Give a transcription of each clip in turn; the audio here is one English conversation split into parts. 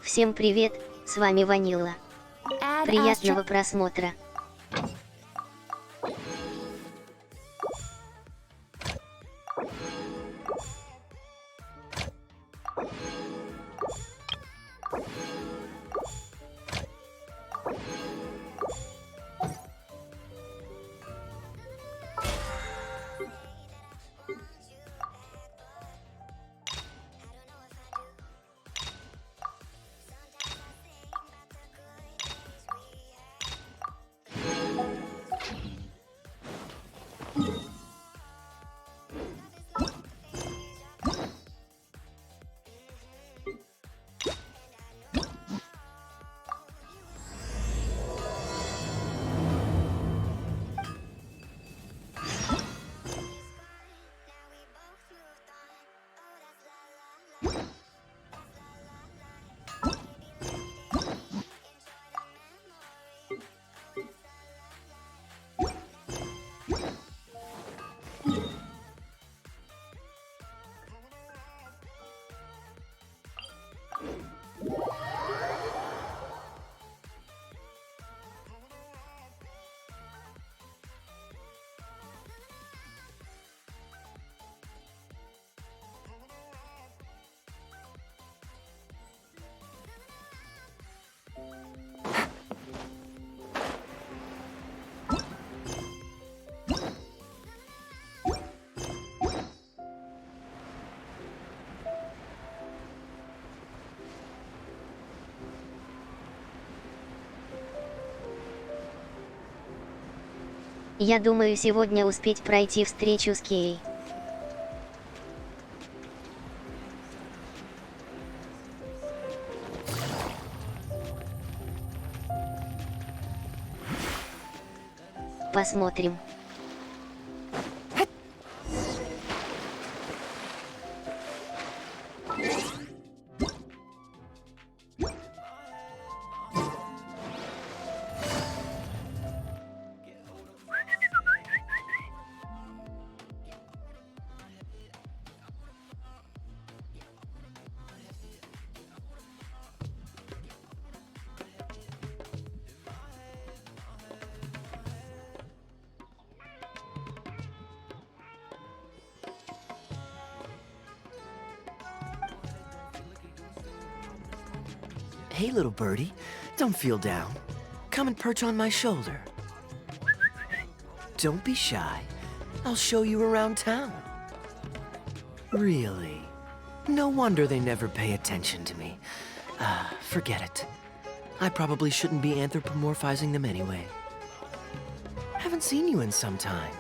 Всем привет, с вами Ванилла. Приятного просмотра. Я думаю сегодня успеть пройти встречу с Кей. Посмотрим. Hey, little birdie, don't feel down. Come and perch on my shoulder. Don't be shy. I'll show you around town. Really? No wonder they never pay attention to me. Forget it. I probably shouldn't be anthropomorphizing them anyway. Haven't seen you in some time.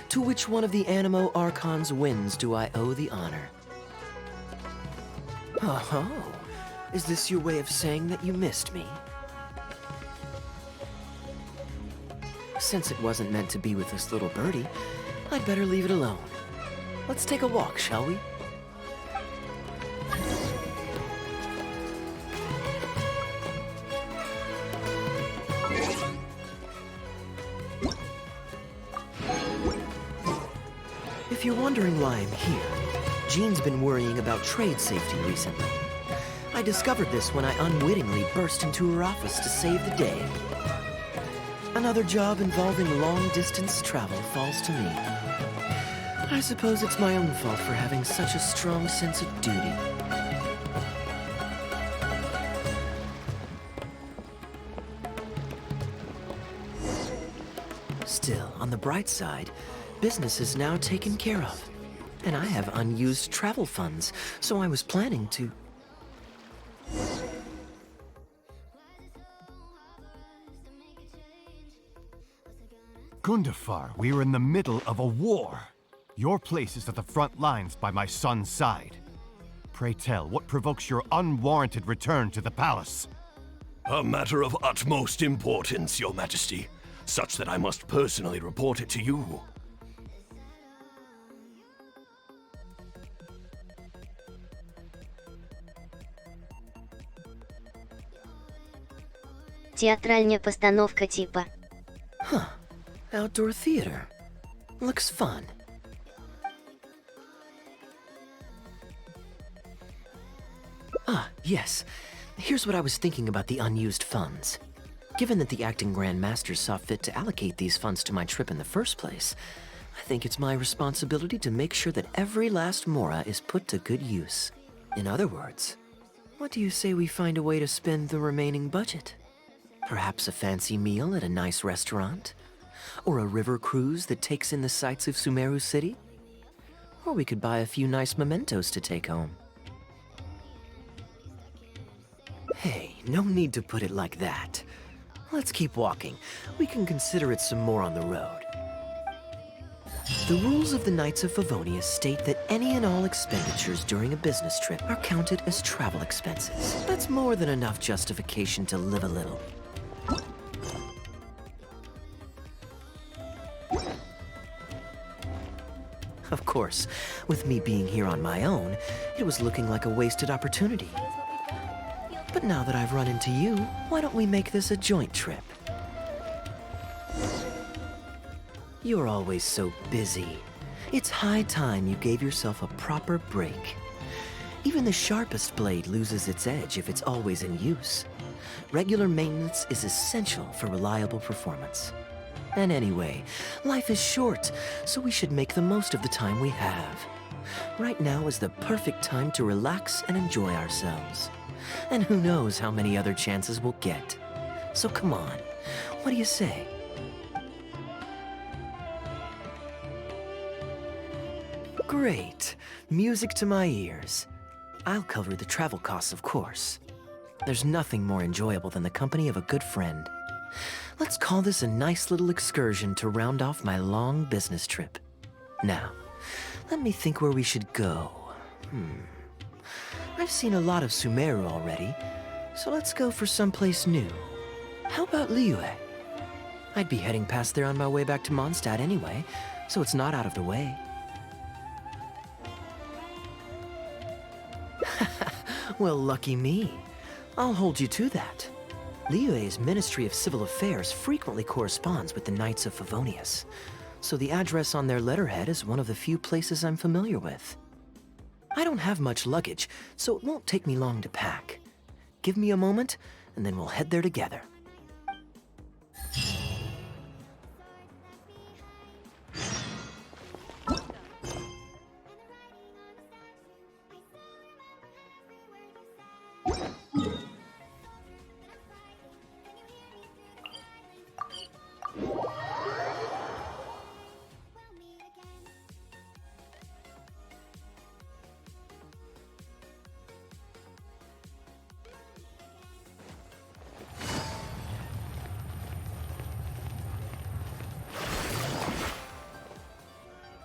To which one of the Animo Archon's winds do I owe the honor? Oh. Is this your way of saying that you missed me? Since it wasn't meant to be with this little birdie, I'd better leave it alone. Let's take a walk, shall we? If you're wondering why I'm here, Jean's been worrying about trade safety recently. I discovered this when I unwittingly burst into her office to save the day. Another job involving long-distance travel falls to me. I suppose it's my own fault for having such a strong sense of duty. Still, on the bright side, business is now taken care of. And I have unused travel funds, so I was planning to... Gundafar, we are in the middle of a war. Your place is at the front lines by my son's side. Pray tell, what provokes your unwarranted return to the palace? A matter of utmost importance, Your Majesty, such that I must personally report it to you. Театральная постановка типа. Huh. Outdoor theater. Looks fun. Ah, yes. Here's what I was thinking about the unused funds. Given that the acting Grand Masters saw fit to allocate these funds to my trip in the first place, I think it's my responsibility to make sure that every last mora is put to good use. In other words, what do you say we find a way to spend the remaining budget? Perhaps a fancy meal at a nice restaurant? Or a river cruise that takes in the sights of Sumeru City? Or we could buy a few nice mementos to take home. Hey, no need to put it like that. Let's keep walking. We can consider it some more on the road. The rules of the Knights of Favonius state that any and all expenditures during a business trip are counted as travel expenses. That's more than enough justification to live a little. Of course, with me being here on my own, it was looking like a wasted opportunity. But now that I've run into you, why don't we make this a joint trip? You're always so busy. It's high time you gave yourself a proper break. Even the sharpest blade loses its edge if it's always in use. Regular maintenance is essential for reliable performance. And anyway, life is short, so we should make the most of the time we have. Right now is the perfect time to relax and enjoy ourselves. And who knows how many other chances we'll get. So come on, what do you say? Great. Music to my ears. I'll cover the travel costs, of course. There's nothing more enjoyable than the company of a good friend. Let's call this a nice little excursion to round off my long business trip. Now, let me think where we should go. I've seen a lot of Sumeru already, so let's go for someplace new. How about Liyue? I'd be heading past there on my way back to Mondstadt anyway, so it's not out of the way. Well, lucky me. I'll hold you to that. Liyue's Ministry of Civil Affairs frequently corresponds with the Knights of Favonius, so the address on their letterhead is one of the few places I'm familiar with. I don't have much luggage, so it won't take me long to pack. Give me a moment, and then we'll head there together.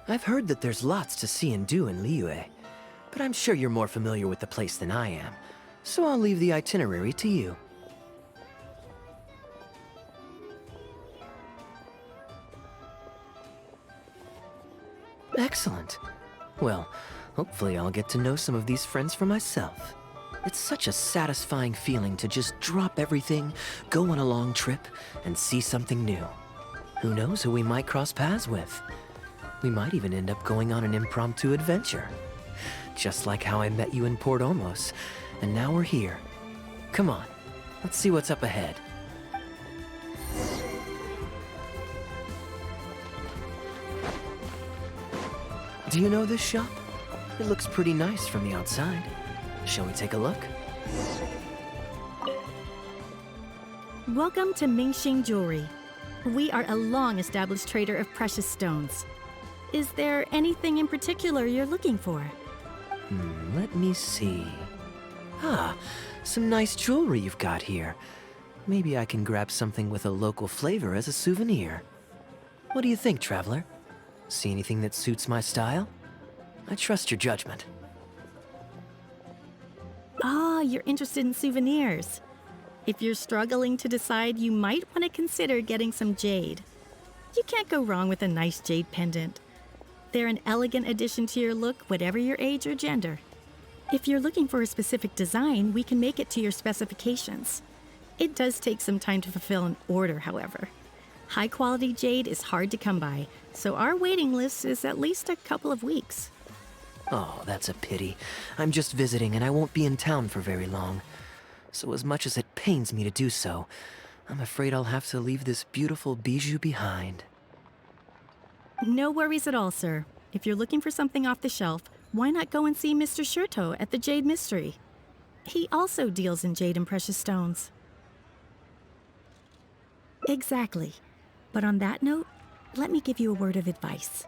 I've heard that there's lots to see and do in Liyue, but I'm sure you're more familiar with the place than I am, so I'll leave the itinerary to you. Excellent. Well, hopefully I'll get to know some of these friends for myself. It's such a satisfying feeling to just drop everything, go on a long trip, and see something new. Who knows who we might cross paths with? We might even end up going on an impromptu adventure. Just like how I met you in Port Omos, and now we're here. Come on, let's see what's up ahead. Do you know this shop? It looks pretty nice from the outside. Shall we take a look? Welcome to Mingxing Jewelry. We are a long-established trader of precious stones. Is there anything in particular you're looking for? Let me see. Some nice jewelry you've got here. Maybe I can grab something with a local flavor as a souvenir. What do you think, traveler? See anything that suits my style? I trust your judgment. You're interested in souvenirs. If you're struggling to decide, you might want to consider getting some jade. You can't go wrong with a nice jade pendant. They're an elegant addition to your look, whatever your age or gender. If you're looking for a specific design, we can make it to your specifications. It does take some time to fulfill an order, however. High-quality jade is hard to come by, so our waiting list is at least a couple of weeks. Oh, that's a pity. I'm just visiting and I won't be in town for very long. So as much as it pains me to do so, I'm afraid I'll have to leave this beautiful bijou behind. No worries at all, sir. If you're looking for something off the shelf, why not go and see Mr. Shurto at the Jade Mystery? He also deals in jade and precious stones. Exactly. But on that note, let me give you a word of advice.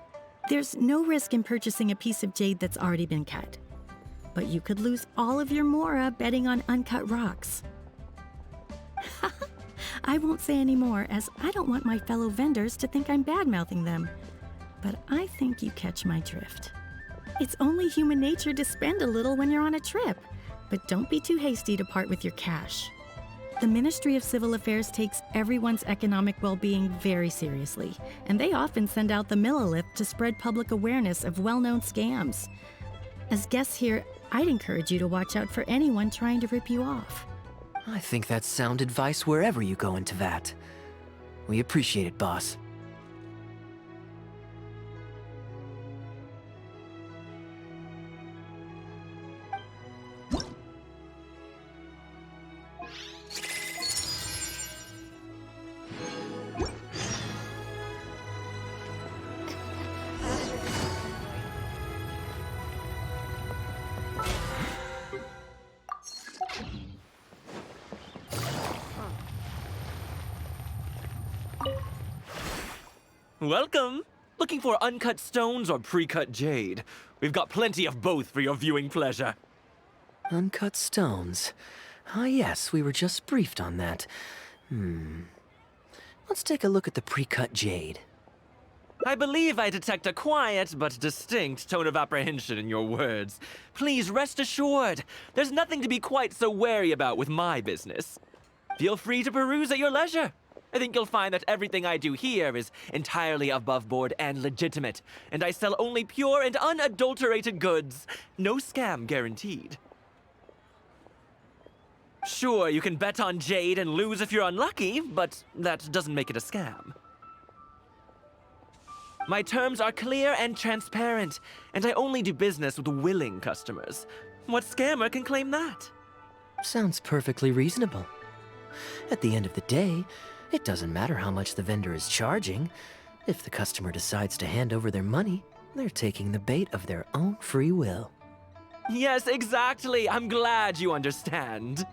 There's no risk in purchasing a piece of jade that's already been cut. But you could lose all of your mora betting on uncut rocks. I won't say any more, as I don't want my fellow vendors to think I'm bad-mouthing them. But I think you catch my drift. It's only human nature to spend a little when you're on a trip, but don't be too hasty to part with your cash. The Ministry of Civil Affairs takes everyone's economic well-being very seriously, and they often send out the Millilith to spread public awareness of well-known scams. As guests here, I'd encourage you to watch out for anyone trying to rip you off. I think that's sound advice wherever you go into that. We appreciate it, boss. Welcome! Looking for uncut stones or pre-cut jade? We've got plenty of both for your viewing pleasure. Uncut stones. Ah yes, we were just briefed on that. Let's take a look at the pre-cut jade. I believe I detect a quiet but distinct tone of apprehension in your words. Please rest assured, there's nothing to be quite so wary about with my business. Feel free to peruse at your leisure. I think you'll find that everything I do here is entirely above board and legitimate, and I sell only pure and unadulterated goods. No scam guaranteed. Sure, you can bet on jade and lose if you're unlucky, but that doesn't make it a scam. My terms are clear and transparent, and I only do business with willing customers. What scammer can claim that? Sounds perfectly reasonable. At the end of the day, it doesn't matter how much the vendor is charging. If the customer decides to hand over their money, they're taking the bait of their own free will. Yes, exactly. I'm glad you understand.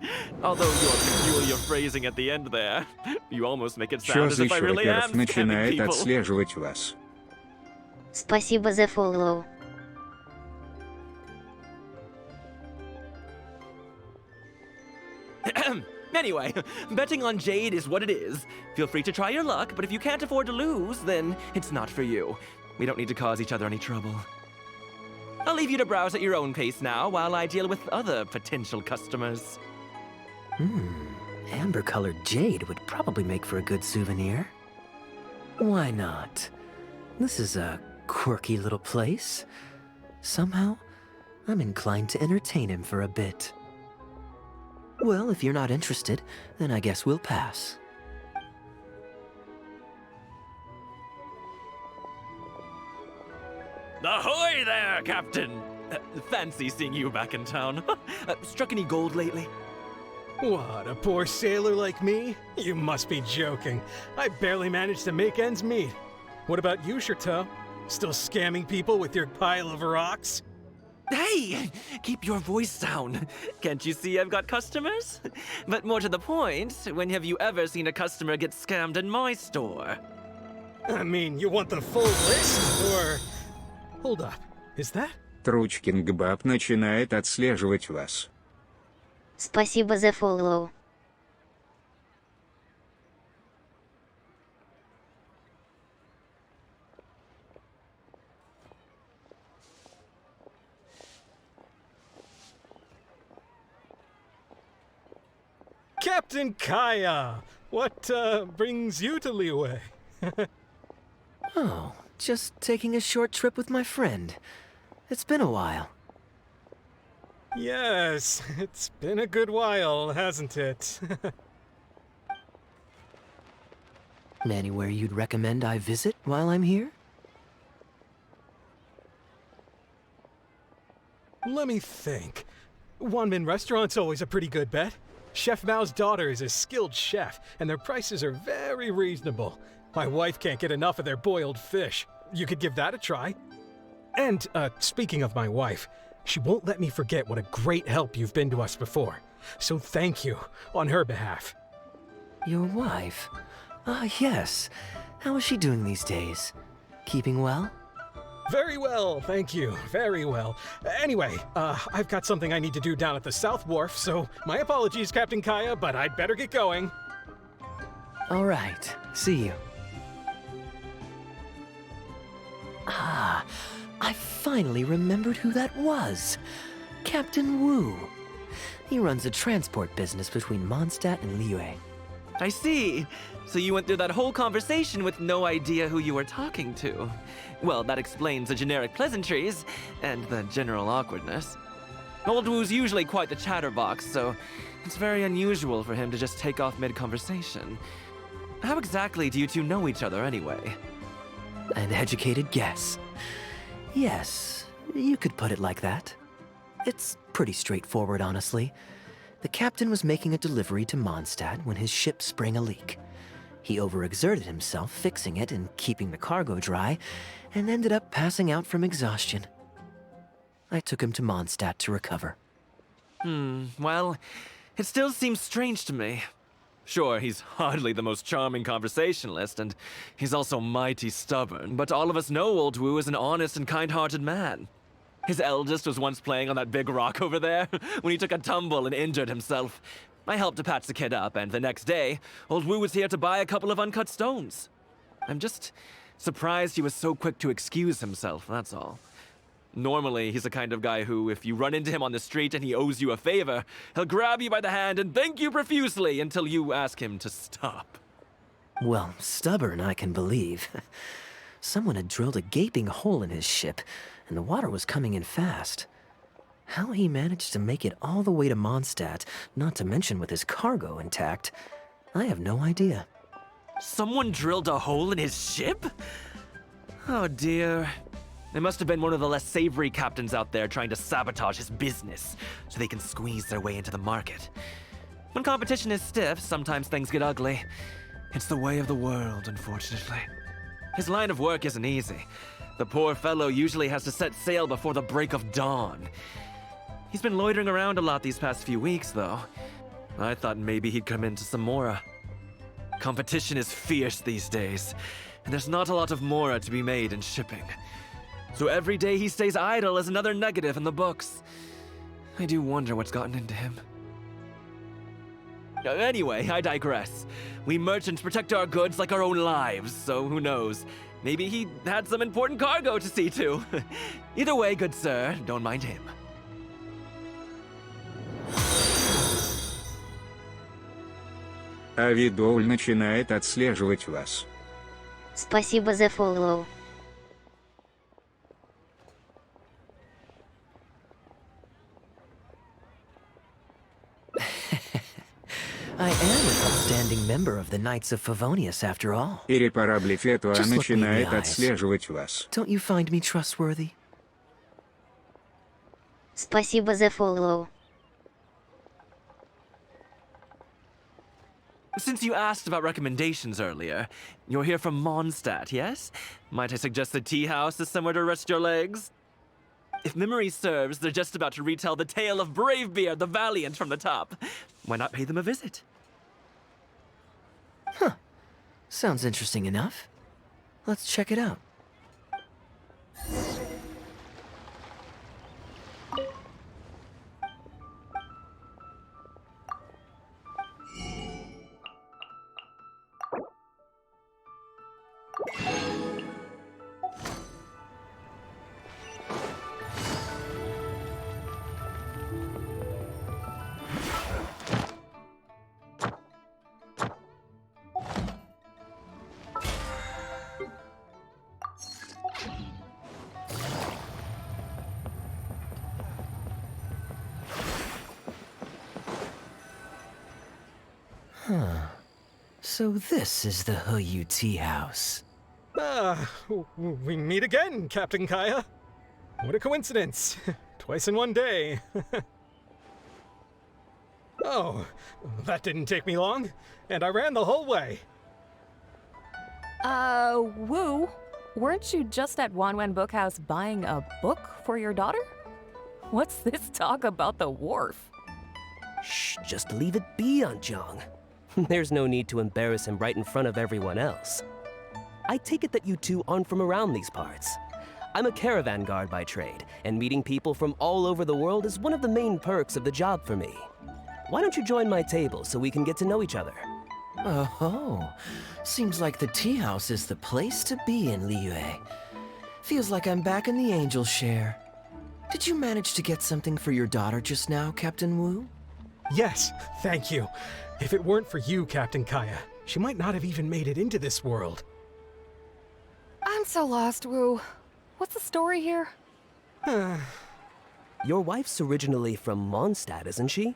Although your peculiar phrasing at the end there, you almost make it Чё sound as за if I really чувакеров am scamming начинает people. отслеживать вас? Спасибо за фоллоу. Anyway, betting on jade is what it is. Feel free to try your luck, but if you can't afford to lose, then it's not for you. We don't need to cause each other any trouble. I'll leave you to browse at your own pace now while I deal with other potential customers. Amber-colored jade would probably make for a good souvenir. Why not? This is a quirky little place. Somehow, I'm inclined to entertain him for a bit. Well, if you're not interested, then I guess we'll pass. Ahoy there, Captain! Fancy seeing you back in town. Struck any gold lately? What, a poor sailor like me? You must be joking. I barely managed to make ends meet. What about you, Shurto? Still scamming people with your pile of rocks? Hey! Keep your voice down. Can't you see I've got customers? But more to the point, when have you ever seen a customer get scammed in my store? I mean, you want the full list, or... Hold up, is that? Тручкинг-баб начинает отслеживать вас. Спасибо за фоллоу. Captain Kaya! What, brings you to Liyue? Oh, just taking a short trip with my friend. It's been a while. Yes, it's been a good while, hasn't it? Anywhere you'd recommend I visit while I'm here? Let me think. Wanmin Restaurant's always a pretty good bet. Chef Mao's daughter is a skilled chef, and their prices are very reasonable. My wife can't get enough of their boiled fish. You could give that a try. And, speaking of my wife, she won't let me forget what a great help you've been to us before. So thank you, on her behalf. Your wife? Ah, yes. How is she doing these days? Keeping well? Very well, thank you. Very well. Anyway, I've got something I need to do down at the South Wharf, so my apologies, Captain Kaya, but I'd better get going. All right. See you. Ah, I finally remembered who that was. Captain Wu. He runs a transport business between Mondstadt and Liyue. I see. So you went through that whole conversation with no idea who you were talking to. Well, that explains the generic pleasantries and the general awkwardness. Old Wu's usually quite the chatterbox, so it's very unusual for him to just take off mid-conversation. How exactly do you two know each other anyway? An educated guess. Yes, you could put it like that. It's pretty straightforward, honestly. The captain was making a delivery to Mondstadt when his ship sprang a leak. He overexerted himself fixing it and keeping the cargo dry, and ended up passing out from exhaustion. I took him to Mondstadt to recover. Well, it still seems strange to me. Sure, he's hardly the most charming conversationalist, and he's also mighty stubborn, but all of us know Old Wu is an honest and kind-hearted man. His eldest was once playing on that big rock over there when he took a tumble and injured himself. I helped to patch the kid up, and the next day, Old Wu was here to buy a couple of uncut stones. I'm just surprised he was so quick to excuse himself, that's all. Normally, he's the kind of guy who, if you run into him on the street and he owes you a favor, he'll grab you by the hand and thank you profusely until you ask him to stop. Well, stubborn, I can believe. Someone had drilled a gaping hole in his ship, and the water was coming in fast. How he managed to make it all the way to Mondstadt, not to mention with his cargo intact, I have no idea. Someone drilled a hole in his ship? Oh dear. It must have been one of the less savory captains out there trying to sabotage his business so they can squeeze their way into the market. When competition is stiff, sometimes things get ugly. It's the way of the world, unfortunately. His line of work isn't easy. The poor fellow usually has to set sail before the break of dawn. He's been loitering around a lot these past few weeks, though. I thought maybe he'd come into some Mora. Competition is fierce these days, and there's not a lot of Mora to be made in shipping. So every day he stays idle is another negative in the books. I do wonder what's gotten into him. Anyway, I digress. We merchants protect our goods like our own lives, so who knows? Maybe he had some important cargo to see to. Either way, good sir, don't mind him. Авидол начинает отслеживать вас. Спасибо за фоллоу. I am an outstanding member of the Knights of Favonius, after all. Иррепарабле Фетуа Just look me in the начинает eyes. отслеживать вас. Don't you find me trustworthy? Спасибо за фоллоу. Since you asked about recommendations earlier, you're here from Mondstadt, yes? Might I suggest the tea house is somewhere to rest your legs? If memory serves, they're just about to retell the tale of Bravebeard the Valiant from the top. Why not pay them a visit? Sounds interesting enough. Let's check it out. So this is the Huyu Tea House. We meet again, Captain Kaya. What a coincidence. Twice in one day. Oh, that didn't take me long, and I ran the whole way. Woo, weren't you just at Wanwan Bookhouse buying a book for your daughter? What's this talk about the wharf? Shh, just leave it be, Aunt Jong. There's no need to embarrass him right in front of everyone else. I take it that you two aren't from around these parts. I'm a caravan guard by trade, and meeting people from all over the world is one of the main perks of the job for me. Why don't you join my table so we can get to know each other? Oh, seems like the tea house is the place to be in Liyue. Feels like I'm back in the angel share. Did you manage to get something for your daughter just now, Captain Wu? Yes, thank you. If it weren't for you, Captain Kaya, she might not have even made it into this world. I'm so lost, Woo. What's the story here? Your wife's originally from Mondstadt, isn't she?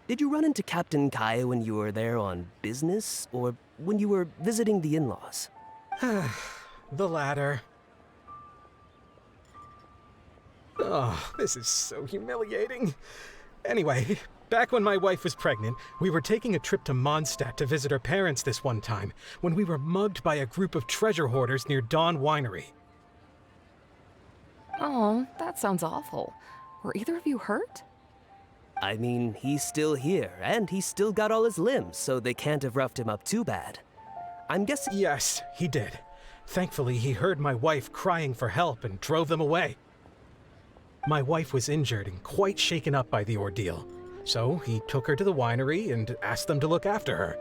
Did you run into Captain Kaya when you were there on business, or when you were visiting the in-laws? The latter. Oh, this is so humiliating. Anyway, back when my wife was pregnant, we were taking a trip to Mondstadt to visit her parents this one time, when we were mugged by a group of treasure hoarders near Dawn Winery. Oh, that sounds awful. Were either of you hurt? I mean, he's still here, and he's still got all his limbs, so they can't have roughed him up too bad. I'm guessing— Yes, he did. Thankfully, he heard my wife crying for help and drove them away. My wife was injured and quite shaken up by the ordeal, so he took her to the winery and asked them to look after her.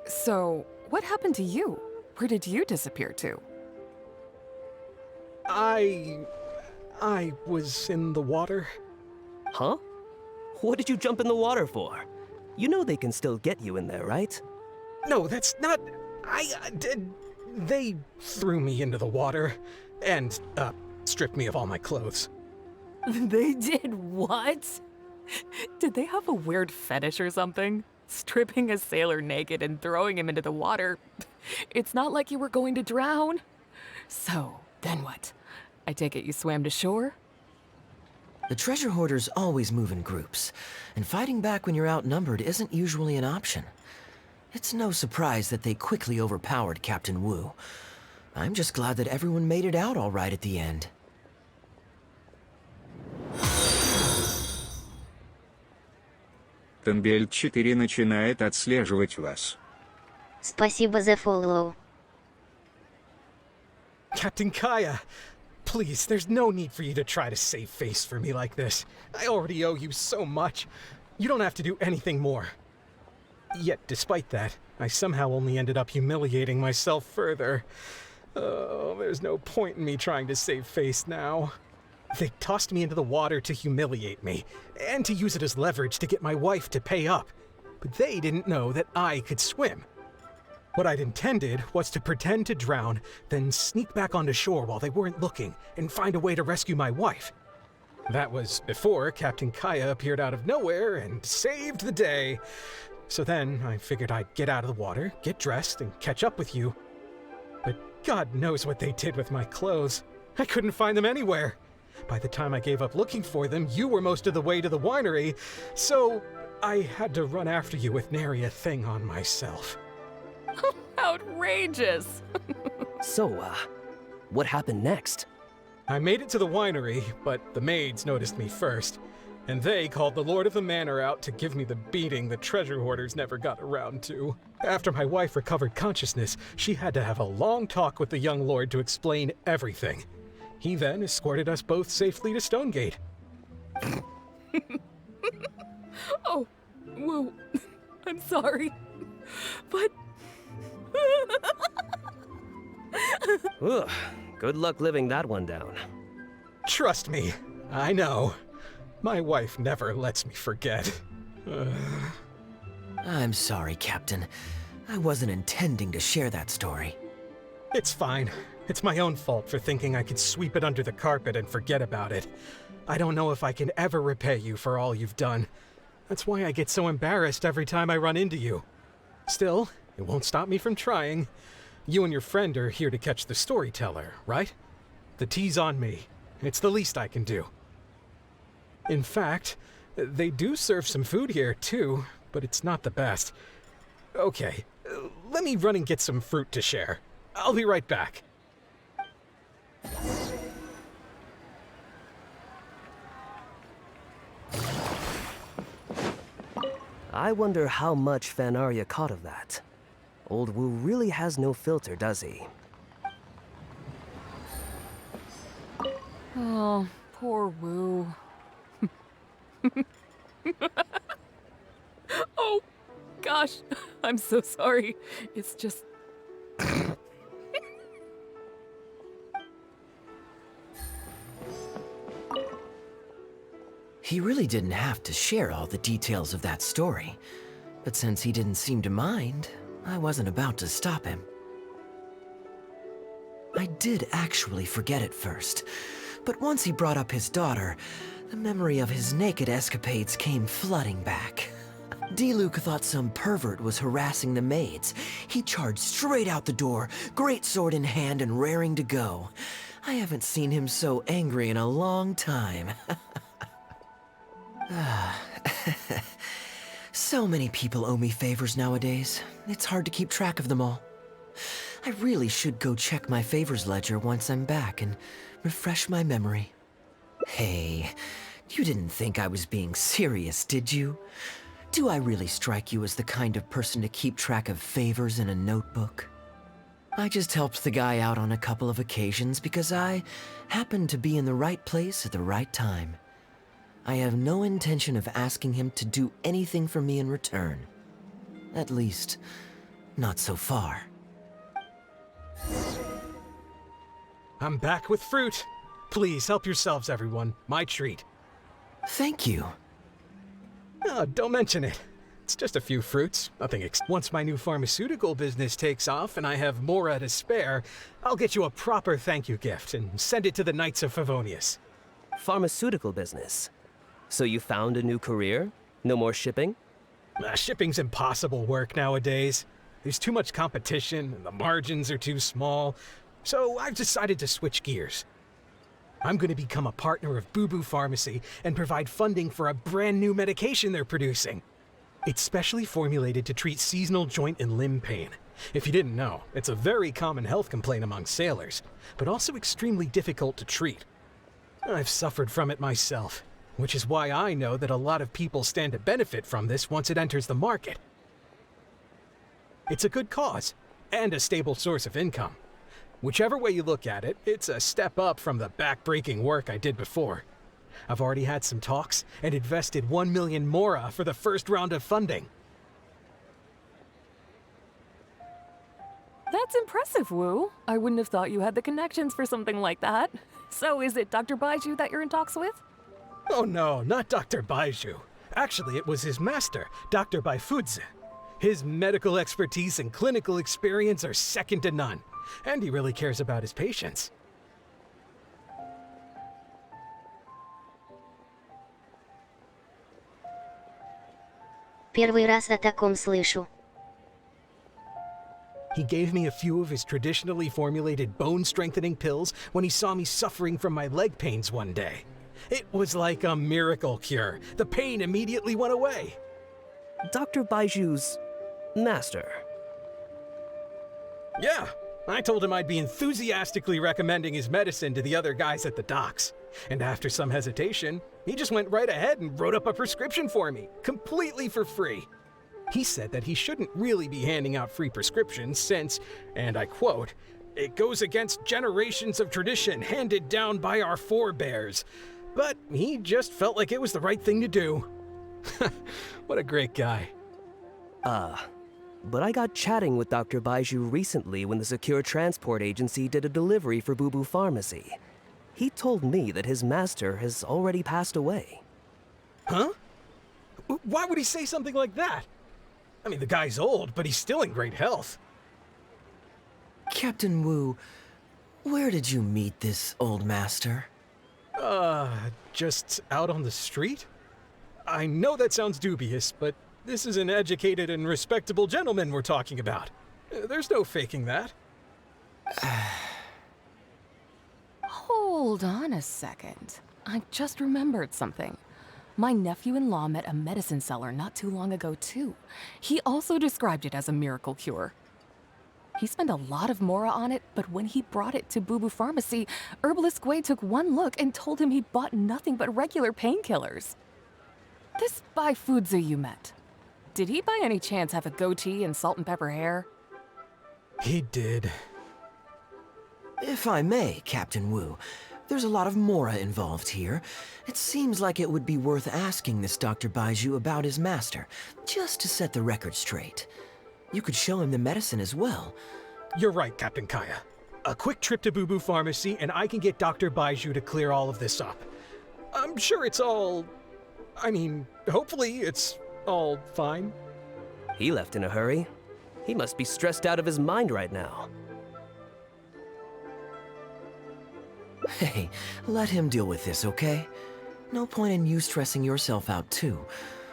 So what happened to you? Where did you disappear to? I was in the water. Huh? What did you jump in the water for? You know they can still get you in there, right? No, that's not... They threw me into the water and, stripped me of all my clothes. They did what? Did they have a weird fetish or something? Stripping a sailor naked and throwing him into the water. It's not like you were going to drown. So, then what? I take it you swam to shore? The treasure hoarders always move in groups, and fighting back when you're outnumbered isn't usually an option. It's no surprise that they quickly overpowered Captain Wu. I'm just glad that everyone made it out all right at the end. Тенбель 4 начинает отслеживать вас. Спасибо за фоллоу. Captain Kaya, please, there's no need for you to try to save face for me like this. I already owe you so much. You don't have to do anything more. Yet, despite that, I somehow only ended up humiliating myself further. Oh, there's no point in me trying to save face now. They tossed me into the water to humiliate me, and to use it as leverage to get my wife to pay up. But they didn't know that I could swim. What I'd intended was to pretend to drown, then sneak back onto shore while they weren't looking, and find a way to rescue my wife. That was before Captain Kaya appeared out of nowhere and saved the day. So then I figured I'd get out of the water, get dressed, and catch up with you. But God knows what they did with my clothes. I couldn't find them anywhere. By the time I gave up looking for them, you were most of the way to the winery, so I had to run after you with nary a thing on myself. Outrageous! So, what happened next? I made it to the winery, but the maids noticed me first, and they called the Lord of the Manor out to give me the beating the treasure hoarders never got around to. After my wife recovered consciousness, she had to have a long talk with the young lord to explain everything. He then escorted us both safely to Stonegate. Oh, whoa, I'm sorry, but... Ugh, good luck living that one down. Trust me, I know. My wife never lets me forget. I'm sorry, Captain. I wasn't intending to share that story. It's fine. It's my own fault for thinking I could sweep it under the carpet and forget about it. I don't know if I can ever repay you for all you've done. That's why I get so embarrassed every time I run into you. Still, it won't stop me from trying. You and your friend are here to catch the storyteller, right? The tea's on me. It's the least I can do. In fact, they do serve some food here, too, but it's not the best. Okay, let me run and get some fruit to share. I'll be right back. I wonder how much Fanaria caught of that. Old Wu really has no filter, does he? Oh, poor Wu. Oh, gosh. I'm so sorry. It's just... He really didn't have to share all the details of that story. But since he didn't seem to mind, I wasn't about to stop him. I did actually forget at first, but once he brought up his daughter, the memory of his naked escapades came flooding back. D-Luke thought some pervert was harassing the maids. He charged straight out the door, great sword in hand and raring to go. I haven't seen him so angry in a long time. So many people owe me favors nowadays. It's hard to keep track of them all. I really should go check my favors ledger once I'm back and refresh my memory. Hey, you didn't think I was being serious, did you? Do I really strike you as the kind of person to keep track of favors in a notebook? I just helped the guy out on a couple of occasions because I happened to be in the right place at the right time. I have no intention of asking him to do anything for me in return. At least, not so far. I'm back with fruit. Please help yourselves, everyone. My treat. Thank you. Oh, don't mention it. It's just a few fruits. Nothing Once my new pharmaceutical business takes off and I have Mora to spare, I'll get you a proper thank you gift and send it to the Knights of Favonius. Pharmaceutical business. So you found a new career? No more shipping? Shipping's impossible work nowadays. There's too much competition and the margins are too small. So I've decided to switch gears. I'm going to become a partner of Boo Boo Pharmacy and provide funding for a brand new medication they're producing. It's specially formulated to treat seasonal joint and limb pain. If you didn't know, it's a very common health complaint among sailors, but also extremely difficult to treat. I've suffered from it myself, which is why I know that a lot of people stand to benefit from this once it enters the market. It's a good cause, and a stable source of income. Whichever way you look at it, it's a step up from the back-breaking work I did before. I've already had some talks and invested 1 million Mora for the first round of funding. That's impressive, Wu. I wouldn't have thought you had the connections for something like that. So is it Dr. Baiju that you're in talks with? Oh no, not Dr. Baiju. Actually, it was his master, Dr. Baifudze. His medical expertise and clinical experience are second to none, and he really cares about his patients. Первый раз о таком слышу. He gave me a few of his traditionally formulated bone-strengthening pills when he saw me suffering from my leg pains one day. It was like a miracle cure. The pain immediately went away. Dr. Baiju's master. Yeah, I told him I'd be enthusiastically recommending his medicine to the other guys at the docks. And after some hesitation, he just went right ahead and wrote up a prescription for me, completely for free. He said that he shouldn't really be handing out free prescriptions since, and I quote, "It goes against generations of tradition handed down by our forebears." But he just felt like it was the right thing to do. What a great guy. But I got chatting with Dr. Baiju recently when the Secure Transport Agency did a delivery for Boo Boo Pharmacy. He told me that his master has already passed away. Huh? Why would he say something like that? I mean, the guy's old, but he's still in great health. Captain Wu, where did you meet this old master? Just out on the street? I know that sounds dubious, but this is an educated and respectable gentleman we're talking about. There's no faking that. Hold Hold on a second. I just remembered something. My nephew-in-law met a medicine seller not too long ago, too. He also described it as a miracle cure. He spent a lot of mora on it, but when he brought it to Boo Boo Pharmacy, Herbalist Gwei took one look and told him he'd bought nothing but regular painkillers. This Bai Fuzi you met, did he by any chance have a goatee and salt and pepper hair? He did. If I may, Captain Wu, there's a lot of mora involved here. It seems like it would be worth asking this Dr. Baiju about his master, just to set the record straight. You could show him the medicine as well. You're right, Captain Kaya. A quick trip to Boo Boo Pharmacy and I can get Dr. Baiju to clear all of this up. I'm sure it's all... I mean, hopefully it's all fine. He left in a hurry. He must be stressed out of his mind right now. Hey, let him deal with this, okay? No point in you stressing yourself out too.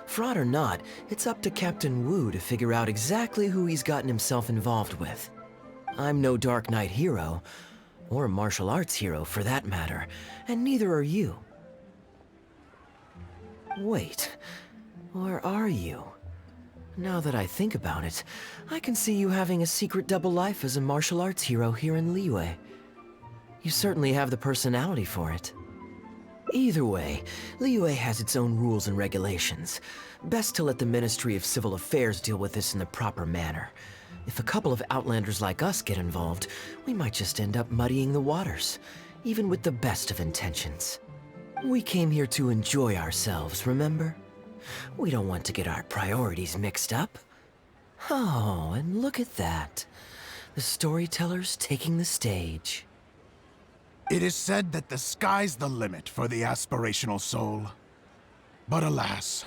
Fraud or not, it's up to Captain Wu to figure out exactly who he's gotten himself involved with. I'm no Dark Knight hero, or martial arts hero for that matter, and neither are you. Wait, where are you? Now that I think about it, I can see you having a secret double life as a martial arts hero here in Liyue. You certainly have the personality for it. Either way, Liyue has its own rules and regulations. Best to let the Ministry of Civil Affairs deal with this in the proper manner. If a couple of outlanders like us get involved, we might just end up muddying the waters, even with the best of intentions. We came here to enjoy ourselves, remember? We don't want to get our priorities mixed up. Oh, and look at that. The storyteller's taking the stage. It is said that the sky's the limit for the aspirational soul. But alas,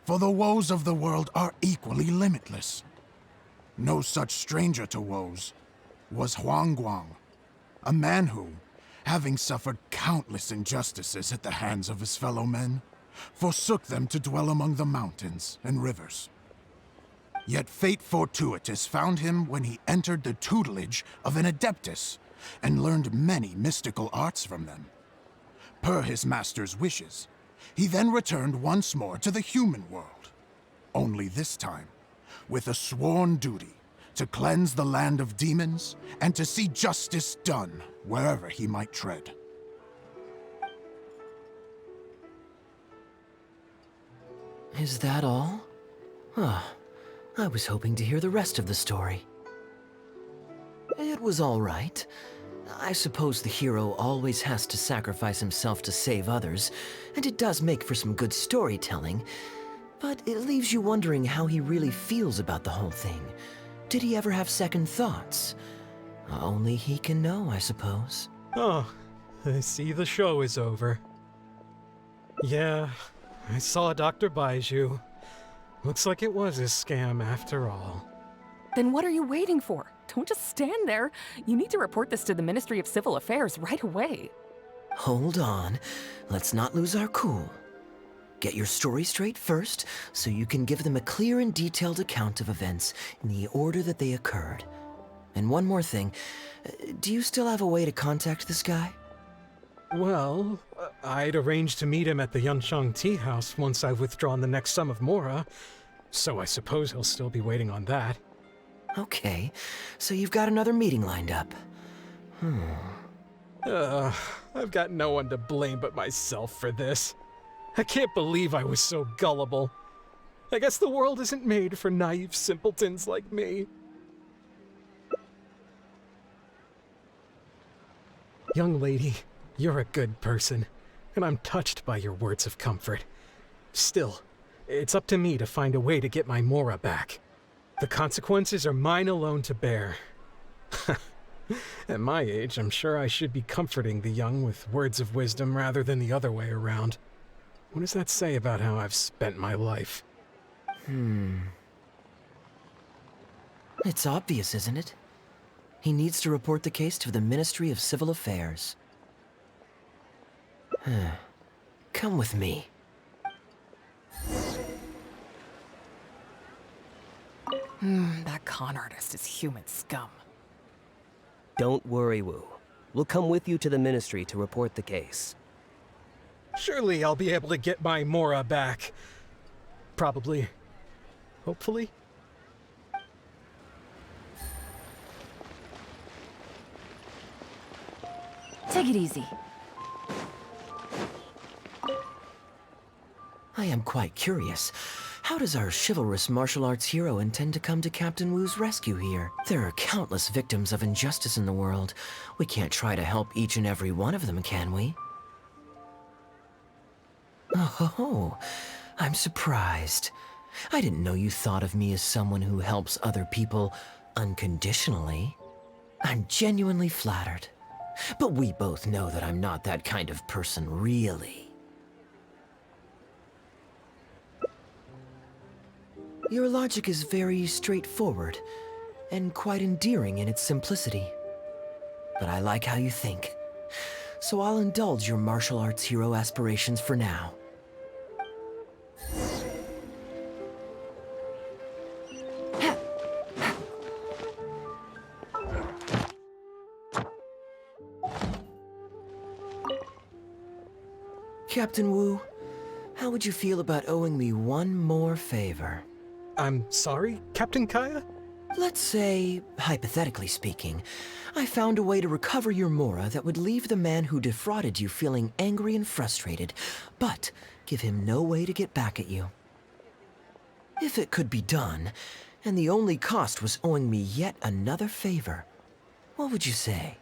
for the woes of the world are equally limitless. No such stranger to woes was Huang Guang, a man who, having suffered countless injustices at the hands of his fellow men, forsook them to dwell among the mountains and rivers. Yet fate fortuitous found him when he entered the tutelage of an adeptus, and learned many mystical arts from them. Per his master's wishes, he then returned once more to the human world, only this time with a sworn duty to cleanse the land of demons and to see justice done wherever he might tread. Is that all? Huh. I was hoping to hear the rest of the story. It was all right. I suppose the hero always has to sacrifice himself to save others, and it does make for some good storytelling, but it leaves you wondering how he really feels about the whole thing. Did he ever have second thoughts? Only he can know, I suppose. Oh, I see the show is over. Yeah, I saw Dr. Baiju. Looks like it was a scam after all. Then what are you waiting for? Don't just stand there. You need to report this to the Ministry of Civil Affairs right away. Hold on. Let's not lose our cool. Get your story straight first, so you can give them a clear and detailed account of events in the order that they occurred. And one more thing. Do you still have a way to contact this guy? Well, I'd arranged to meet him at the Yunshang Tea House once I've withdrawn the next sum of mora, so I suppose he'll still be waiting on that. Okay, so you've got another meeting lined up. I've got no one to blame but myself for this. I can't believe I was so gullible. I guess the world isn't made for naive simpletons like me. Young lady, you're a good person, and I'm touched by your words of comfort. Still, it's up to me to find a way to get my mora back. The consequences are mine alone to bear. At my age, I'm sure I should be comforting the young with words of wisdom rather than the other way around. What does that say about how I've spent my life? It's obvious, isn't it? He needs to report the case to the Ministry of Civil Affairs. Come with me. That con artist is human scum. Don't worry, Wu. We'll come with you to the Ministry to report the case. Surely I'll be able to get my Mora back. Probably. Hopefully. Take it easy. I am quite curious. How does our chivalrous martial arts hero intend to come to Captain Wu's rescue here? There are countless victims of injustice in the world. We can't try to help each and every one of them, can we? Oh, I'm surprised. I didn't know you thought of me as someone who helps other people unconditionally. I'm genuinely flattered. But we both know that I'm not that kind of person, really. Your logic is very straightforward, and quite endearing in its simplicity. But I like how you think, so I'll indulge your martial arts hero aspirations for now. Captain Wu, how would you feel about owing me one more favor? I'm sorry, Captain Kaya? Let's say, hypothetically speaking, I found a way to recover your Mora that would leave the man who defrauded you feeling angry and frustrated, but give him no way to get back at you. If it could be done, and the only cost was owing me yet another favor, what would you say?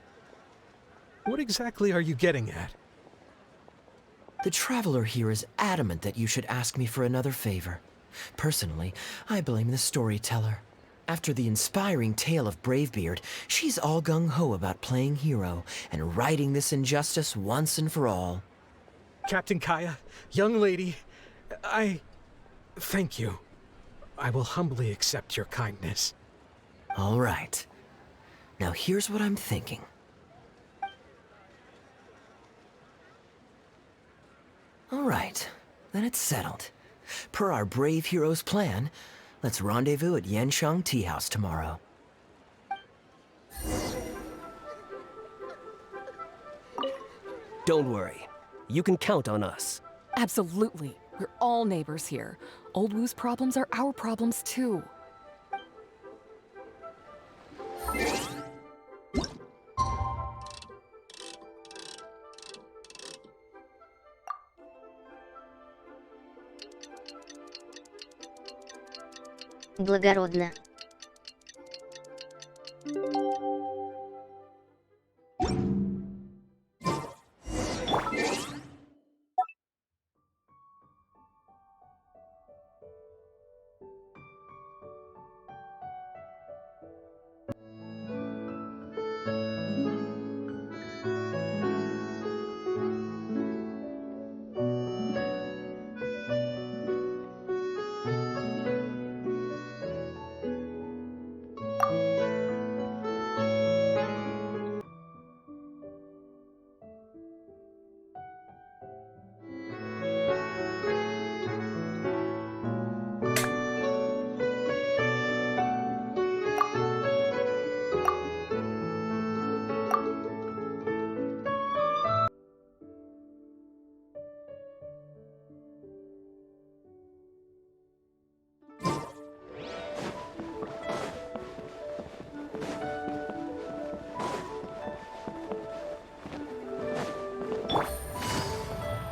What exactly are you getting at? The traveler here is adamant that you should ask me for another favor. Personally, I blame the storyteller. After the inspiring tale of Bravebeard, she's all gung-ho about playing hero and righting this injustice once and for all. Captain Kaya, young lady, thank you. I will humbly accept your kindness. All right. Now here's what I'm thinking. All right, then it's settled. Per our brave hero's plan, let's rendezvous at Yanshang Tea House tomorrow. Don't worry. You can count on us. Absolutely. We're all neighbors here. Old Wu's problems are our problems too. Благородно.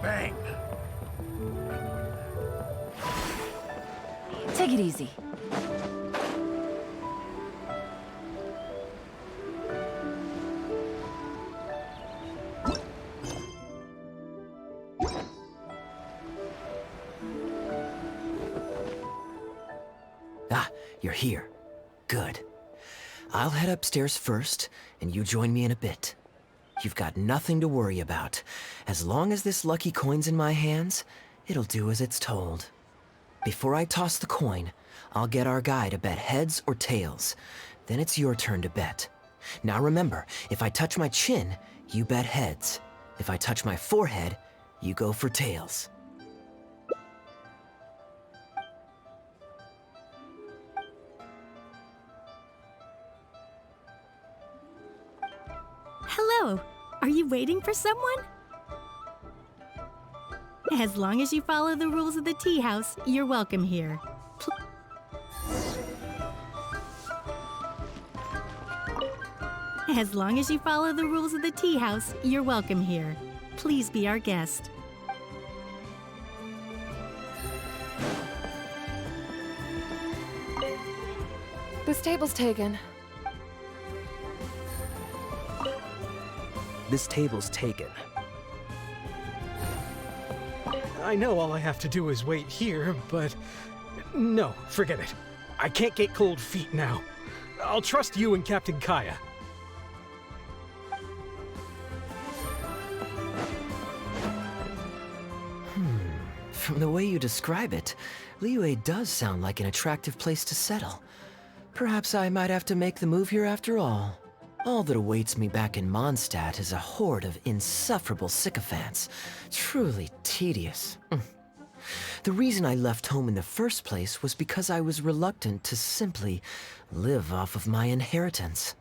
Bang! Take it easy. Ah, you're here. Good. I'll head upstairs first, and you join me in a bit. You've got nothing to worry about. As long as this lucky coin's in my hands, it'll do as it's told. Before I toss the coin, I'll get our guy to bet heads or tails. Then it's your turn to bet. Now remember, if I touch my chin, you bet heads. If I touch my forehead, you go for tails. Hello, So, are you waiting for someone? As long as you follow the rules of the tea house, you're welcome here. As long as you follow the rules of the tea house, you're welcome here. Please be our guest. This table's taken. This table's taken. I know all I have to do is wait here, but no, forget it. I can't get cold feet now. I'll trust you and Captain Kaya. From the way you describe it, Liyue does sound like an attractive place to settle. Perhaps I might have to make the move here after all. All that awaits me back in Mondstadt is a horde of insufferable sycophants. Truly tedious. The reason I left home in the first place was because I was reluctant to simply live off of my inheritance.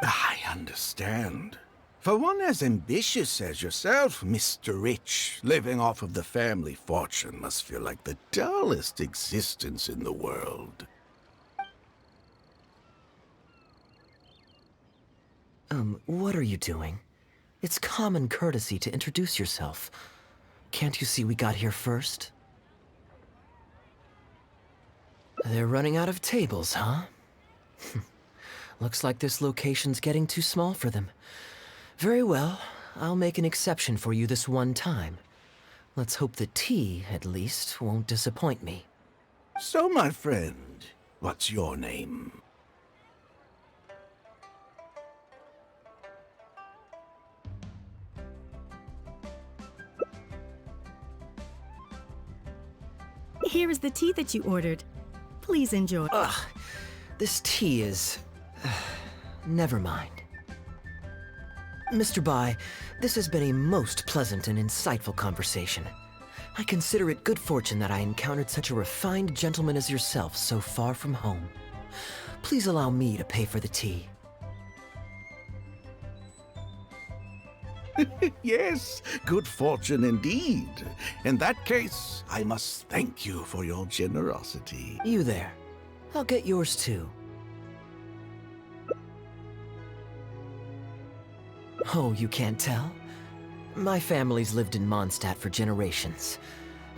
I understand. For one as ambitious as yourself, Mr. Rich, living off of the family fortune must feel like the dullest existence in the world. What are you doing? It's common courtesy to introduce yourself. Can't you see we got here first? They're running out of tables, huh? Looks like this location's getting too small for them. Very well, I'll make an exception for you this one time. Let's hope the tea, at least, won't disappoint me. So, my friend, what's your name? Here is the tea that you ordered. Please enjoy. Ugh, this tea is... never mind. Mr. Bai, this has been a most pleasant and insightful conversation. I consider it good fortune that I encountered such a refined gentleman as yourself so far from home. Please allow me to pay for the tea. Yes, good fortune indeed. In that case, I must thank you for your generosity. You there. I'll get yours too. Oh, you can't tell? My family's lived in Mondstadt for generations.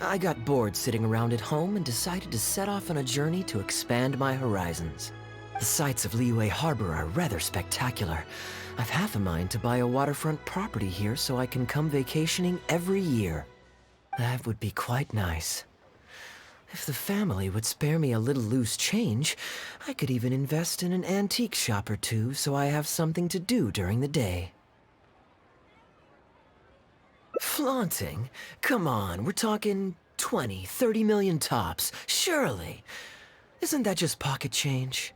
I got bored sitting around at home and decided to set off on a journey to expand my horizons. The sights of Liyue Harbor are rather spectacular. I've half a mind to buy a waterfront property here so I can come vacationing every year. That would be quite nice. If the family would spare me a little loose change, I could even invest in an antique shop or two so I have something to do during the day. Flaunting? Come on, we're talking 20, 30 million tops, surely. Isn't that just pocket change?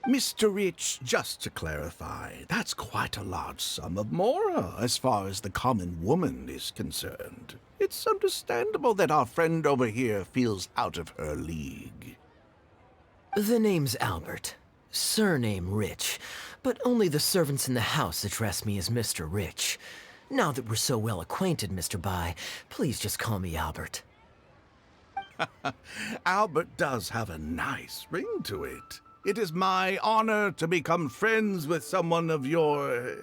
Mr. Rich, just to clarify, that's quite a large sum of mora as far as the common woman is concerned. It's understandable that our friend over here feels out of her league. The name's Albert. Surname Rich. But only the servants in the house address me as Mr. Rich. Now that we're so well acquainted, Mr. Bai, please just call me Albert. Albert does have a nice ring to it. It is my honor to become friends with someone of your...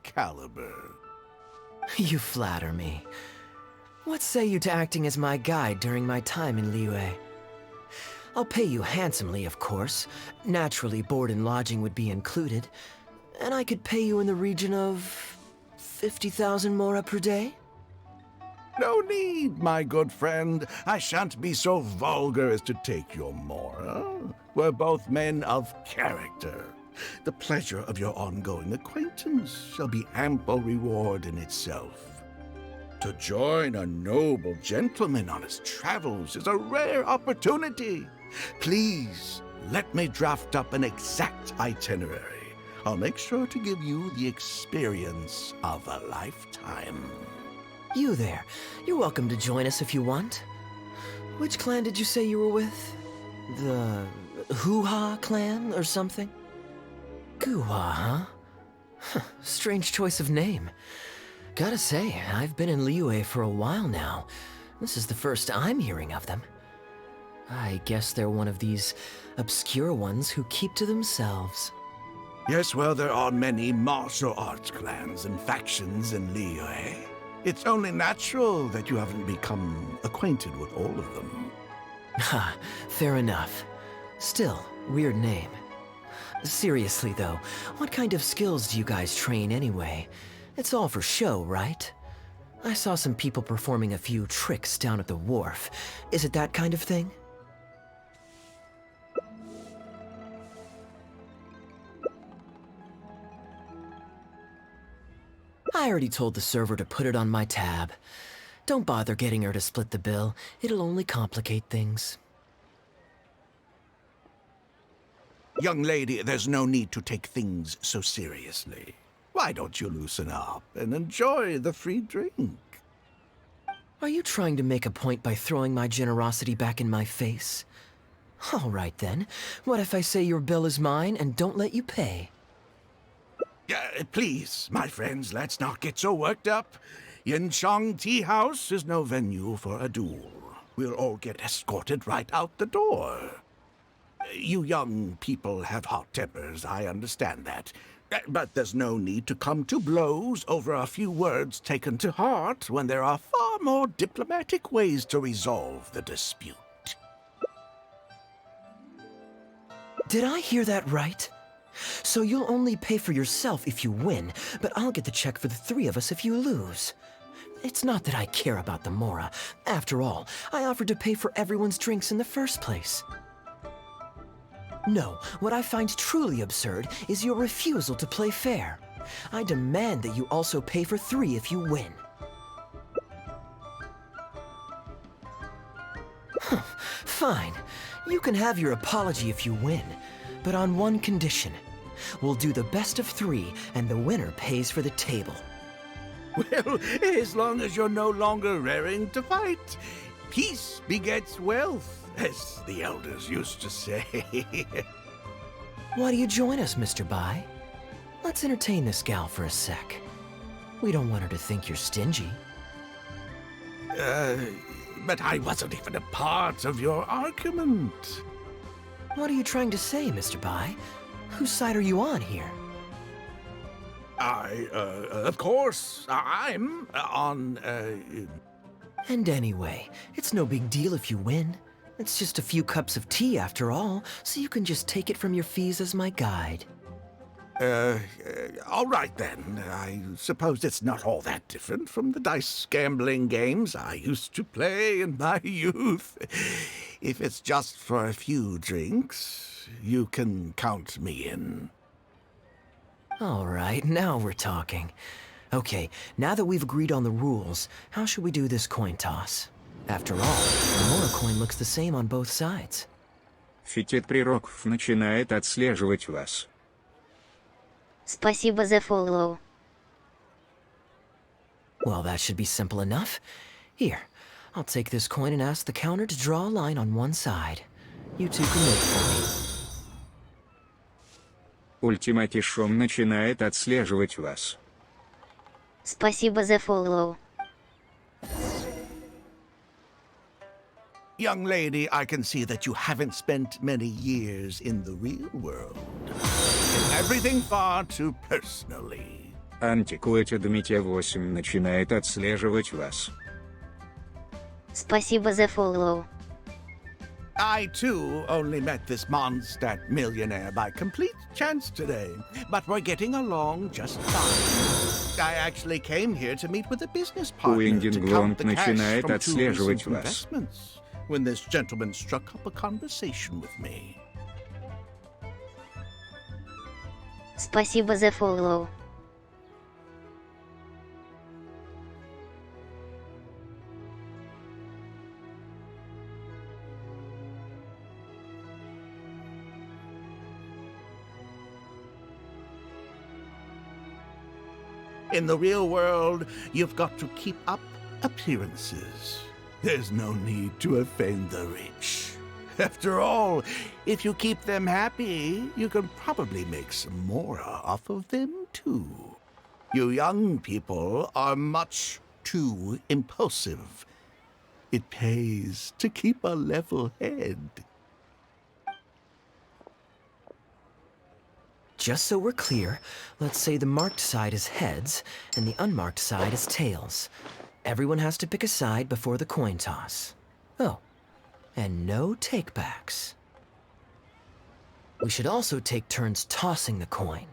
caliber. You flatter me. What say you to acting as my guide during my time in Liyue? I'll pay you handsomely, of course. Naturally, board and lodging would be included. And I could pay you in the region of 50,000 mora per day? No need, my good friend. I shan't be so vulgar as to take your mora. We're both men of character. The pleasure of your ongoing acquaintance shall be ample reward in itself. To join a noble gentleman on his travels is a rare opportunity. Please, let me draft up an exact itinerary. I'll make sure to give you the experience of a lifetime. You there. You're welcome to join us if you want. Which clan did you say you were with? The Hoo-Ha clan or something? Goo-Ha, huh? Strange choice of name. Gotta say, I've been in Liyue for a while now. This is the first I'm hearing of them. I guess they're one of these obscure ones who keep to themselves. Yes, well, there are many martial arts clans and factions in Liyue. It's only natural that you haven't become acquainted with all of them. Ha, fair enough. Still, weird name. Seriously though, what kind of skills do you guys train anyway? It's all for show, right? I saw some people performing a few tricks down at the wharf. Is it that kind of thing? I already told the server to put it on my tab. Don't bother getting her to split the bill. It'll only complicate things. Young lady, there's no need to take things so seriously. Why don't you loosen up and enjoy the free drink? Are you trying to make a point by throwing my generosity back in my face? All right then. What if I say your bill is mine and don't let you pay? Please, my friends, let's not get so worked up. Yinchang Tea House is no venue for a duel. We'll all get escorted right out the door. You young people have hot tempers, I understand that. But there's no need to come to blows over a few words taken to heart when there are far more diplomatic ways to resolve the dispute. Did I hear that right? So you'll only pay for yourself if you win, but I'll get the check for the three of us if you lose. It's not that I care about the Mora. After all, I offered to pay for everyone's drinks in the first place. No, what I find truly absurd is your refusal to play fair. I demand that you also pay for three if you win. Fine. You can have your apology if you win, but on one condition. We'll do the best of three, and the winner pays for the table. Well, as long as you're no longer raring to fight, peace begets wealth, as the elders used to say. Why do you join us, Mr. Bai? Let's entertain this gal for a sec. We don't want her to think you're stingy. But I wasn't even a part of your argument. What are you trying to say, Mr. Bai? Whose side are you on here? Of course, I'm on, And anyway, it's no big deal if you win. It's just a few cups of tea after all, so you can just take it from your fees as my guide. All right then. I suppose it's not all that different from the dice gambling games I used to play in my youth. If it's just for a few drinks, you can count me in. All right, now we're talking. Okay, now that we've agreed on the rules, how should we do this coin toss? After all, the Mora coin looks the same on both sides. Фитет Прироков начинает отслеживать вас. Спасибо за follow. Well, that should be simple enough. Here, I'll take this coin and ask the counter to draw a line on one side. You two can wait for me. Ультиматишом начинает отслеживать вас. Спасибо за follow. Young lady, I can see that you haven't spent many years in the real world. Everything far too personally. Антикуэти Дмитья 8 начинает отслеживать вас. Спасибо за follow. I, too, only met this Mondstadt millionaire by complete chance today, but we're getting along just fine. I actually came here to meet with a business partner to count the cash from two recent investments, when this gentleman struck up a conversation with me. Спасибо за follow. In the real world, you've got to keep up appearances. There's no need to offend the rich. After all, if you keep them happy, you can probably make some more off of them, too. You young people are much too impulsive. It pays to keep a level head. Just so we're clear, let's say the marked side is heads and the unmarked side is tails. Everyone has to pick a side before the coin toss. Oh, and no takebacks. We should also take turns tossing the coin.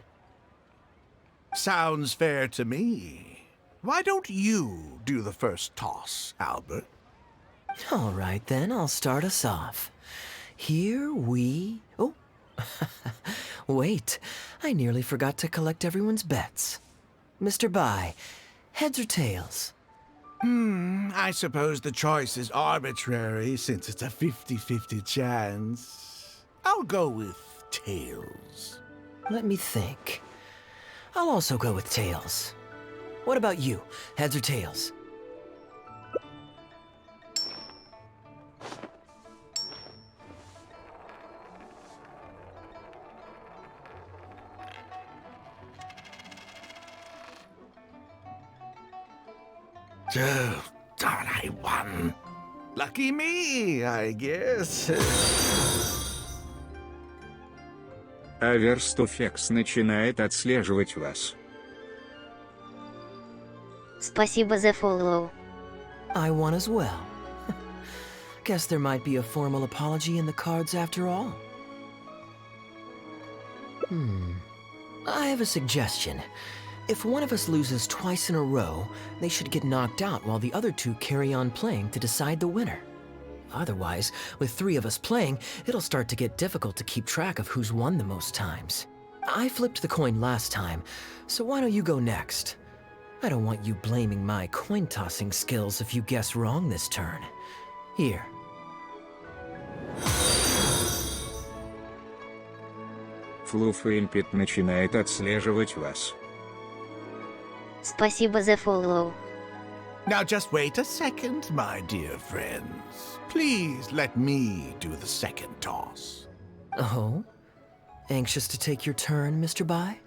Sounds fair to me. Why don't you do the first toss, Albert? All right, then, I'll start us off. Here we... Oh, wait. I nearly forgot to collect everyone's bets. Mr. Bai, heads or tails? I suppose the choice is arbitrary since it's a 50-50 chance. I'll go with tails. Let me think. I'll also go with tails. What about you? Heads or tails? Oh, darn, I won. Lucky me, I guess. Аверстофекс начинает отслеживать вас. Спасибо за follow. I won as well. Guess there might be a formal apology in the cards after all. I have a suggestion. If one of us loses twice in a row, they should get knocked out while the other two carry on playing to decide the winner. Otherwise, with three of us playing, it'll start to get difficult to keep track of who's won the most times. I flipped the coin last time, so why don't you go next? I don't want you blaming my coin-tossing skills if you guess wrong this turn. Here. Флуффимпет начинает отслеживать вас. Спасибо за follow. Now just wait a second, my dear friends. Please let me do the second toss. Oh? Anxious to take your turn, Mr. Bai?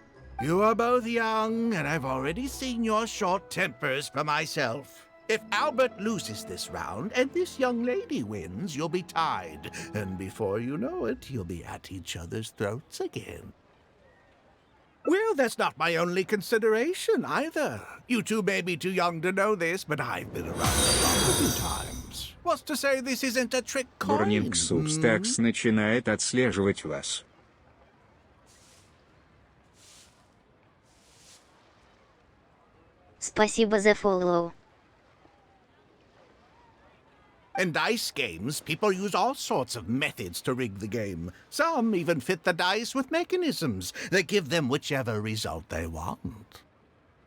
You are both young, and I've already seen your short tempers for myself. If Albert loses this round and this young lady wins, you'll be tied. And before you know it, you'll be at each other's throats again. Well, that's not my only consideration, either. You two may be too young to know this, but I've been around the block a few times. What's to say this isn't a trick coin? Бурнинг Субстакс начинает отслеживать вас. Спасибо за follow. In dice games, people use all sorts of methods to rig the game. Some even fit the dice with mechanisms that give them whichever result they want.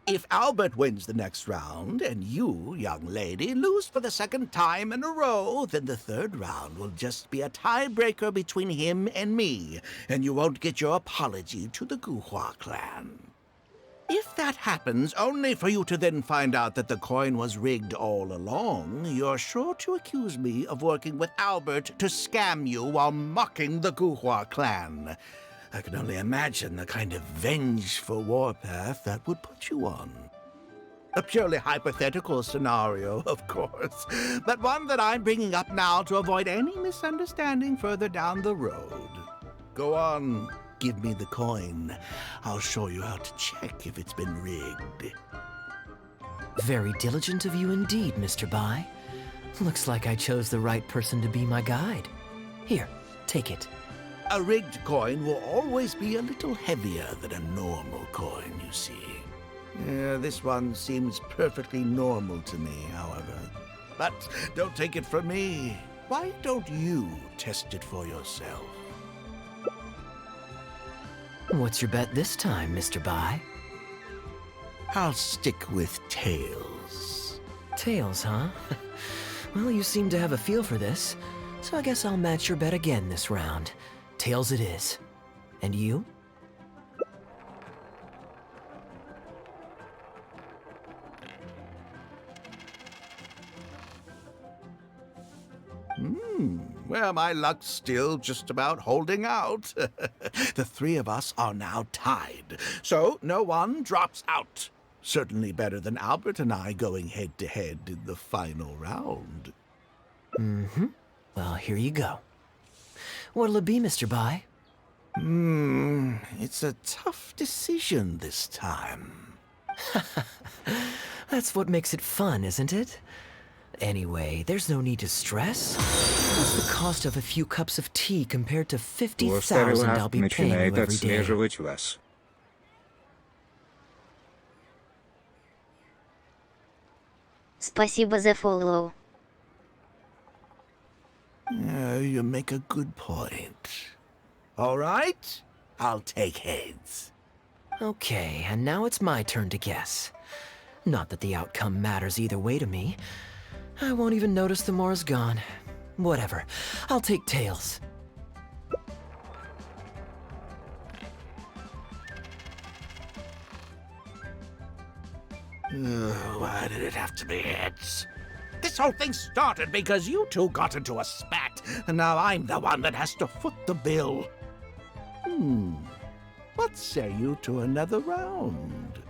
If Albert wins the next round, and you, young lady, lose for the second time in a row, then the third round will just be a tiebreaker between him and me, and you won't get your apology to the Guhua clan. If that happens, only for you to then find out that the coin was rigged all along, you're sure to accuse me of working with Albert to scam you while mocking the Guhua clan. I can only imagine the kind of vengeful warpath that would put you on. A purely hypothetical scenario, of course, but one that I'm bringing up now to avoid any misunderstanding further down the road. Go on. Give me the coin. I'll show you how to check if it's been rigged. Very diligent of you indeed, Mr. Bai. Looks like I chose the right person to be my guide. Here, take it. A rigged coin will always be a little heavier than a normal coin, you see. Yeah, this one seems perfectly normal to me, however. But don't take it from me. Why don't you test it for yourself? What's your bet this time, Mr. Bai? I'll stick with tails. Tails, huh? Well, you seem to have a feel for this, so I guess I'll match your bet again this round. Tails it is. And you? Well, my luck's still just about holding out. The three of us are now tied, so no one drops out. Certainly better than Albert and I going head-to-head in the final round. Well, here you go. What'll it be, Mr. Bai? It's a tough decision this time. That's what makes it fun, isn't it? Anyway, there's no need to stress. What's the cost of a few cups of tea compared to 50,000 I'll be paying you начинает every day? отслеживать вас. Спасибо за фоллоу. You make a good point. All right, I'll take heads. Okay, and now it's my turn to guess. Not that the outcome matters either way to me. I won't even notice the more is gone. Whatever, I'll take tails. Why did it have to be heads? This whole thing started because you two got into a spat, and now I'm the one that has to foot the bill. What say you to another round?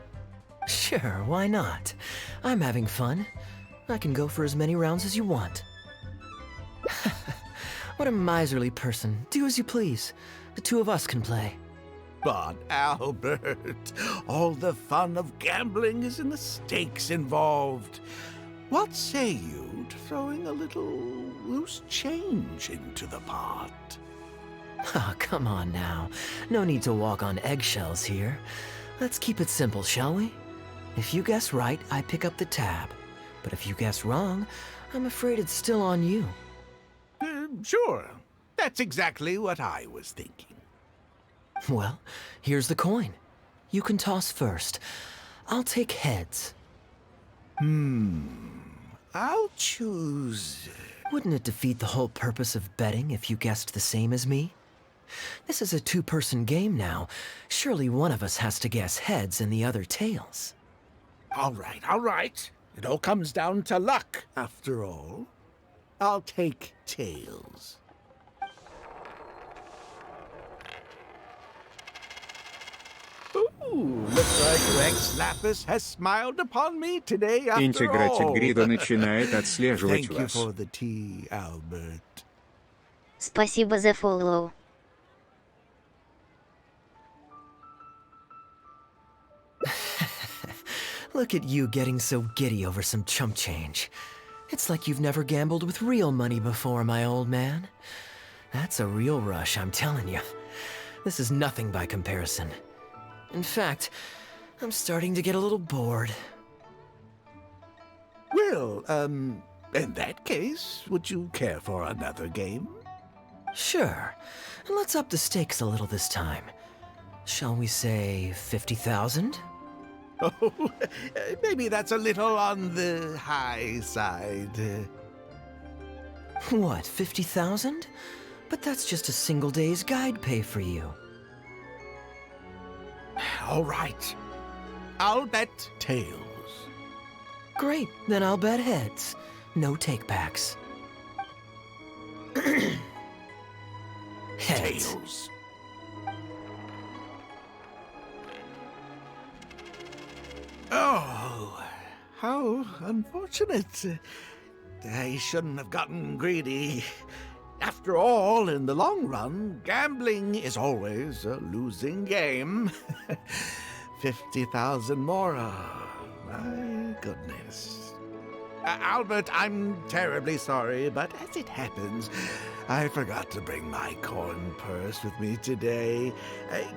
Sure, why not? I'm having fun. I can go for as many rounds as you want. What a miserly person. Do as you please. The two of us can play. But Albert, all the fun of gambling is in the stakes involved. What say you to throwing a little loose change into the pot? Oh, come on now. No need to walk on eggshells here. Let's keep it simple, shall we? If you guess right, I pick up the tab. But if you guess wrong, I'm afraid it's still on you. Sure. That's exactly what I was thinking. Well, here's the coin. You can toss first. I'll take heads. I'll choose... Wouldn't it defeat the whole purpose of betting if you guessed the same as me? This is a two-person game now. Surely one of us has to guess heads and the other tails. All right. It all comes down to luck, after all. I'll take tails. Ooh, looks like Rex Lapis has smiled upon me today after Интегратик all. Грида начинает отслеживать Thank you вас. for the tea, Albert. Спасибо за фоллоу. Look at you getting so giddy over some chump change. It's like you've never gambled with real money before, my old man. That's a real rush, I'm telling you. This is nothing by comparison. In fact, I'm starting to get a little bored. Well, in that case, would you care for another game? Sure. Let's up the stakes a little this time. Shall we say 50,000? Oh, maybe that's a little on the high side. What, 50,000? But that's just a single day's guide pay for you. All right. I'll bet tails. Great, then I'll bet heads. No takebacks. Heads. Tails. Oh, how unfortunate. I shouldn't have gotten greedy. After all, in the long run, gambling is always a losing game. 50,000 more. My goodness. Albert, I'm terribly sorry, but as it happens, I forgot to bring my coin purse with me today.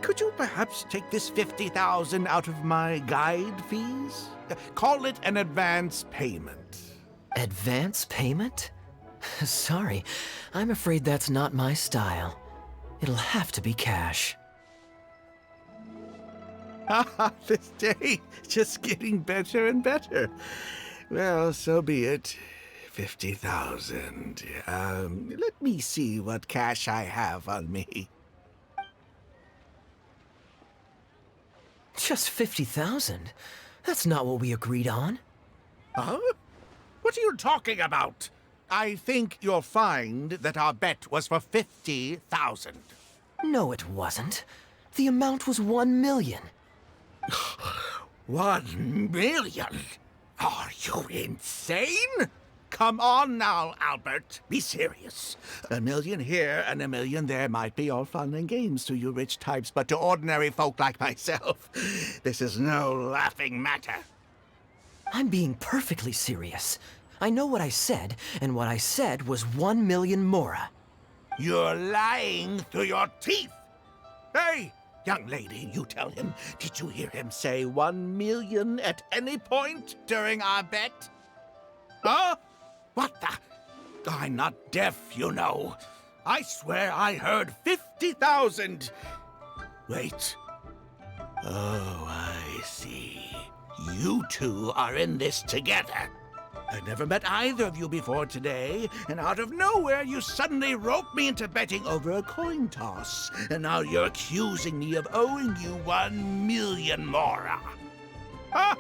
Could you perhaps take this 50,000 out of my guide fees? Call it an advance payment. Advance payment? Sorry, I'm afraid that's not my style. It'll have to be cash. This day just getting better and better. Well, so be it. 50,000. Let me see what cash I have on me. Just 50,000? That's not what we agreed on. Huh? What are you talking about? I think you'll find that our bet was for 50,000. No, it wasn't. The amount was 1 million. 1 million? Are you insane? Come on now, Albert. Be serious. 1 million here and 1 million there might be all fun and games to you rich types, but to ordinary folk like myself, this is no laughing matter. I'm being perfectly serious. I know what I said, and what I said was 1 million mora. You're lying through your teeth. Hey, young lady, you tell him. Did you hear him say 1 million at any point during our bet? Huh? What the? I'm not deaf, you know. I swear I heard 50,000. Wait. Oh, I see. You two are in this together. I never met either of you before today, and out of nowhere you suddenly roped me into betting over a coin toss, and now you're accusing me of owing you 1 million mora. Huh?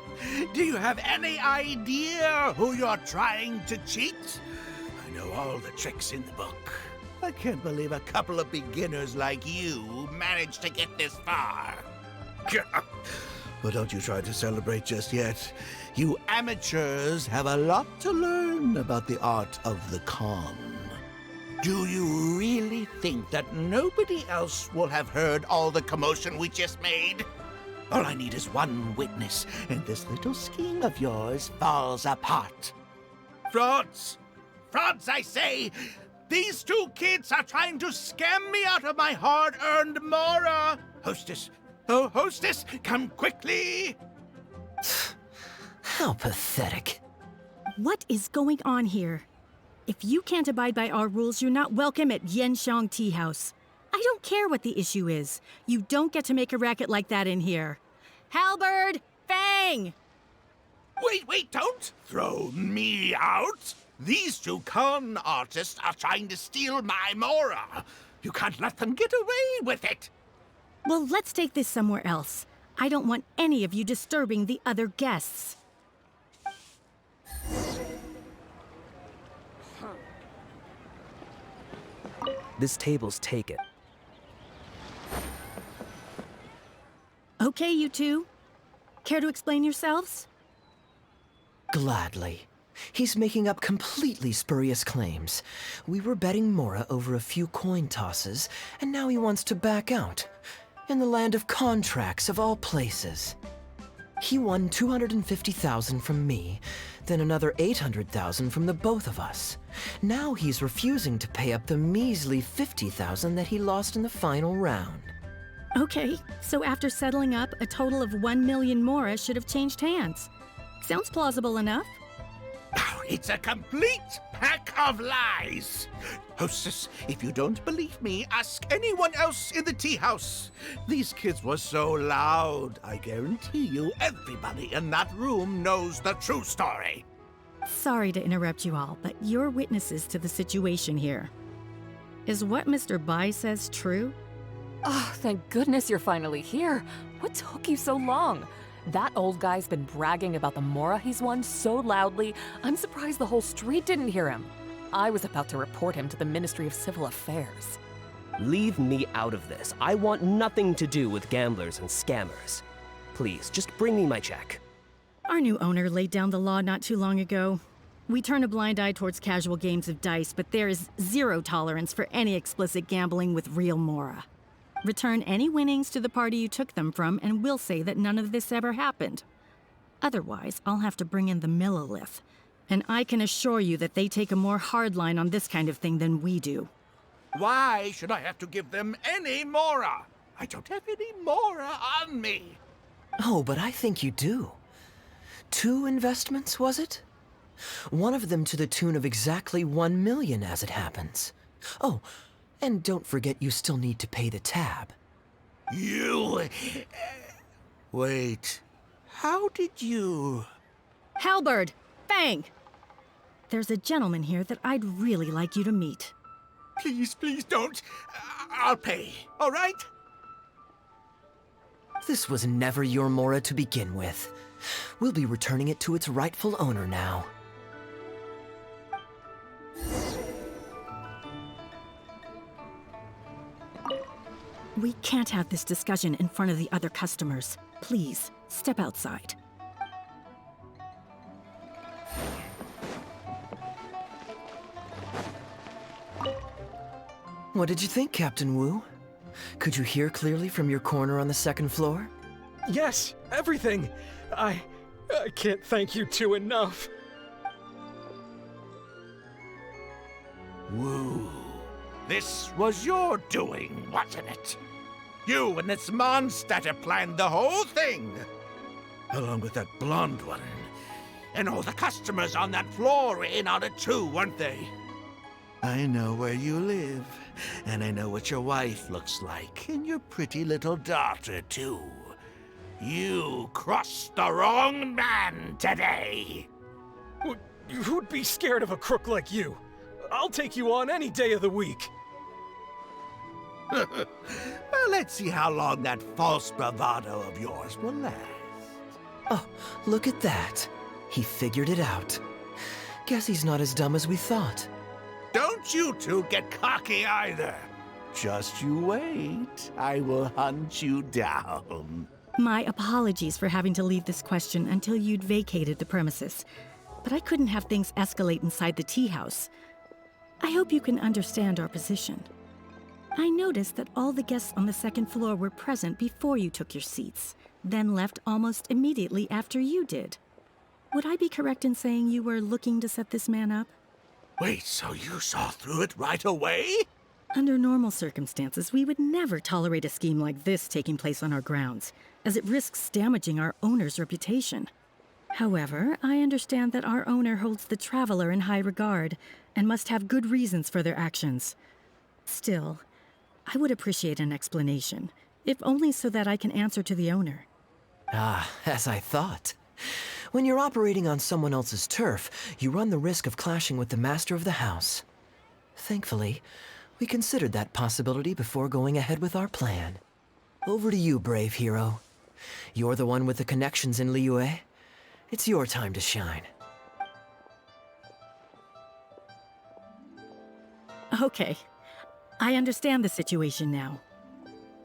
Do you have any idea who you're trying to cheat? I know all the tricks in the book. I can't believe a couple of beginners like you managed to get this far. Well, don't you try to celebrate just yet. You amateurs have a lot to learn about the art of the con. Do you really think that nobody else will have heard all the commotion we just made? All I need is one witness, and this little scheme of yours falls apart. Frauds! Frauds, I say! These two kids are trying to scam me out of my hard-earned mora! Hostess! Oh, hostess, come quickly! How pathetic. What is going on here? If you can't abide by our rules, you're not welcome at Yenshang Tea House. I don't care what the issue is. You don't get to make a racket like that in here. Halberd! Fang! Wait, don't throw me out! These two con artists are trying to steal my mora. You can't let them get away with it. Well, let's take this somewhere else. I don't want any of you disturbing the other guests. This table's taken. Okay, you two. Care to explain yourselves? Gladly. He's making up completely spurious claims. We were betting mora over a few coin tosses, and now he wants to back out. In the land of contracts, of all places. He won 250,000 from me, then another 800,000 from the both of us. Now he's refusing to pay up the measly 50,000 that he lost in the final round. Okay, so after settling up, a total of 1 million mora should have changed hands. Sounds plausible enough. Oh, it's a complete pack of lies! Hostess, if you don't believe me, ask anyone else in the tea house. These kids were so loud, I guarantee you everybody in that room knows the true story. Sorry to interrupt you all, but you're witnesses to the situation here. Is what Mr. Bai says true? Oh, thank goodness you're finally here. What took you so long? That old guy's been bragging about the mora he's won so loudly, I'm surprised the whole street didn't hear him. I was about to report him to the Ministry of Civil Affairs. Leave me out of this. I want nothing to do with gamblers and scammers. Please, just bring me my check. Our new owner laid down the law not too long ago. We turn a blind eye towards casual games of dice, but there is zero tolerance for any explicit gambling with real mora. Return any winnings to the party you took them from, and we'll say that none of this ever happened. Otherwise, I'll have to bring in the millilith. And I can assure you that they take a more hard line on this kind of thing than we do. Why should I have to give them any mora? I don't have any mora on me. Oh, but I think you do. 2 investments, was it? One of them to the tune of exactly 1 million, as it happens. Oh, and don't forget you still need to pay the tab. You... Wait. How did you... Halberd! Fang! There's a gentleman here that I'd really like you to meet. Please don't. I'll pay, all right? This was never your mora to begin with. We'll be returning it to its rightful owner now. We can't have this discussion in front of the other customers. Please, step outside. What did you think, Captain Wu? Could you hear clearly from your corner on the second floor? Yes, everything. I can't thank you two enough. Woo. This was your doing, wasn't it? You and this monster planned the whole thing. Along with that blonde one. And all the customers on that floor were in on it too, weren't they? I know where you live. And I know what your wife looks like. And your pretty little daughter, too. You crossed the wrong man today. Who'd be scared of a crook like you? I'll take you on any day of the week. Well, let's see how long that false bravado of yours will last. Oh, look at that. He figured it out. Guess he's not as dumb as we thought. Don't you two get cocky either. Just you wait. I will hunt you down. My apologies for having to leave this question until you'd vacated the premises. But I couldn't have things escalate inside the tea house. I hope you can understand our position. I noticed that all the guests on the second floor were present before you took your seats, then left almost immediately after you did. Would I be correct in saying you were looking to set this man up? Wait, so you saw through it right away? Under normal circumstances, we would never tolerate a scheme like this taking place on our grounds, as it risks damaging our owner's reputation. However, I understand that our owner holds the traveler in high regard and must have good reasons for their actions. Still, I would appreciate an explanation, if only so that I can answer to the owner. Ah, as I thought. When you're operating on someone else's turf, you run the risk of clashing with the master of the house. Thankfully, we considered that possibility before going ahead with our plan. Over to you, brave hero. You're the one with the connections in Liyue. It's your time to shine. Okay, I understand the situation now.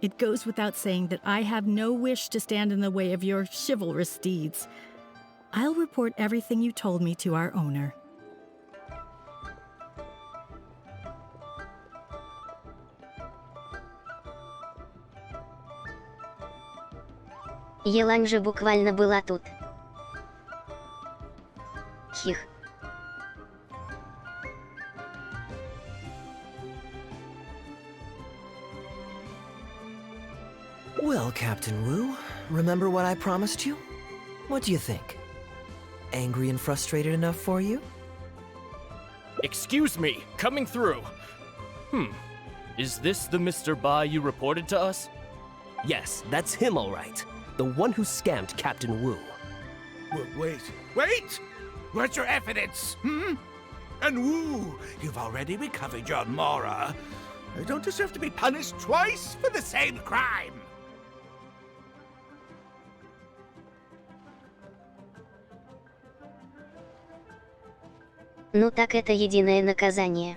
It goes without saying that I have no wish to stand in the way of your chivalrous deeds. I'll report everything you told me to our owner. Елань же буквально была тут. Хих. Well, Captain Wu, remember what I promised you? What do you think? Angry and frustrated enough for you? Excuse me, coming through. Is this the Mr. Bai you reported to us? Yes, that's him all right. The one who scammed Captain Wu. Wait! Where's your evidence? And Wu, you've already recovered your Mora. I don't deserve to be punished twice for the same crime. Ну так это единое наказание.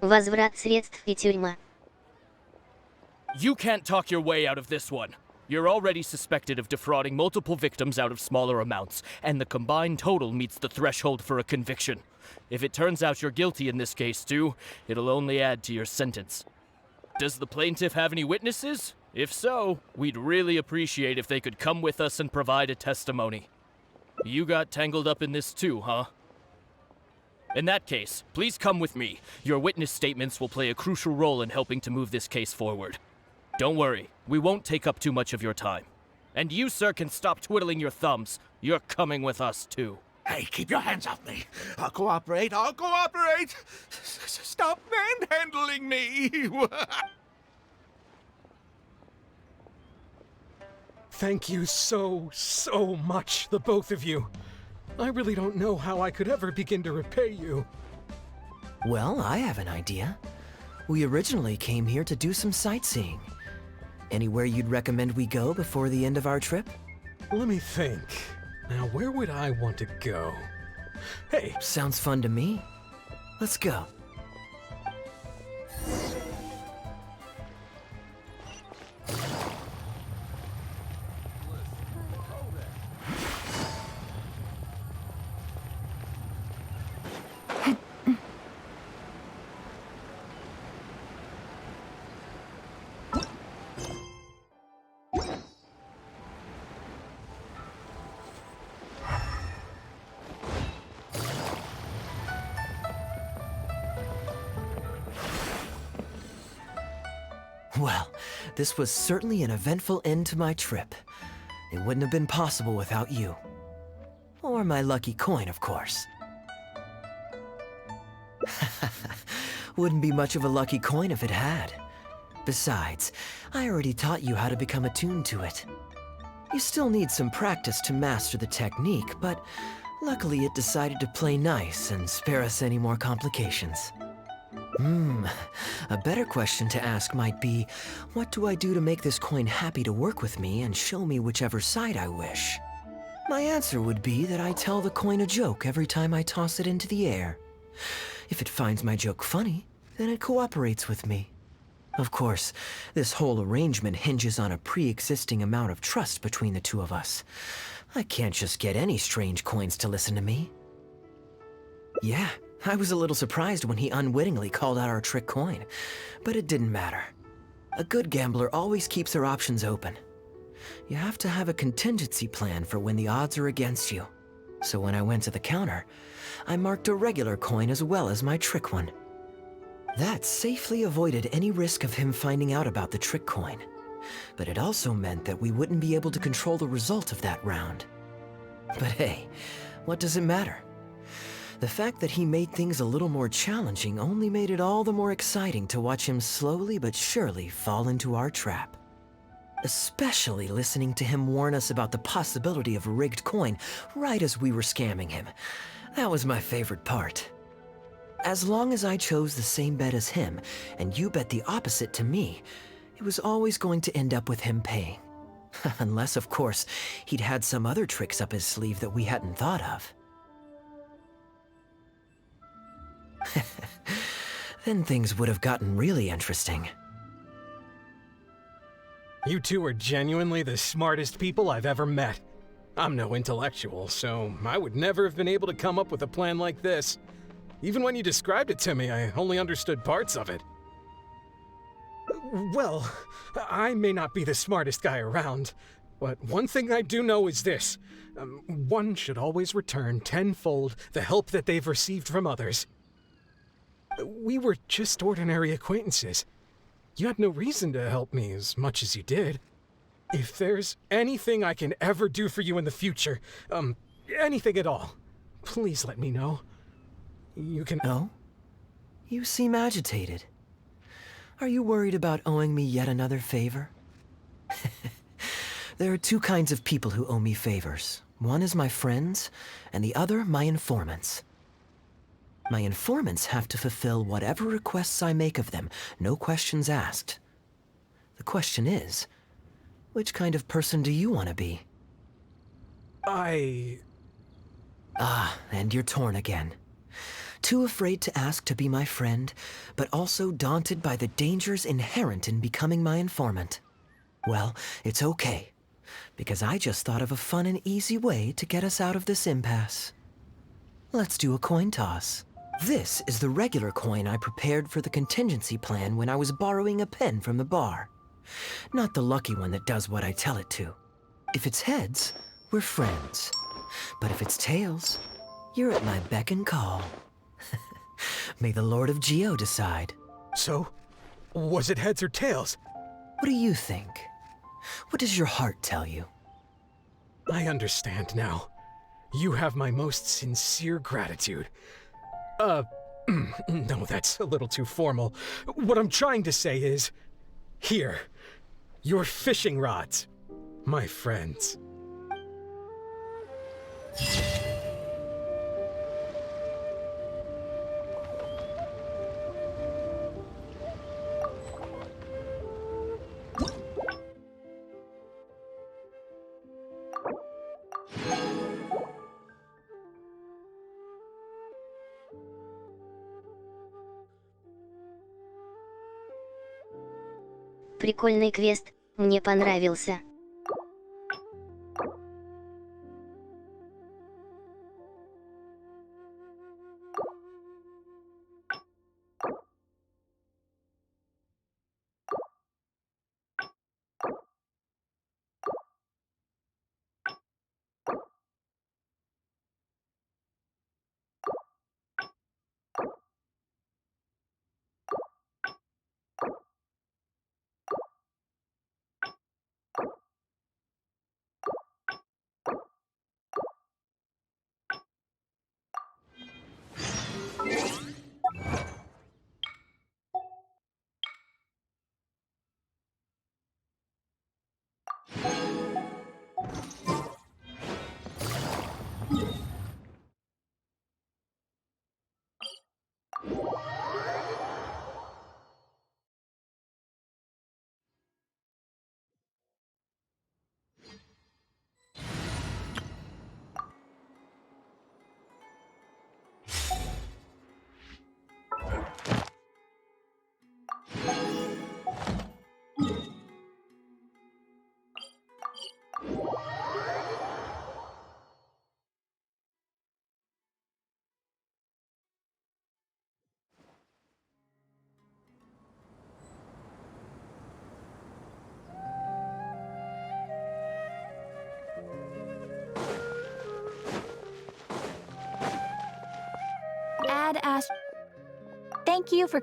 Возврат средств и тюрьма. You can't talk your way out of this one. You're already suspected of defrauding multiple victims out of smaller amounts, and the combined total meets the threshold for a conviction. If it turns out you're guilty in this case too, it'll only add to your sentence. Does the plaintiff have any witnesses? If so, we'd really appreciate if they could come with us and provide a testimony. You got tangled up in this too, huh? In that case, please come with me. Your witness statements will play a crucial role in helping to move this case forward. Don't worry, we won't take up too much of your time. And you, sir, can stop twiddling your thumbs. You're coming with us too. Hey, keep your hands off me. I'll cooperate. Stop manhandling me. Thank you so much, the both of you. I really don't know how I could ever begin to repay you. Well, I have an idea. We originally came here to do some sightseeing. Anywhere you'd recommend we go before the end of our trip? Let me think. Now, where would I want to go? Hey! Sounds fun to me. Let's go. Well, this was certainly an eventful end to my trip. It wouldn't have been possible without you. Or my lucky coin, of course. Wouldn't be much of a lucky coin if it had. Besides, I already taught you how to become attuned to it. You still need some practice to master the technique, but luckily it decided to play nice and spare us any more complications. A better question to ask might be, what do I do to make this coin happy to work with me and show me whichever side I wish? My answer would be that I tell the coin a joke every time I toss it into the air. If it finds my joke funny, then it cooperates with me. Of course, this whole arrangement hinges on a pre-existing amount of trust between the two of us. I can't just get any strange coins to listen to me. Yeah, I was a little surprised when he unwittingly called out our trick coin, but it didn't matter. A good gambler always keeps their options open. You have to have a contingency plan for when the odds are against you. So when I went to the counter, I marked a regular coin as well as my trick one. That safely avoided any risk of him finding out about the trick coin, but it also meant that we wouldn't be able to control the result of that round. But hey, what does it matter? The fact that he made things a little more challenging only made it all the more exciting to watch him slowly but surely fall into our trap. Especially listening to him warn us about the possibility of a rigged coin right as we were scamming him. That was my favorite part. As long as I chose the same bet as him, and you bet the opposite to me, it was always going to end up with him paying. Unless, of course, he'd had some other tricks up his sleeve that we hadn't thought of. Then things would have gotten really interesting. You two are genuinely the smartest people I've ever met. I'm no intellectual, so I would never have been able to come up with a plan like this. Even when you described it to me, I only understood parts of it. Well, I may not be the smartest guy around, but one thing I do know is this. One should always return tenfold the help that they've received from others. We were just ordinary acquaintances. You had no reason to help me as much as you did. If there's anything I can ever do for you in the future, anything at all, please let me know. You can... No? You seem agitated. Are you worried about owing me yet another favor? There are two kinds of people who owe me favors. One is my friends, and the other my informants. My informants have to fulfill whatever requests I make of them, no questions asked. The question is, which kind of person do you want to be? Ah, and you're torn again. Too afraid to ask to be my friend, but also daunted by the dangers inherent in becoming my informant. Well, it's okay, because I just thought of a fun and easy way to get us out of this impasse. Let's do a coin toss. This is the regular coin I prepared for the contingency plan when I was borrowing a pen from the bar. Not the lucky one that does what I tell it to. If it's heads, we're friends. But if it's tails, you're at my beck and call. May the Lord of Geo decide. So, was it heads or tails? What do you think? What does your heart tell you? I understand now. You have my most sincere gratitude. No, that's a little too formal. What I'm trying to say is, here, your fishing rods, my friends. прикольный квест, мне понравился. Thank you for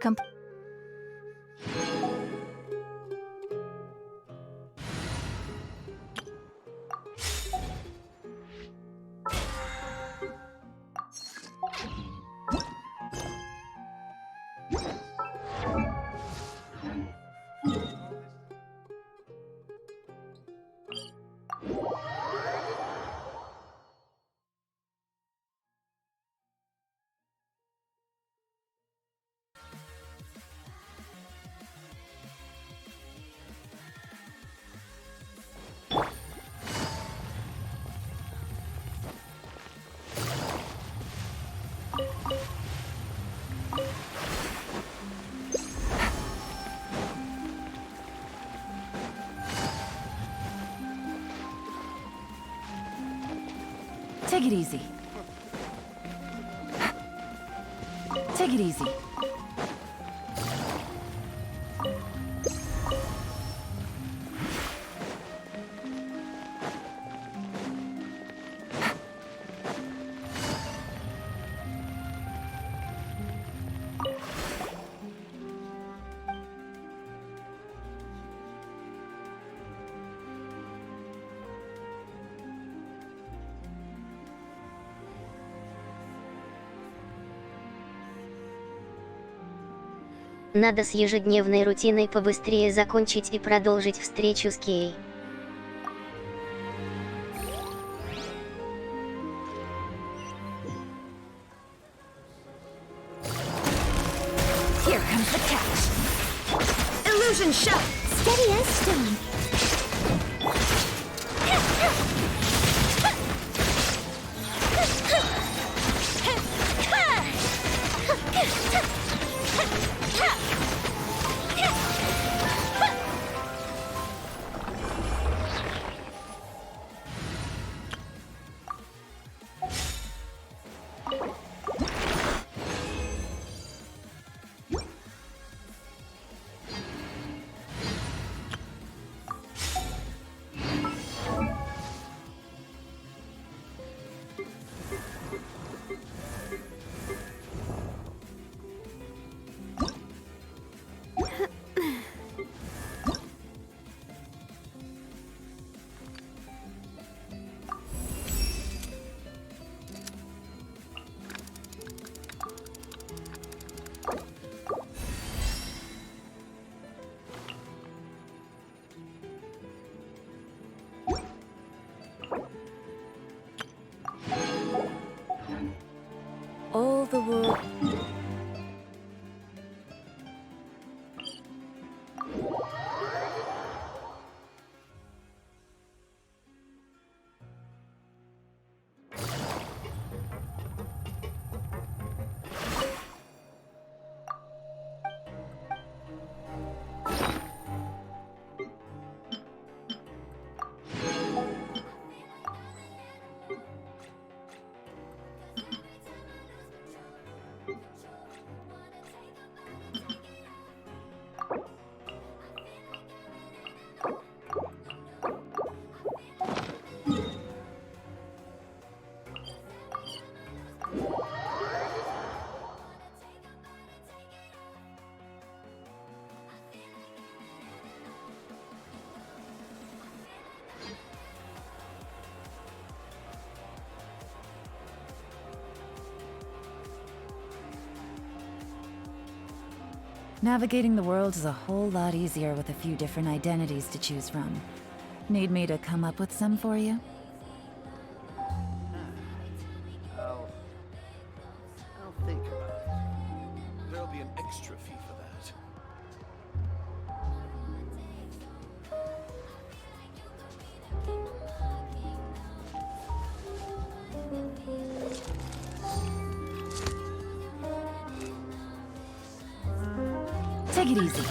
Take it easy. Take it easy. Надо с ежедневной рутиной побыстрее закончить и продолжить встречу с Кей. Here comes the catch. Illusion shot. Steady as stone. All the world. Navigating the world is a whole lot easier with a few different identities to choose from. Need me to come up with some for you? I'll think about it. There'll be an extra fee for that. Take it easy.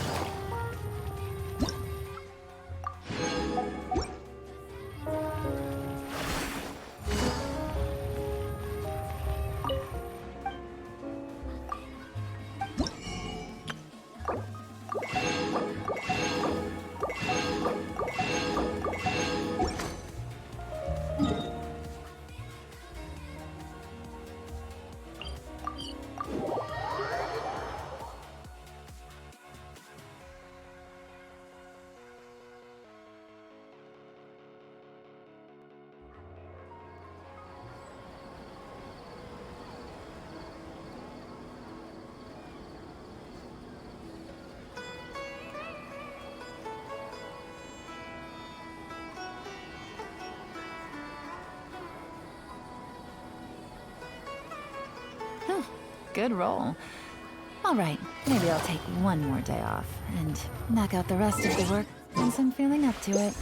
Good roll. All right, maybe I'll take one more day off and knock out the rest of the work once I'm feeling up to it.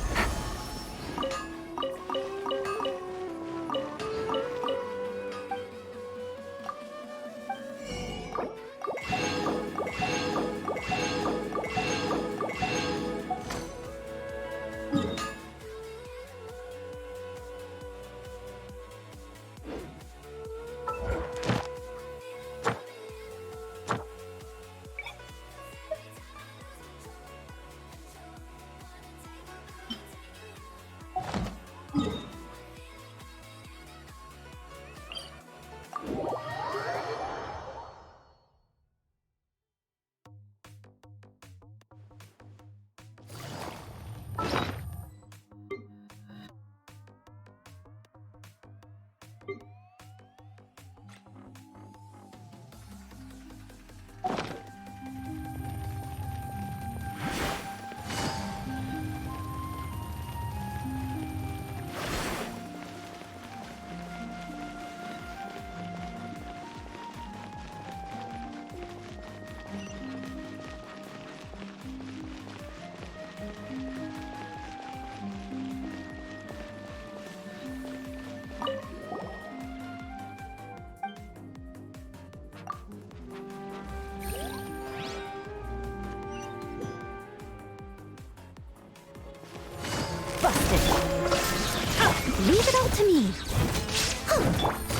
Leave it all to me.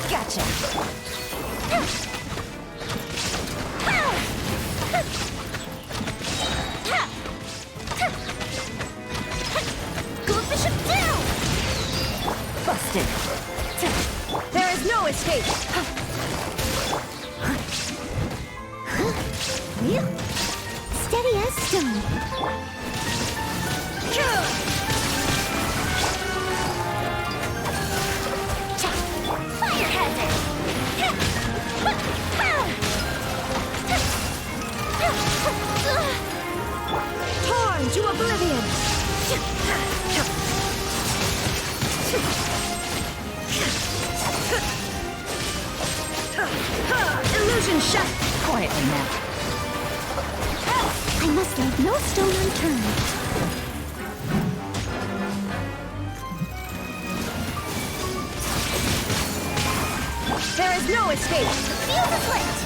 Gotcha. Go bishop down! Busted. There is no escape. Steady as stone. Fire hazard! Torn to oblivion! Illusion shut! Quietly now. I must leave no stone unturned. There is no escape! Feel the flirt!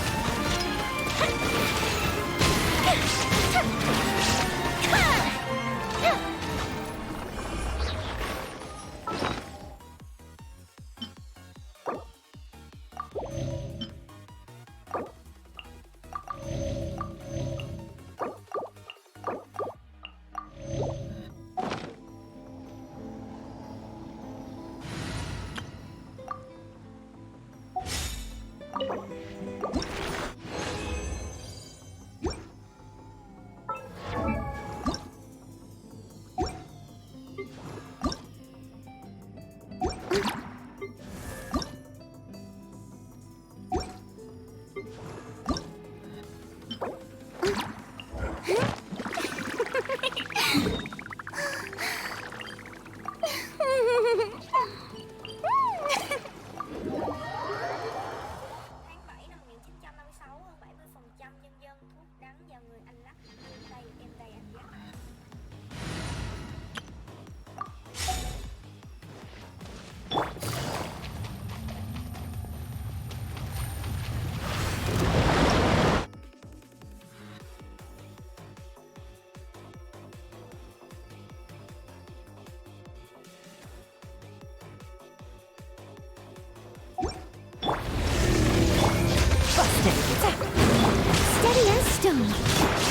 stone.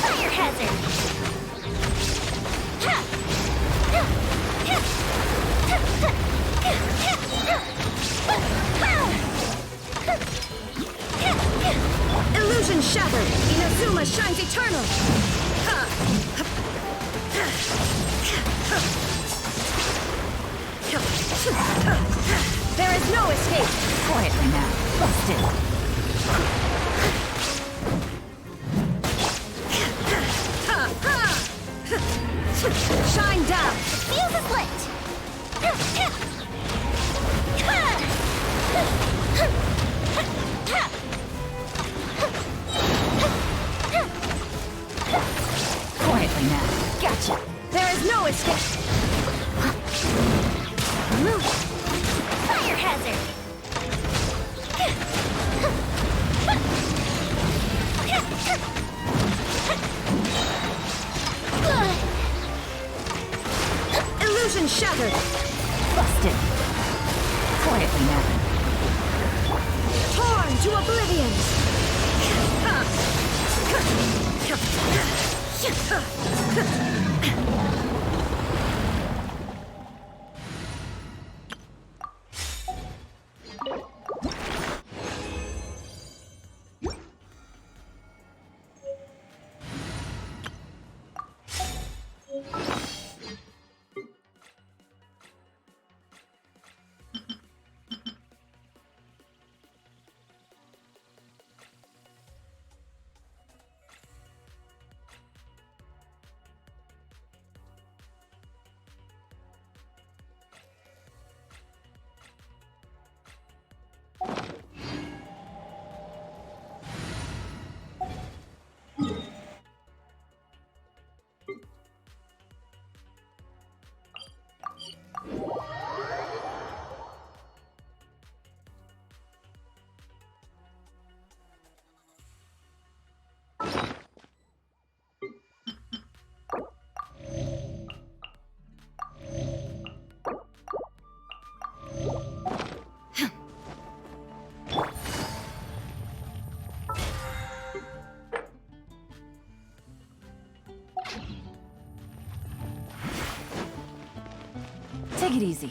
Fire hazard. Illusion shattered. Inazuma shines eternal. There is no escape. Quietly now. Busted. Shine down. Fuse is lit. Quietly now. Gotcha. There is no escape. Move. Fire hazard. Illusion shattered. Busted. Quietly now. Torn to oblivion. Take it easy.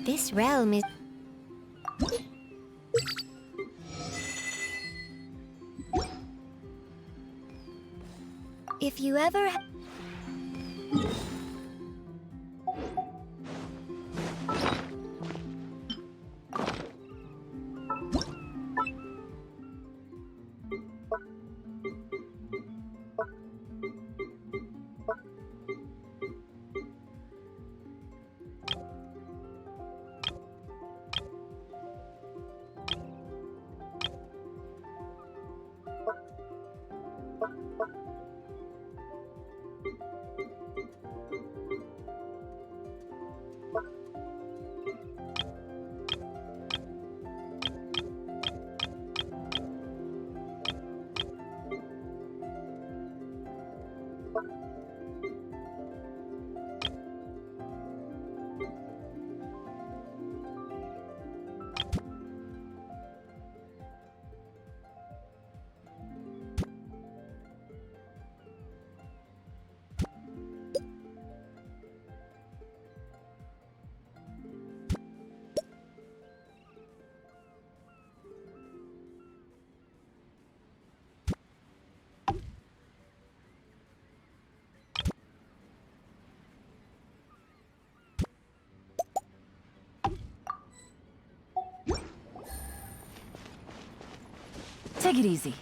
This realm is... If you ever... Take it easy.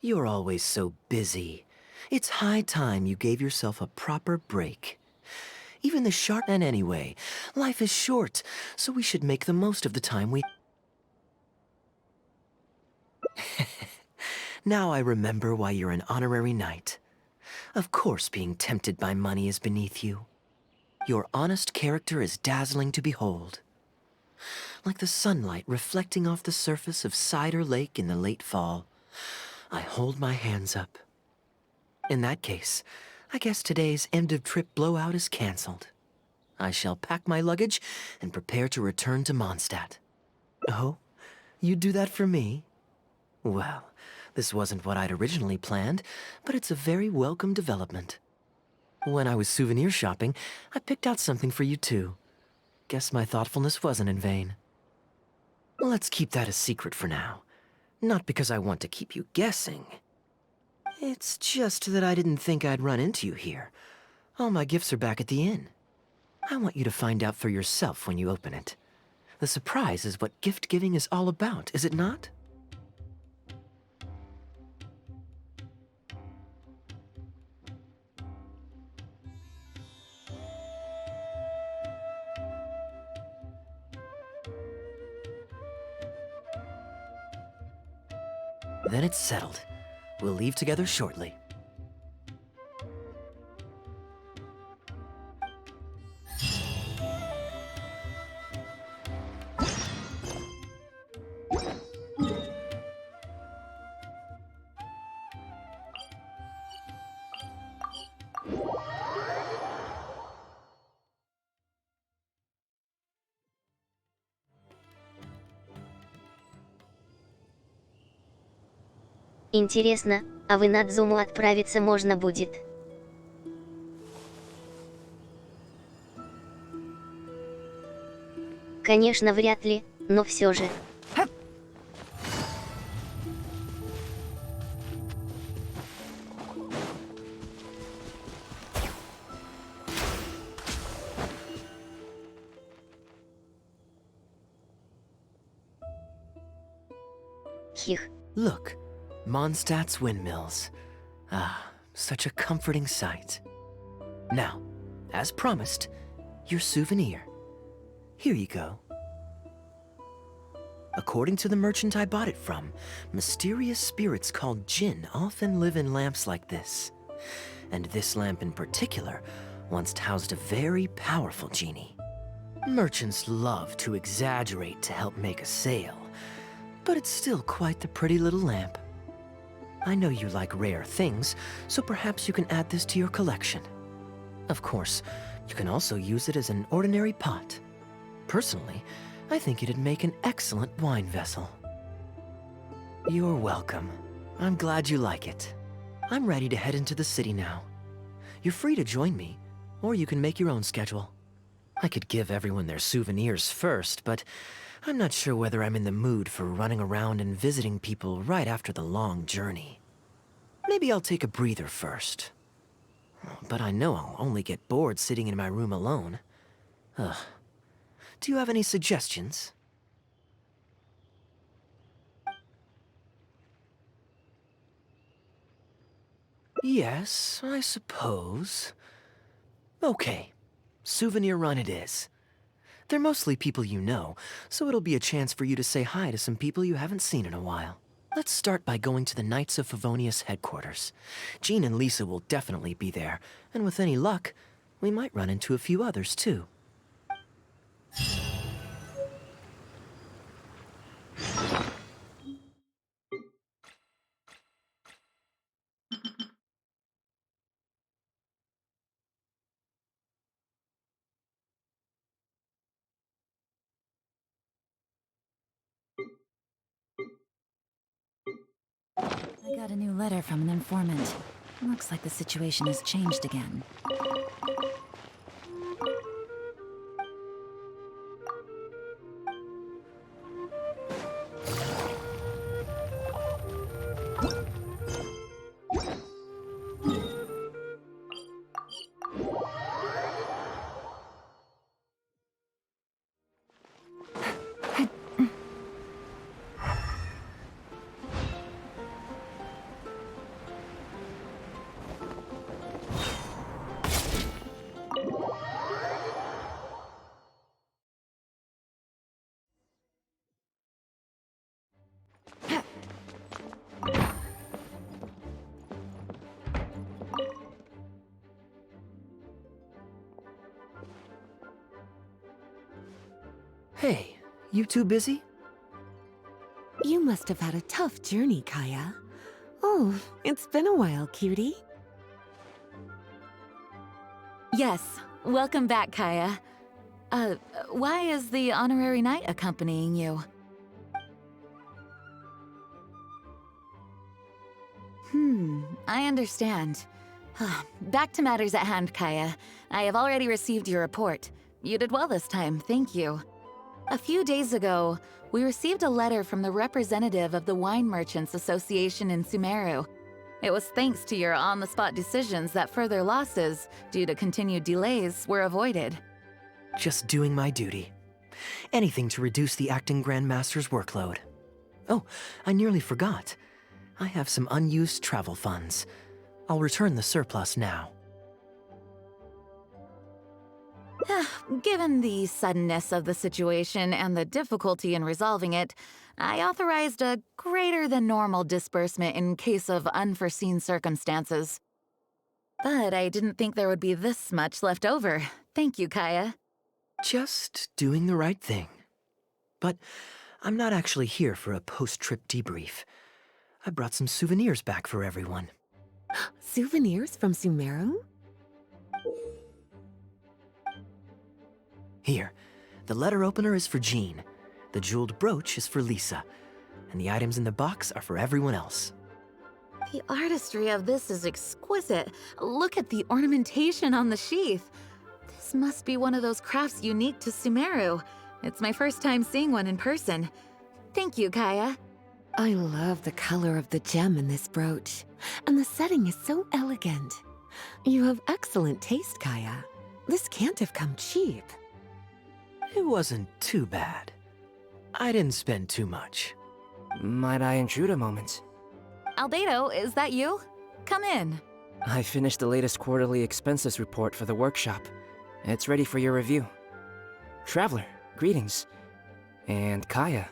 You're always so busy. It's high time you gave yourself a proper break. Even the sharp... And anyway, life is short, so we should make the most of the time we... Now I remember why you're an honorary knight. Of course being tempted by money is beneath you. Your honest character is dazzling to behold. Like the sunlight reflecting off the surface of Cider Lake in the late fall. I hold my hands up. In that case, I guess today's end-of-trip blowout is cancelled. I shall pack my luggage and prepare to return to Mondstadt. Oh? You'd do that for me? Well, this wasn't what I'd originally planned, but it's a very welcome development. When I was souvenir shopping, I picked out something for you too. Guess my thoughtfulness wasn't in vain. Let's keep that a secret for now. Not because I want to keep you guessing. It's just that I didn't think I'd run into you here. All my gifts are back at the inn. I want you to find out for yourself when you open it. The surprise is what gift giving is all about, is it not? Then it's settled. We'll leave together shortly. Интересно, а в Инадзуму отправиться можно будет? Конечно, вряд ли, но все же. Хих. Look, Mondstadt's windmills. Ah, such a comforting sight. Now, as promised, your souvenir. Here you go. According to the merchant I bought it from, mysterious spirits called Jinn often live in lamps like this. And this lamp in particular once housed a very powerful genie. Merchants love to exaggerate to help make a sale, but it's still quite the pretty little lamp. I know you like rare things, so perhaps you can add this to your collection. Of course, you can also use it as an ordinary pot. Personally, I think it'd make an excellent wine vessel. You're welcome. I'm glad you like it. I'm ready to head into the city now. You're free to join me, or you can make your own schedule. I could give everyone their souvenirs first, but I'm not sure whether I'm in the mood for running around and visiting people right after the long journey. Maybe I'll take a breather first. But I know I'll only get bored sitting in my room alone. Ugh. Do you have any suggestions? Yes, I suppose. Okay, souvenir run it is. They're mostly people you know, so it'll be a chance for you to say hi to some people you haven't seen in a while. Let's start by going to the Knights of Favonius headquarters. Jean and Lisa will definitely be there, and with any luck, we might run into a few others too. I got a new letter from an informant. Looks like the situation has changed again. Hey, you two busy? You must have had a tough journey, Kaya. Oh, it's been a while, cutie. Yes, welcome back, Kaya. Why is the honorary knight accompanying you? I understand. Back to matters at hand, Kaya. I have already received your report. You did well this time, thank you. A few days ago, we received a letter from the representative of the Wine Merchants Association in Sumeru. It was thanks to your on-the-spot decisions that further losses, due to continued delays, were avoided. Just doing my duty. Anything to reduce the acting Grandmaster's workload. Oh, I nearly forgot. I have some unused travel funds. I'll return the surplus now. Given the suddenness of the situation and the difficulty in resolving it, I authorized a greater than normal disbursement in case of unforeseen circumstances. But I didn't think there would be this much left over. Thank you, Kaya. Just doing the right thing. But I'm not actually here for a post-trip debrief. I brought some souvenirs back for everyone. Souvenirs from Sumeru? Here, the letter opener is for Jean, the jeweled brooch is for Lisa, and the items in the box are for everyone else. The artistry of this is exquisite. Look at the ornamentation on the sheath. This must be one of those crafts unique to Sumeru. It's my first time seeing one in person. Thank you, Kaya. I love the color of the gem in this brooch, and the setting is so elegant. You have excellent taste, Kaya. This can't have come cheap. It wasn't too bad. I didn't spend too much. Might I intrude a moment? Albedo, is that you? Come in. I finished the latest quarterly expenses report for the workshop. It's ready for your review. Traveler, greetings. And Kaya,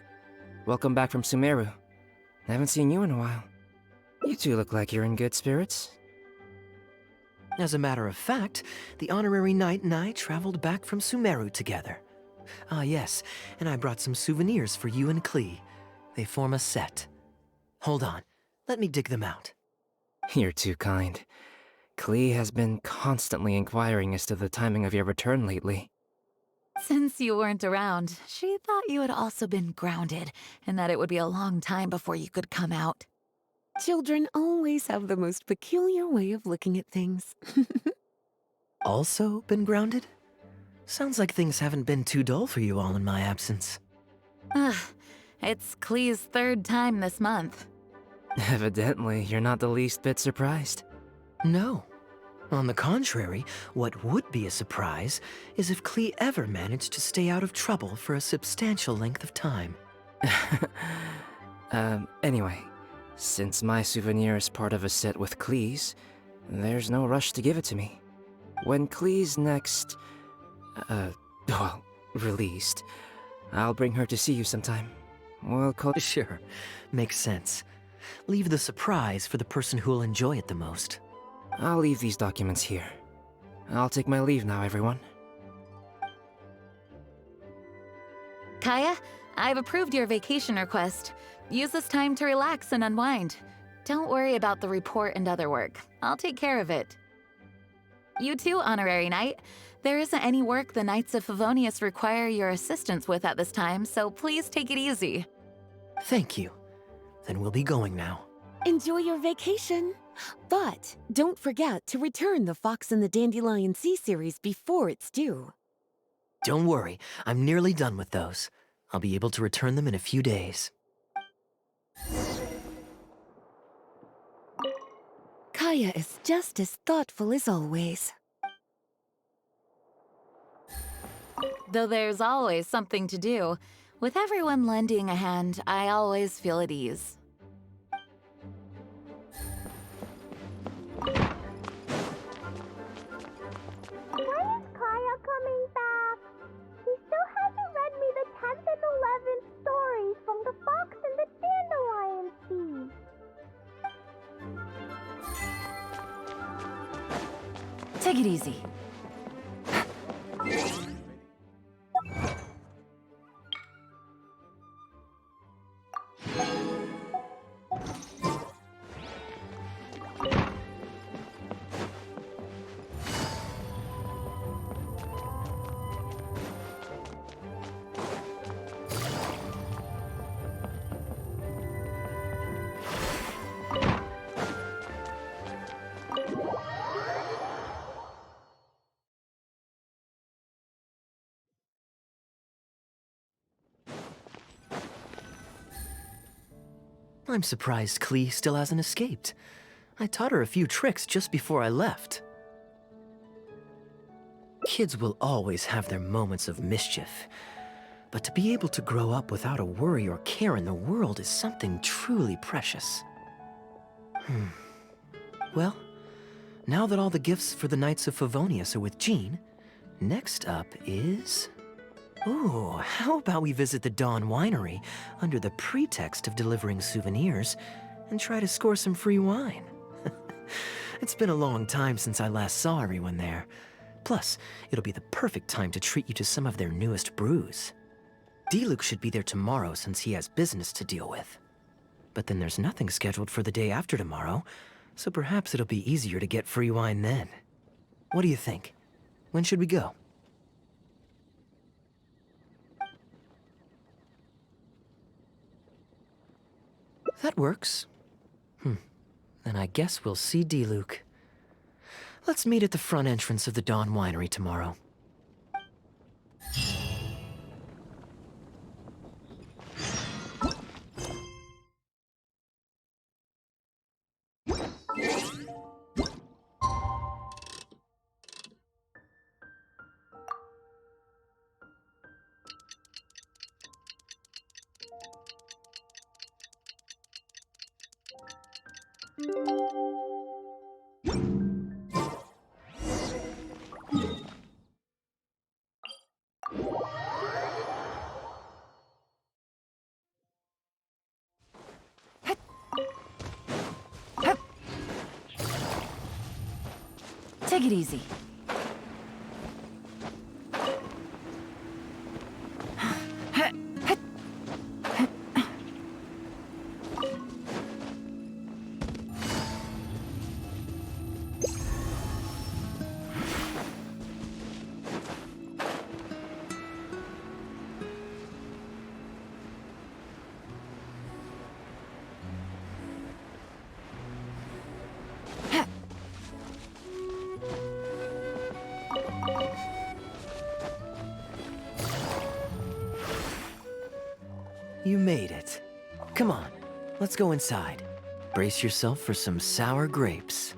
welcome back from Sumeru. I haven't seen you in a while. You two look like you're in good spirits. As a matter of fact, the honorary knight and I traveled back from Sumeru together. Ah, yes, and I brought some souvenirs for you and Klee. They form a set. Hold on, let me dig them out. You're too kind. Klee has been constantly inquiring as to the timing of your return lately. Since you weren't around, she thought you had also been grounded, and that it would be a long time before you could come out. Children always have the most peculiar way of looking at things. Also been grounded? Sounds like things haven't been too dull for you all in my absence. It's Klee's third time this month. Evidently, you're not the least bit surprised. No. On the contrary, what would be a surprise is if Klee ever managed to stay out of trouble for a substantial length of time. Anyway, since my souvenir is part of a set with Klee's, there's no rush to give it to me. When Klee's next, released, I'll bring her to see you sometime. We'll call... Sure, makes sense. Leave the surprise for the person who'll enjoy it the most. I'll leave these documents here. I'll take my leave now, everyone. Kaya, I've approved your vacation request. Use this time to relax and unwind. Don't worry about the report and other work. I'll take care of it. You too, Honorary Knight. There isn't any work the Knights of Favonius require your assistance with at this time, so please take it easy. Thank you. Then we'll be going now. Enjoy your vacation. But don't forget to return the Fox and the Dandelion Sea series before it's due. Don't worry, I'm nearly done with those. I'll be able to return them in a few days. Kaya is just as thoughtful as always. Though there's always something to do, with everyone lending a hand, I always feel at ease. When is Kaya coming back? He still hasn't read me the 10th and 11th stories from the Fox and the Dandelion Sea. Take it easy. I'm surprised Klee still hasn't escaped. I taught her a few tricks just before I left. Kids will always have their moments of mischief, but to be able to grow up without a worry or care in the world is something truly precious. Well, now that all the gifts for the Knights of Favonius are with Jean, next up is... Ooh, how about we visit the Dawn Winery under the pretext of delivering souvenirs and try to score some free wine? It's been a long time since I last saw everyone there. Plus, it'll be the perfect time to treat you to some of their newest brews. Diluc should be there tomorrow since he has business to deal with. But then there's nothing scheduled for the day after tomorrow, so perhaps it'll be easier to get free wine then. What do you think? When should we go? That works. and I guess we'll see D-Luke. Let's meet at the front entrance of the Dawn Winery tomorrow. Take it easy. You made it. Come on, let's go inside. Brace yourself for some sour grapes.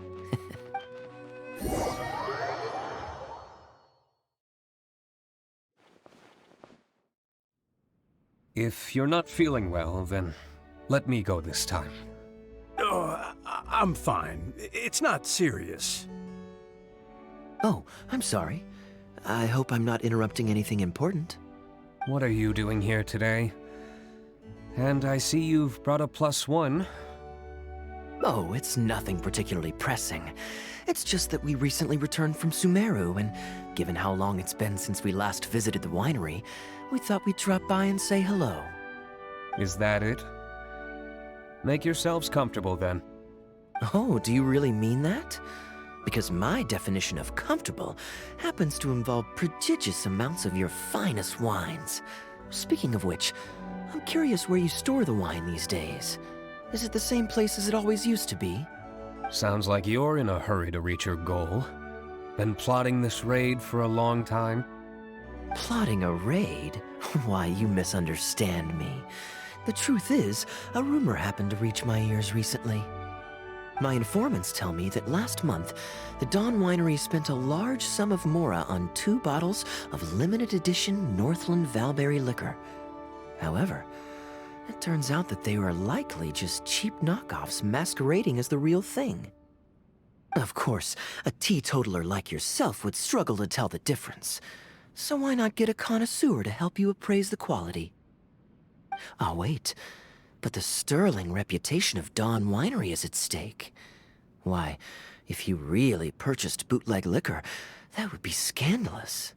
If you're not feeling well, then let me go this time. Oh, I'm fine. It's not serious. Oh, I'm sorry. I hope I'm not interrupting anything important. What are you doing here today? And I see you've brought a +1. Oh, it's nothing particularly pressing. It's just that we recently returned from Sumeru, and given how long it's been since we last visited the winery, we thought we'd drop by and say hello. Is that it? Make yourselves comfortable then. Oh, do you really mean that? Because my definition of comfortable happens to involve prodigious amounts of your finest wines. Speaking of which, I'm curious where you store the wine these days. Is it the same place as it always used to be? Sounds like you're in a hurry to reach your goal. Been plotting this raid for a long time? Plotting a raid? Why, you misunderstand me. The truth is, a rumor happened to reach my ears recently. My informants tell me that last month, the Dawn Winery spent a large sum of mora on 2 bottles of limited edition Northland Valberry liquor. However, it turns out that they were likely just cheap knockoffs masquerading as the real thing. Of course, a teetotaler like yourself would struggle to tell the difference. So why not get a connoisseur to help you appraise the quality? Oh, wait. But the sterling reputation of Dawn Winery is at stake. Why, if you really purchased bootleg liquor, that would be scandalous.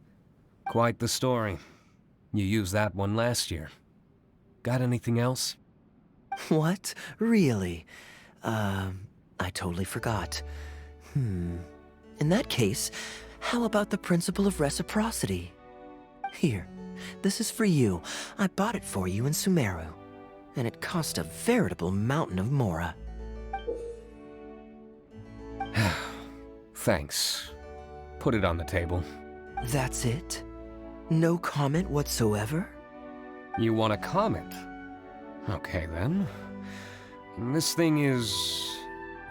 Quite the story. You used that one last year. Got anything else? What? Really? I totally forgot. In that case, how about the principle of reciprocity? Here, this is for you. I bought it for you in Sumeru, and it cost a veritable mountain of mora. Thanks. Put it on the table. That's it? No comment whatsoever? You want a comment? Okay then. This thing is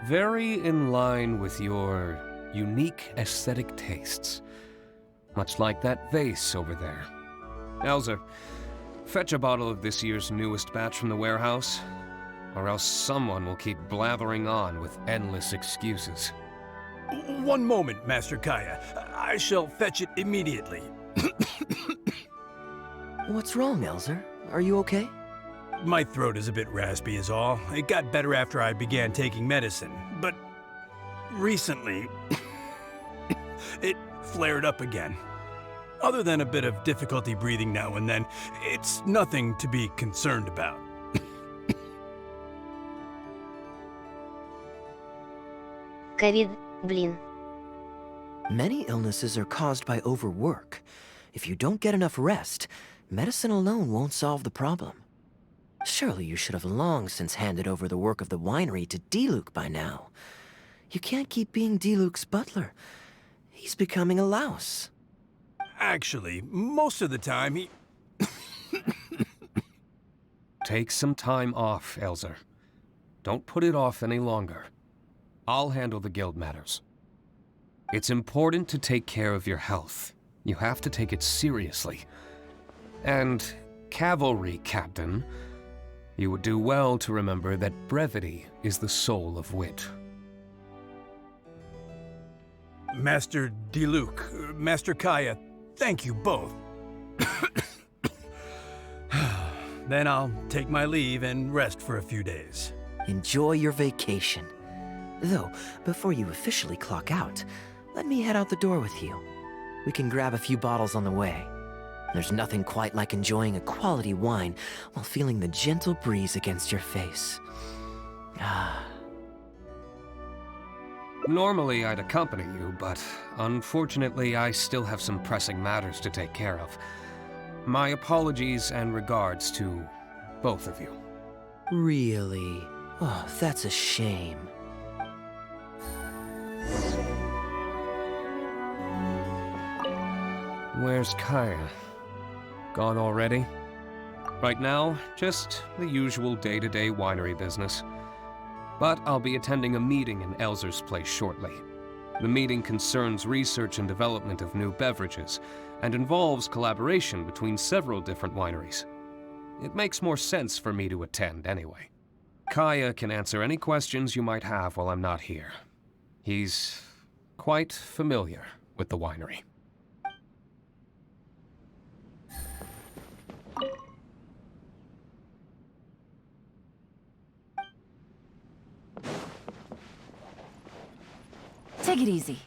very in line with your unique aesthetic tastes. Much like that vase over there. Elzer, fetch a bottle of this year's newest batch from the warehouse, or else someone will keep blathering on with endless excuses. One moment, Master Kaya. I shall fetch it immediately. What's wrong, Elzer? Are you okay? My throat is a bit raspy is all. It got better after I began taking medicine, but recently it flared up again. Other than a bit of difficulty breathing now and then, it's nothing to be concerned about. COVID, блин. Many illnesses are caused by overwork. If you don't get enough rest, medicine alone won't solve the problem. Surely you should have long since handed over the work of the winery to Diluc by now. You can't keep being Diluc's butler. He's becoming a louse. Actually, most of the time he... Take some time off, Elzer. Don't put it off any longer. I'll handle the guild matters. It's important to take care of your health. You have to take it seriously. And, cavalry captain, you would do well to remember that brevity is the soul of wit. Master Diluc, Master Kaya, thank you both. Then I'll take my leave and rest for a few days. Enjoy your vacation. Though, before you officially clock out, let me head out the door with you. We can grab a few bottles on the way. There's nothing quite like enjoying a quality wine while feeling the gentle breeze against your face. Normally I'd accompany you, but unfortunately I still have some pressing matters to take care of. My apologies and regards to both of you. Really? Oh, that's a shame. Where's Kaya? Gone already? Right now, just the usual day-to-day winery business. But I'll be attending a meeting in Elzer's place shortly. The meeting concerns research and development of new beverages, and involves collaboration between several different wineries. It makes more sense for me to attend anyway. Kaya can answer any questions you might have while I'm not here. He's quite familiar with the winery. Take it easy.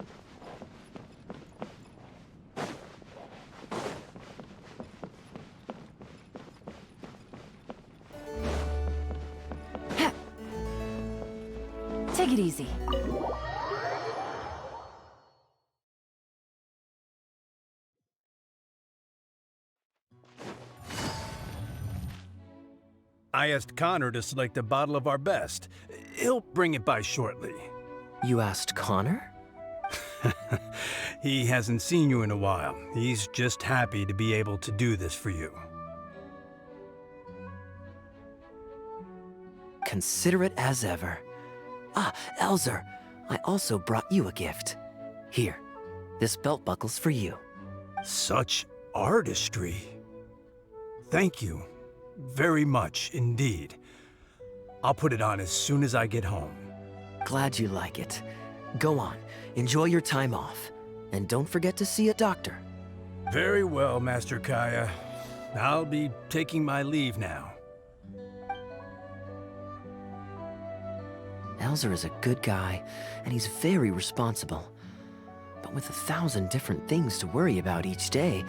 Take it easy. I asked Connor to select a bottle of our best. He'll bring it by shortly. You asked Connor? He hasn't seen you in a while. He's just happy to be able to do this for you. Considerate as ever. Ah, Elzer, I also brought you a gift. Here, this belt buckle's for you. Such artistry. Thank you very much indeed. I'll put it on as soon as I get home. Glad you like it. Go on, enjoy your time off. And don't forget to see a doctor. Very well, Master Kaya. I'll be taking my leave now. Elzer is a good guy, and he's very responsible. But with 1,000 different things to worry about each day,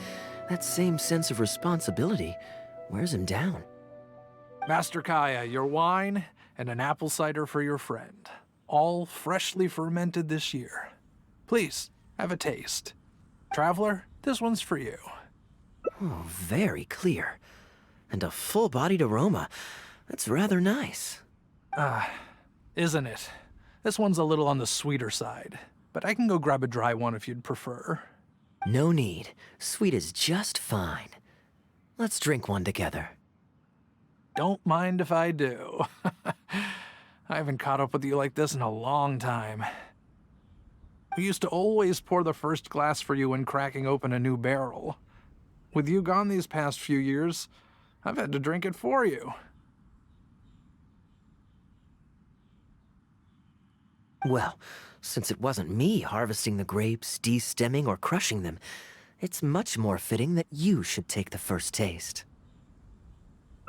that same sense of responsibility wears him down. Master Kaya, your wine and an apple cider for your friend. All freshly fermented this year. Please, have a taste. Traveler, this one's for you. Oh, very clear. And a full-bodied aroma. That's rather nice. Isn't it? This one's a little on the sweeter side, but I can go grab a dry one if you'd prefer. No need. Sweet is just fine. Let's drink one together. Don't mind if I do. I haven't caught up with you like this in a long time. We used to always pour the first glass for you when cracking open a new barrel. With you gone these past few years, I've had to drink it for you. Well, since it wasn't me harvesting the grapes, de-stemming, or crushing them, it's much more fitting that you should take the first taste.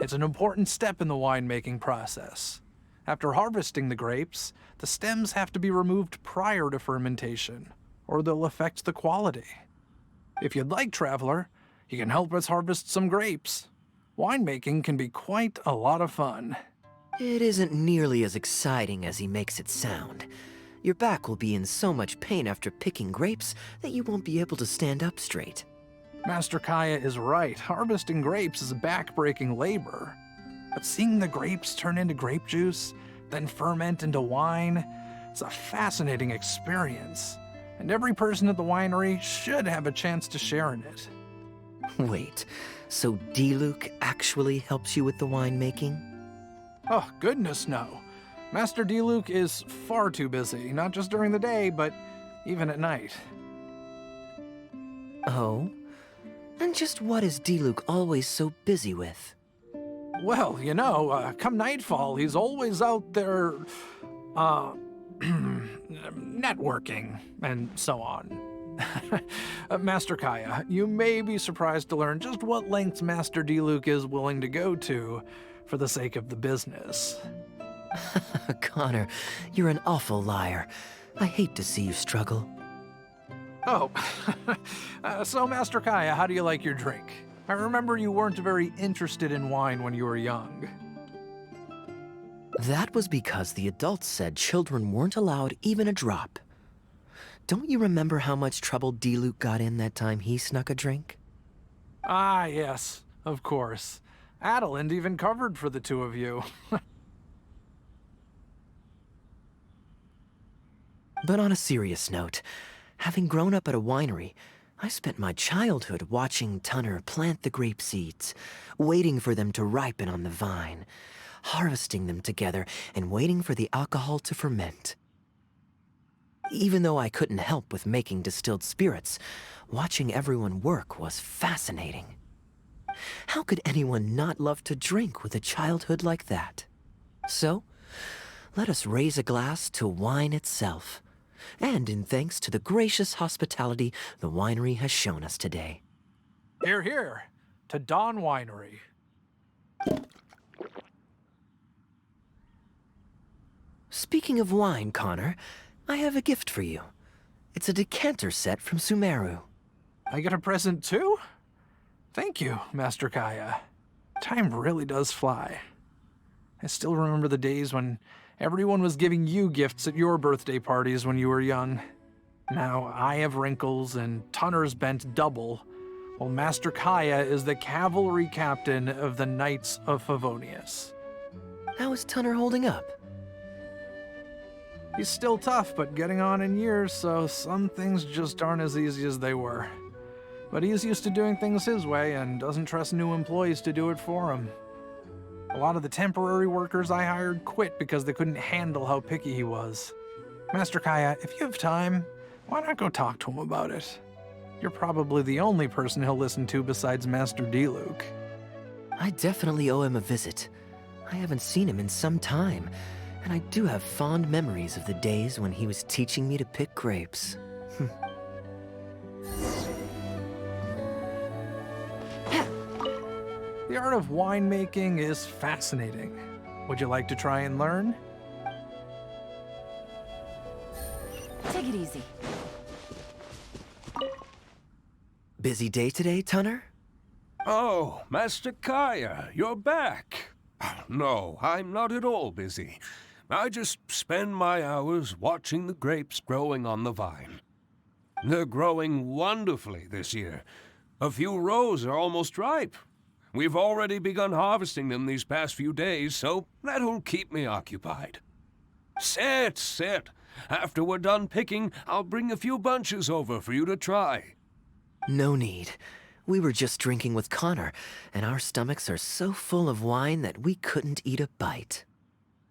It's an important step in the winemaking process. After harvesting the grapes, the stems have to be removed prior to fermentation, or they'll affect the quality. If you'd like, Traveler, you can help us harvest some grapes. Winemaking can be quite a lot of fun. It isn't nearly as exciting as he makes it sound. Your back will be in so much pain after picking grapes that you won't be able to stand up straight. Master Kaya is right. Harvesting grapes is a back-breaking labor. But seeing the grapes turn into grape juice, then ferment into wine, it's a fascinating experience. And every person at the winery should have a chance to share in it. Wait, so D-Luke actually helps you with the winemaking? Oh, goodness no. Master D-Luke is far too busy, not just during the day, but even at night. Oh? And just what is D-Luke always so busy with? Well, you know, come nightfall, he's always out there, networking and so on. Master Kaya, you may be surprised to learn just what lengths Master D-Luke is willing to go to for the sake of the business. Connor, you're an awful liar. I hate to see you struggle. Oh, so Master Kaya, how do you like your drink? I remember you weren't very interested in wine when you were young. That was because the adults said children weren't allowed even a drop. Don't you remember how much trouble D-Luke got in that time he snuck a drink? Ah, yes, of course. Adeline even covered for the two of you. But on a serious note, having grown up at a winery, I spent my childhood watching Tunner plant the grape seeds, waiting for them to ripen on the vine, harvesting them together and waiting for the alcohol to ferment. Even though I couldn't help with making distilled spirits, watching everyone work was fascinating. How could anyone not love to drink with a childhood like that? So, let us raise a glass to wine itself, and in thanks to the gracious hospitality the winery has shown us today. Hear, hear, to Dawn Winery. Speaking of wine, Connor, I have a gift for you. It's a decanter set from Sumeru. I get a present too? Thank you, Master Kaya. Time really does fly. I still remember the days when everyone was giving you gifts at your birthday parties when you were young. Now I have wrinkles and Tunner's bent double, while Master Kaya is the cavalry captain of the Knights of Favonius. How is Tunner holding up? He's still tough, but getting on in years, so some things just aren't as easy as they were. But he's used to doing things his way and doesn't trust new employees to do it for him. A lot of the temporary workers I hired quit because they couldn't handle how picky he was. Master Kaya, if you have time, why not go talk to him about it? You're probably the only person he'll listen to besides Master D-Luke. I definitely owe him a visit. I haven't seen him in some time, and I do have fond memories of the days when he was teaching me to pick grapes. The art of winemaking is fascinating. Would you like to try and learn? Take it easy. Busy day today, Tunner? Oh, Master Kaya, you're back. No, I'm not at all busy. I just spend my hours watching the grapes growing on the vine. They're growing wonderfully this year. A few rows are almost ripe. We've already begun harvesting them these past few days, so that'll keep me occupied. Sit. After we're done picking, I'll bring a few bunches over for you to try. No need. We were just drinking with Connor, and our stomachs are so full of wine that we couldn't eat a bite.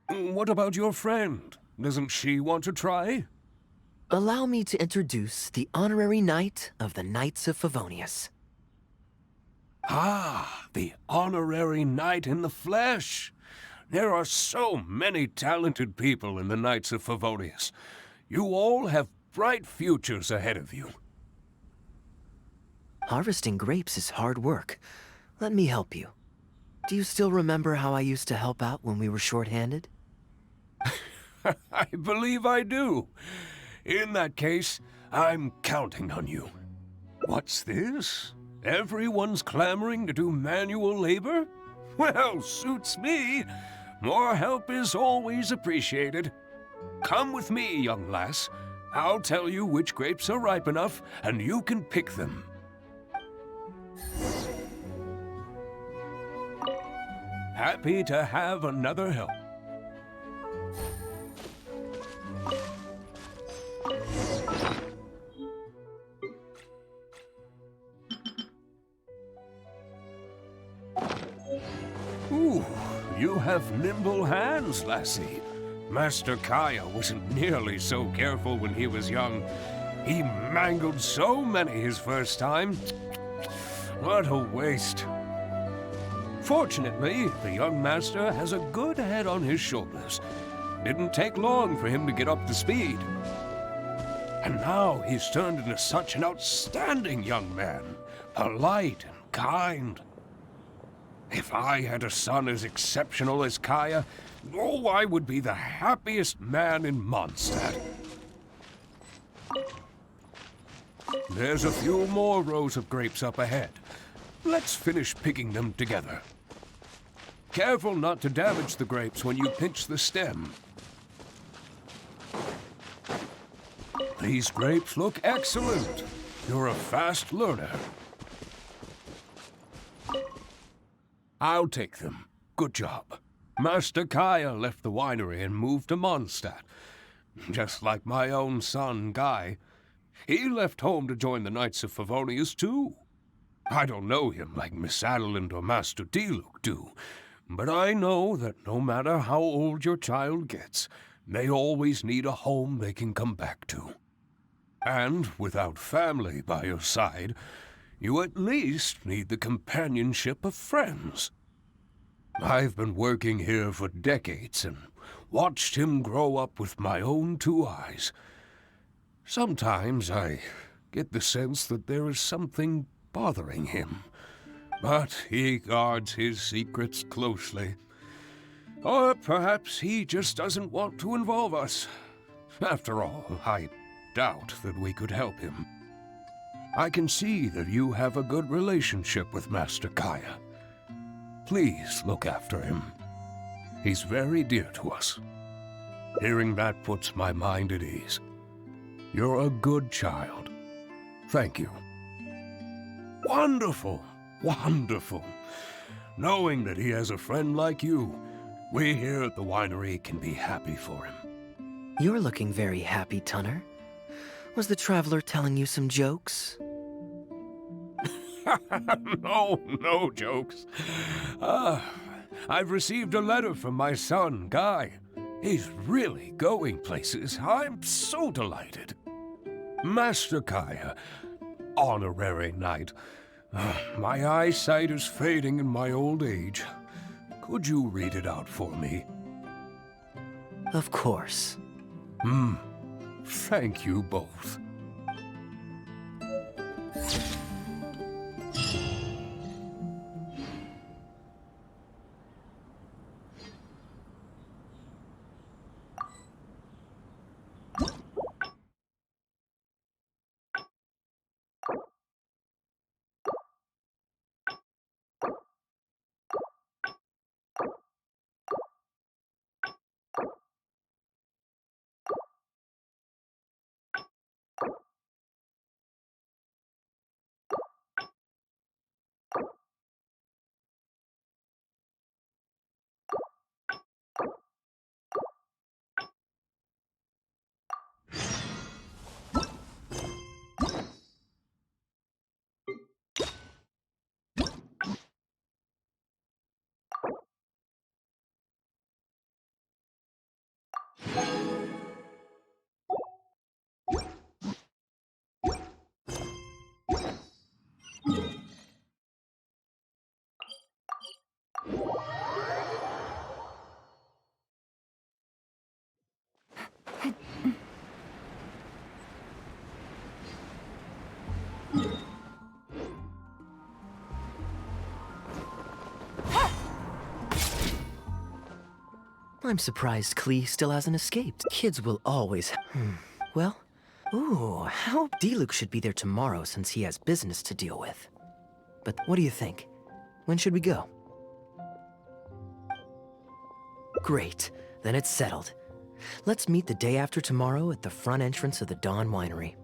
What about your friend? Doesn't she want to try? Allow me to introduce the honorary knight of the Knights of Favonius. Ah, the honorary knight in the flesh. There are so many talented people in the Knights of Favonius. You all have bright futures ahead of you. Harvesting grapes is hard work. Let me help you. Do you still remember how I used to help out when we were short-handed? I believe I do. In that case, I'm counting on you. What's this? Everyone's clamoring to do manual labor? Well, suits me. More help is always appreciated. Come with me, young lass. I'll tell you which grapes are ripe enough, and you can pick them. Happy to have another help. Ooh, you have nimble hands, lassie. Master Kaya wasn't nearly so careful when he was young. He mangled so many his first time. What a waste. Fortunately, the young master has a good head on his shoulders. Didn't take long for him to get up to speed. And now he's turned into such an outstanding young man, polite and kind. If I had a son as exceptional as Kaya, oh, I would be the happiest man in Mondstadt. There's a few more rows of grapes up ahead. Let's finish picking them together. Careful not to damage the grapes when you pinch the stem. These grapes look excellent. You're a fast learner. I'll take them. Good job. Master Kaya left the winery and moved to Mondstadt. Just like my own son, Guy. He left home to join the Knights of Favonius, too. I don't know him like Miss Adeline or Master Diluc do, but I know that no matter how old your child gets, they always need a home they can come back to. And without family by your side, you at least need the companionship of friends. I've been working here for decades and watched him grow up with my own two eyes. Sometimes I get the sense that there is something bothering him, but he guards his secrets closely. Or perhaps he just doesn't want to involve us. After all, I doubt that we could help him. I can see that you have a good relationship with Master Kaya. Please look after him. He's very dear to us. Hearing that puts my mind at ease. You're a good child. Thank you. Wonderful, wonderful. Knowing that he has a friend like you, we here at the winery can be happy for him. You're looking very happy, Tunner. Was the traveler telling you some jokes? No jokes. I've received a letter from my son, Guy. He's really going places. I'm so delighted. Master Kaya, honorary knight. My eyesight is fading in my old age. Could you read it out for me? Of course. Thank you both. I'm surprised Klee still hasn't escaped. Kids will always... Well, how Diluc should be there tomorrow since he has business to deal with. But what do you think? When should we go? Great, then it's settled. Let's meet the day after tomorrow at the front entrance of the Dawn Winery.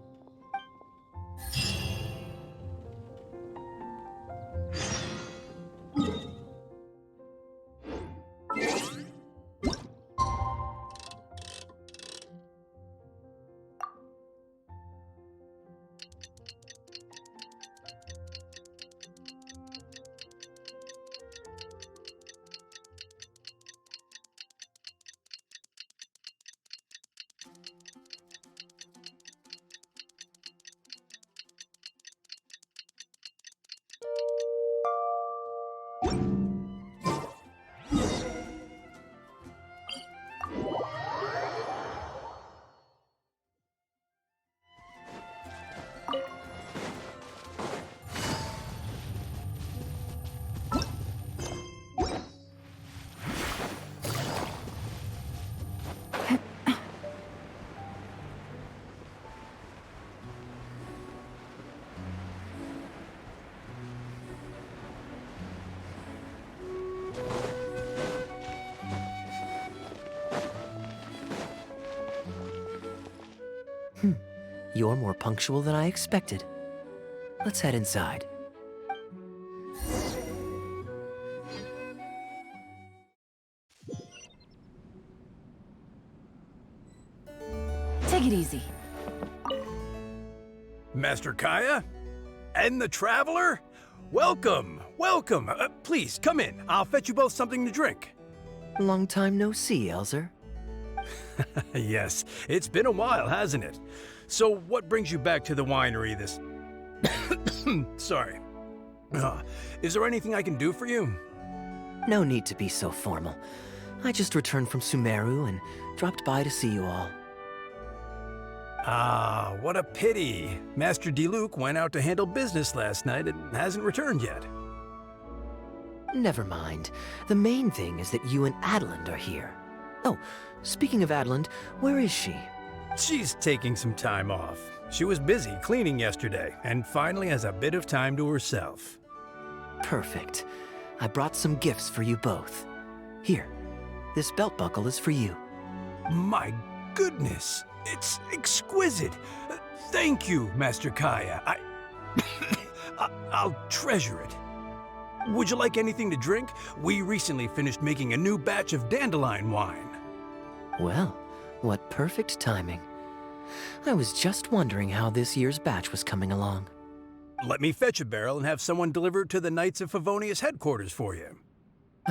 You're more punctual than I expected. Let's head inside. Take it easy. Master Kaya? And the Traveler? Welcome, welcome. Please, come in. I'll fetch you both something to drink. Long time no see, Elzer. Yes, it's been a while, hasn't it? So what brings you back to the winery this... Sorry. Is there anything I can do for you? No need to be so formal. I just returned from Sumeru and dropped by to see you all. Ah, what a pity. Master Diluc went out to handle business last night and hasn't returned yet. Never mind. The main thing is that you and Adeland are here. Oh, speaking of Adeland, where is she? She's taking some time off. She was busy cleaning yesterday and finally has a bit of time to herself. Perfect. I brought some gifts for you both. Here, this belt buckle is for you. My goodness, it's exquisite. Thank you, Master Kaya. I'll treasure it. Would you like anything to drink? We recently finished making a new batch of dandelion wine. Well, what perfect timing. I was just wondering how this year's batch was coming along. Let me fetch a barrel and have someone deliver it to the Knights of Favonius headquarters for you.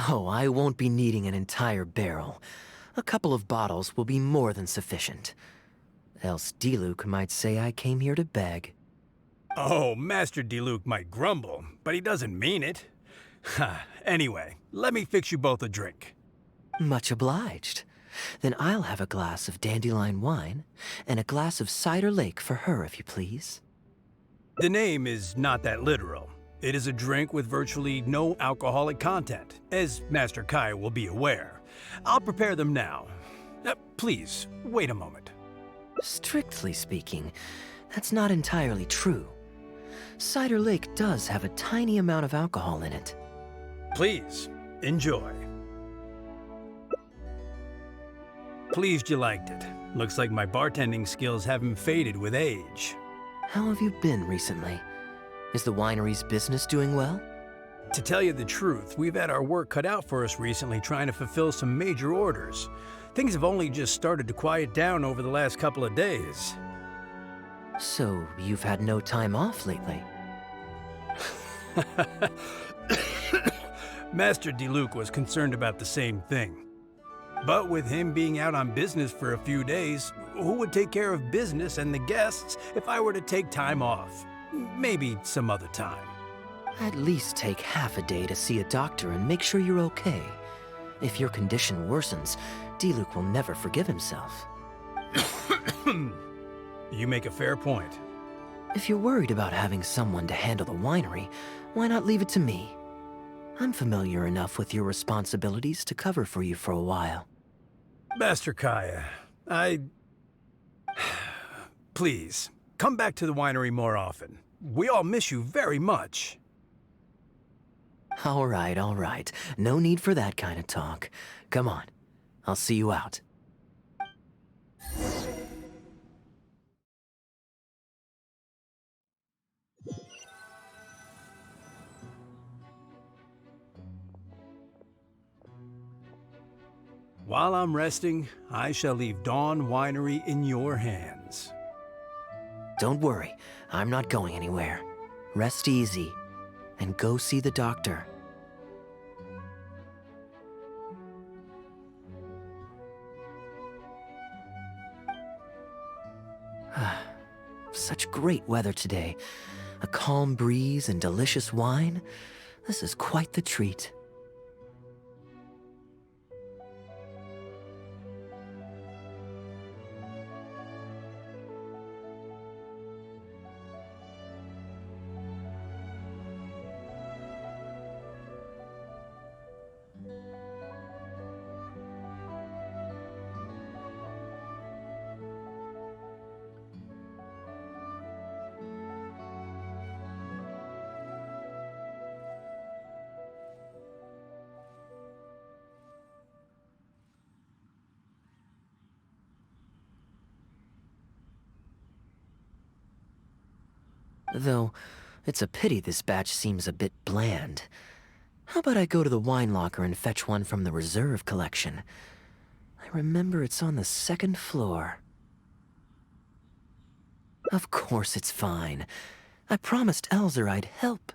Oh, I won't be needing an entire barrel. A couple of bottles will be more than sufficient. Else Diluc might say I came here to beg. Oh, Master Diluc might grumble, but he doesn't mean it. Anyway, let me fix you both a drink. Much obliged. Then I'll have a glass of dandelion wine and a glass of cider lake for her, if you please. The name is not that literal. It is a drink with virtually no alcoholic content, as Master Kai will be aware. I'll prepare them now. Please, wait a moment. Strictly speaking, that's not entirely true. Cider Lake does have a tiny amount of alcohol in it. Please, enjoy. Pleased you liked it. Looks like my bartending skills haven't faded with age. How have you been recently? Is the winery's business doing well? To tell you the truth, we've had our work cut out for us recently trying to fulfill some major orders. Things have only just started to quiet down over the last couple of days. So, you've had no time off lately? Master Diluc was concerned about the same thing. But with him being out on business for a few days, who would take care of business and the guests if I were to take time off? Maybe some other time. At least take half a day to see a doctor and make sure you're okay. If your condition worsens, Diluc will never forgive himself. You make a fair point. If you're worried about having someone to handle the winery, why not leave it to me? I'm familiar enough with your responsibilities to cover for you for a while. Master Kaya, Please, come back to the winery more often. We all miss you very much. All right. No need for that kind of talk. Come on, I'll see you out. While I'm resting, I shall leave Dawn Winery in your hands. Don't worry, I'm not going anywhere. Rest easy, and go see the doctor. Such great weather today. A calm breeze and delicious wine. This is quite the treat. Though, it's a pity this batch seems a bit bland. How about I go to the wine locker and fetch one from the reserve collection? I remember it's on the second floor. Of course it's fine. I promised Elzer I'd help.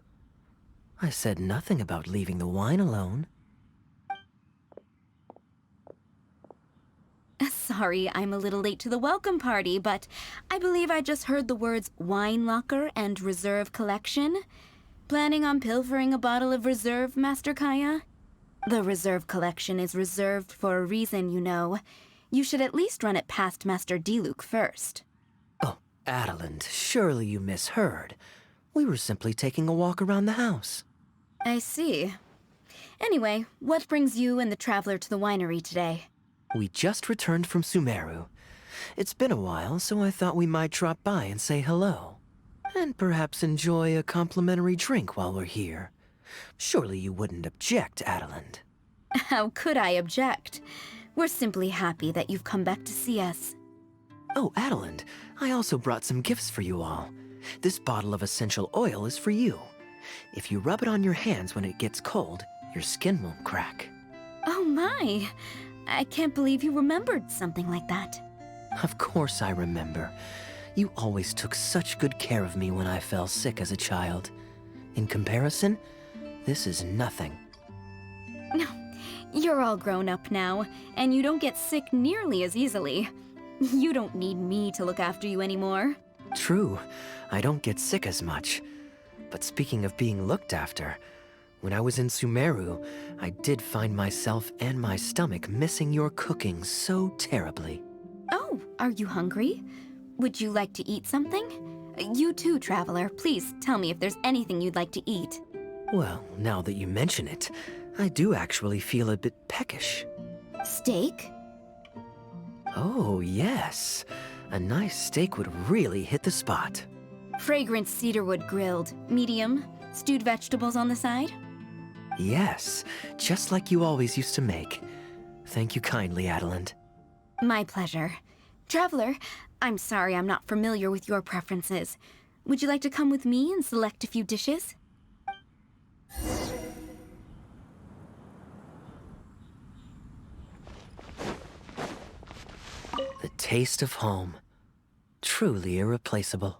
I said nothing about leaving the wine alone. Sorry, I'm a little late to the welcome party, but I believe I just heard the words wine locker and reserve collection. Planning on pilfering a bottle of reserve, Master Kaya? The reserve collection is reserved for a reason, you know. You should at least run it past Master Diluc first. Oh, Adeland, surely you misheard. We were simply taking a walk around the house. I see. Anyway, what brings you and the traveler to the winery today? We just returned from Sumeru. It's been a while, so I thought we might drop by and say hello. And perhaps enjoy a complimentary drink while we're here. Surely you wouldn't object, Adeland. How could I object? We're simply happy that you've come back to see us. Oh, Adeland, I also brought some gifts for you all. This bottle of essential oil is for you. If you rub it on your hands when it gets cold, your skin won't crack. Oh my! I can't believe you remembered something like that. Of course I remember. You always took such good care of me when I fell sick as a child. In comparison, this is nothing. No, you're all grown up now, and you don't get sick nearly as easily. You don't need me to look after you anymore. True, I don't get sick as much. But speaking of being looked after, when I was in Sumeru, I did find myself and my stomach missing your cooking so terribly. Oh, are you hungry? Would you like to eat something? You too, traveler. Please tell me if there's anything you'd like to eat. Well, now that you mention it, I do actually feel a bit peckish. Steak? Oh, yes. A nice steak would really hit the spot. Fragrant cedarwood grilled, medium, stewed vegetables on the side? Yes, just like you always used to make. Thank you kindly, Adeland. My pleasure. Traveler, I'm sorry I'm not familiar with your preferences. Would you like to come with me and select a few dishes? The taste of home. Truly irreplaceable.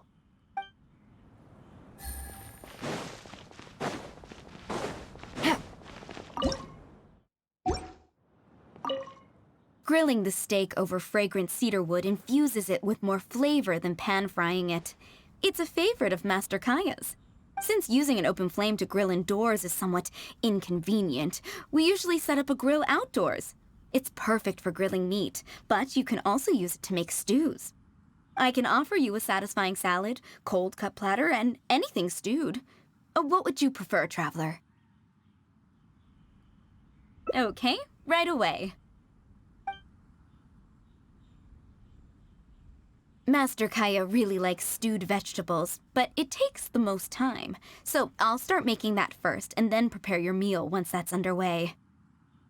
Grilling the steak over fragrant cedarwood infuses it with more flavor than pan-frying it. It's a favorite of Master Kaya's. Since using an open flame to grill indoors is somewhat inconvenient, we usually set up a grill outdoors. It's perfect for grilling meat, but you can also use it to make stews. I can offer you a satisfying salad, cold cut platter, and anything stewed. What would you prefer, traveler? Okay, right away. Master Kaya really likes stewed vegetables, but it takes the most time. So I'll start making that first and then prepare your meal once that's underway.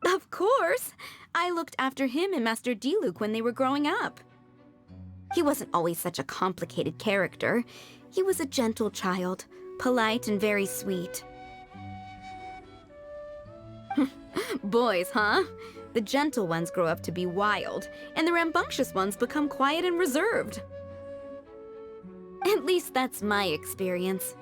Of course! I looked after him and Master Diluc when they were growing up. He wasn't always such a complicated character. He was a gentle child, polite and very sweet. Boys, huh? The gentle ones grow up to be wild, and the rambunctious ones become quiet and reserved. At least that's my experience.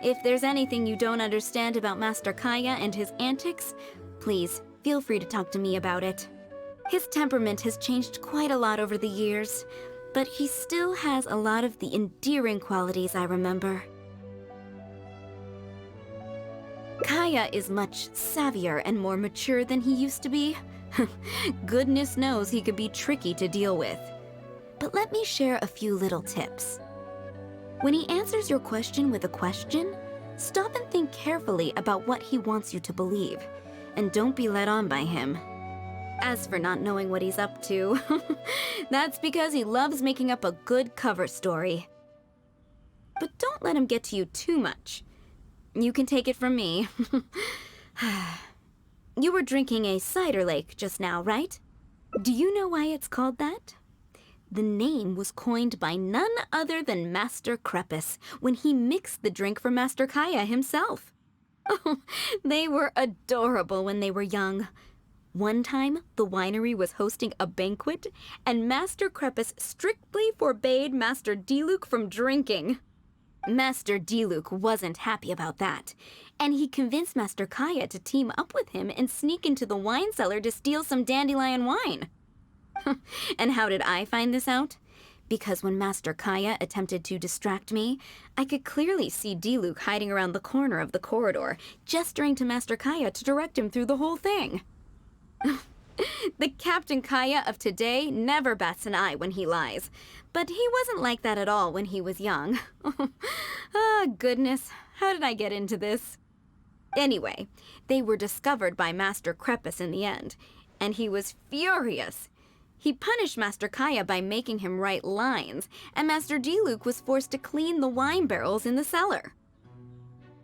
If there's anything you don't understand about Master Kaya and his antics, please feel free to talk to me about it. His temperament has changed quite a lot over the years, but he still has a lot of the endearing qualities I remember. Kaya is much savvier and more mature than he used to be. Goodness knows he could be tricky to deal with. But let me share a few little tips. When he answers your question with a question, stop and think carefully about what he wants you to believe, and don't be led on by him. As for not knowing what he's up to, that's because he loves making up a good cover story. But don't let him get to you too much. You can take it from me. You were drinking a cider lake just now, right? Do you know why it's called that? The name was coined by none other than Master Krepus when he mixed the drink for Master Kaya himself. Oh, they were adorable when they were young. One time, the winery was hosting a banquet, and Master Krepus strictly forbade Master Diluc from drinking. Master Diluc wasn't happy about that, and he convinced Master Kaya to team up with him and sneak into the wine cellar to steal some dandelion wine. And how did I find this out? Because when Master Kaya attempted to distract me, I could clearly see Diluc hiding around the corner of the corridor, gesturing to Master Kaya to direct him through the whole thing. The Captain Kaya of today never bats an eye when he lies, but he wasn't like that at all when he was young. Ah, goodness, how did I get into this? Anyway, they were discovered by Master Krepus in the end, and he was furious. He punished Master Kaya by making him write lines, and Master Diluc was forced to clean the wine barrels in the cellar.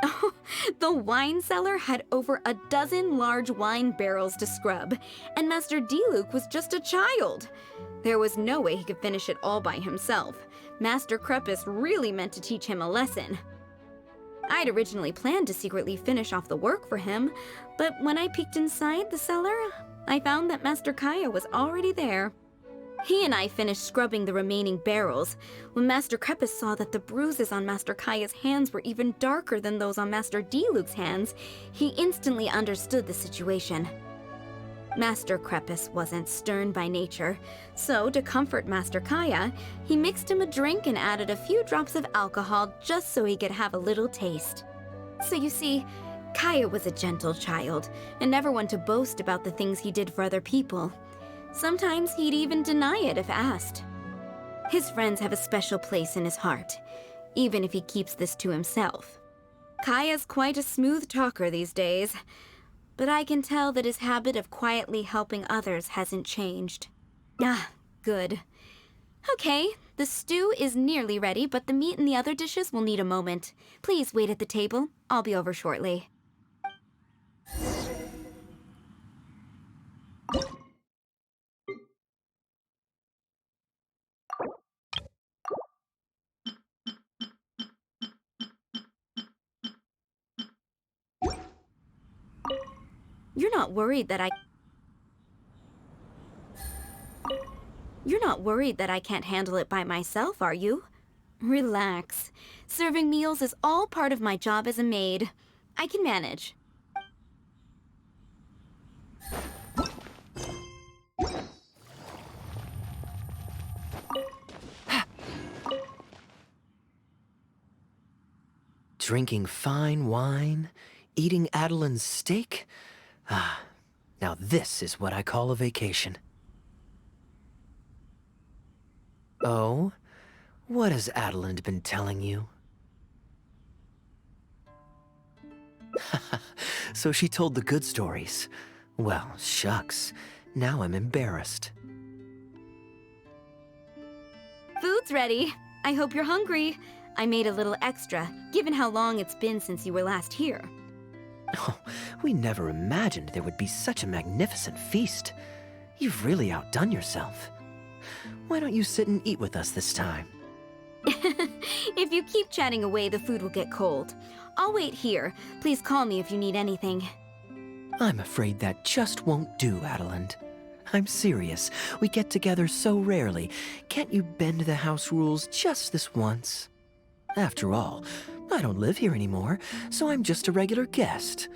Oh, the wine cellar had over a dozen large wine barrels to scrub, and Master Diluc was just a child. There was no way he could finish it all by himself. Master Krepus really meant to teach him a lesson. I'd originally planned to secretly finish off the work for him, but when I peeked inside the cellar, I found that Master Kaya was already there. He and I finished scrubbing the remaining barrels when Master Krepus saw that the bruises on Master Kaya's hands were even darker than those on Master Diluc's hands. He instantly understood the situation. Master Krepus wasn't stern by nature, so to comfort Master Kaya, he mixed him a drink and added a few drops of alcohol just so he could have a little taste. So you see, Kaya was a gentle child and never one to boast about the things he did for other people. Sometimes he'd even deny it if asked. His friends have a special place in his heart, even if he keeps this to himself. Kaya's quite a smooth talker these days, but I can tell that his habit of quietly helping others hasn't changed. Ah, good. Okay, the stew is nearly ready, but the meat and the other dishes will need a moment. Please wait at the table. I'll be over shortly. You're not worried that I can't handle it by myself, are you? Relax. Serving meals is all part of my job as a maid. I can manage. Drinking fine wine, eating Adeline's steak? Ah, now this is what I call a vacation. Oh? What has Adeline been telling you? So she told the good stories. Well, shucks. Now I'm embarrassed. Food's ready. I hope you're hungry. I made a little extra, given how long it's been since you were last here. Oh, we never imagined there would be such a magnificent feast. You've really outdone yourself. Why don't you sit and eat with us this time? If you keep chatting away, the food will get cold. I'll wait here. Please call me if you need anything. I'm afraid that just won't do, Adeline. I'm serious. We get together so rarely. Can't you bend the house rules just this once? After all, I don't live here anymore, so I'm just a regular guest.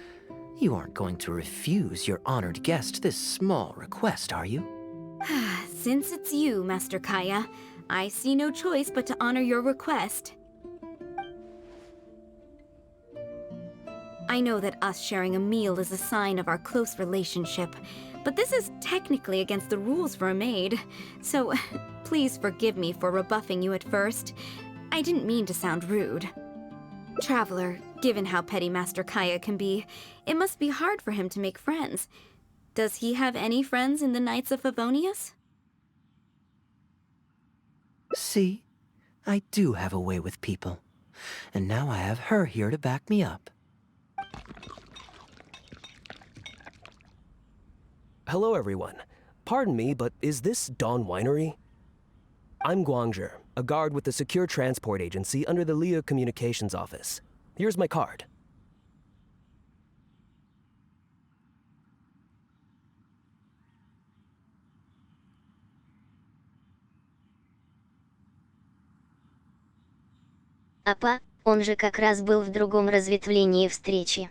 You aren't going to refuse your honored guest this small request, are you? Since it's you, Master Kaya, I see no choice but to honor your request. I know that us sharing a meal is a sign of our close relationship, but this is technically against the rules for a maid, so please forgive me for rebuffing you at first. I didn't mean to sound rude. Traveler, given how petty Master Kaya can be, it must be hard for him to make friends. Does he have any friends in the Knights of Favonius? See? I do have a way with people. And now I have her here to back me up. Hello, everyone. Pardon me, but is this Dawn Winery? I'm Guangzhi, a guard with the Secure Transport Agency under the Leo Communications Office. Here's my card. Апа, он же как раз был в другом разветвлении встречи.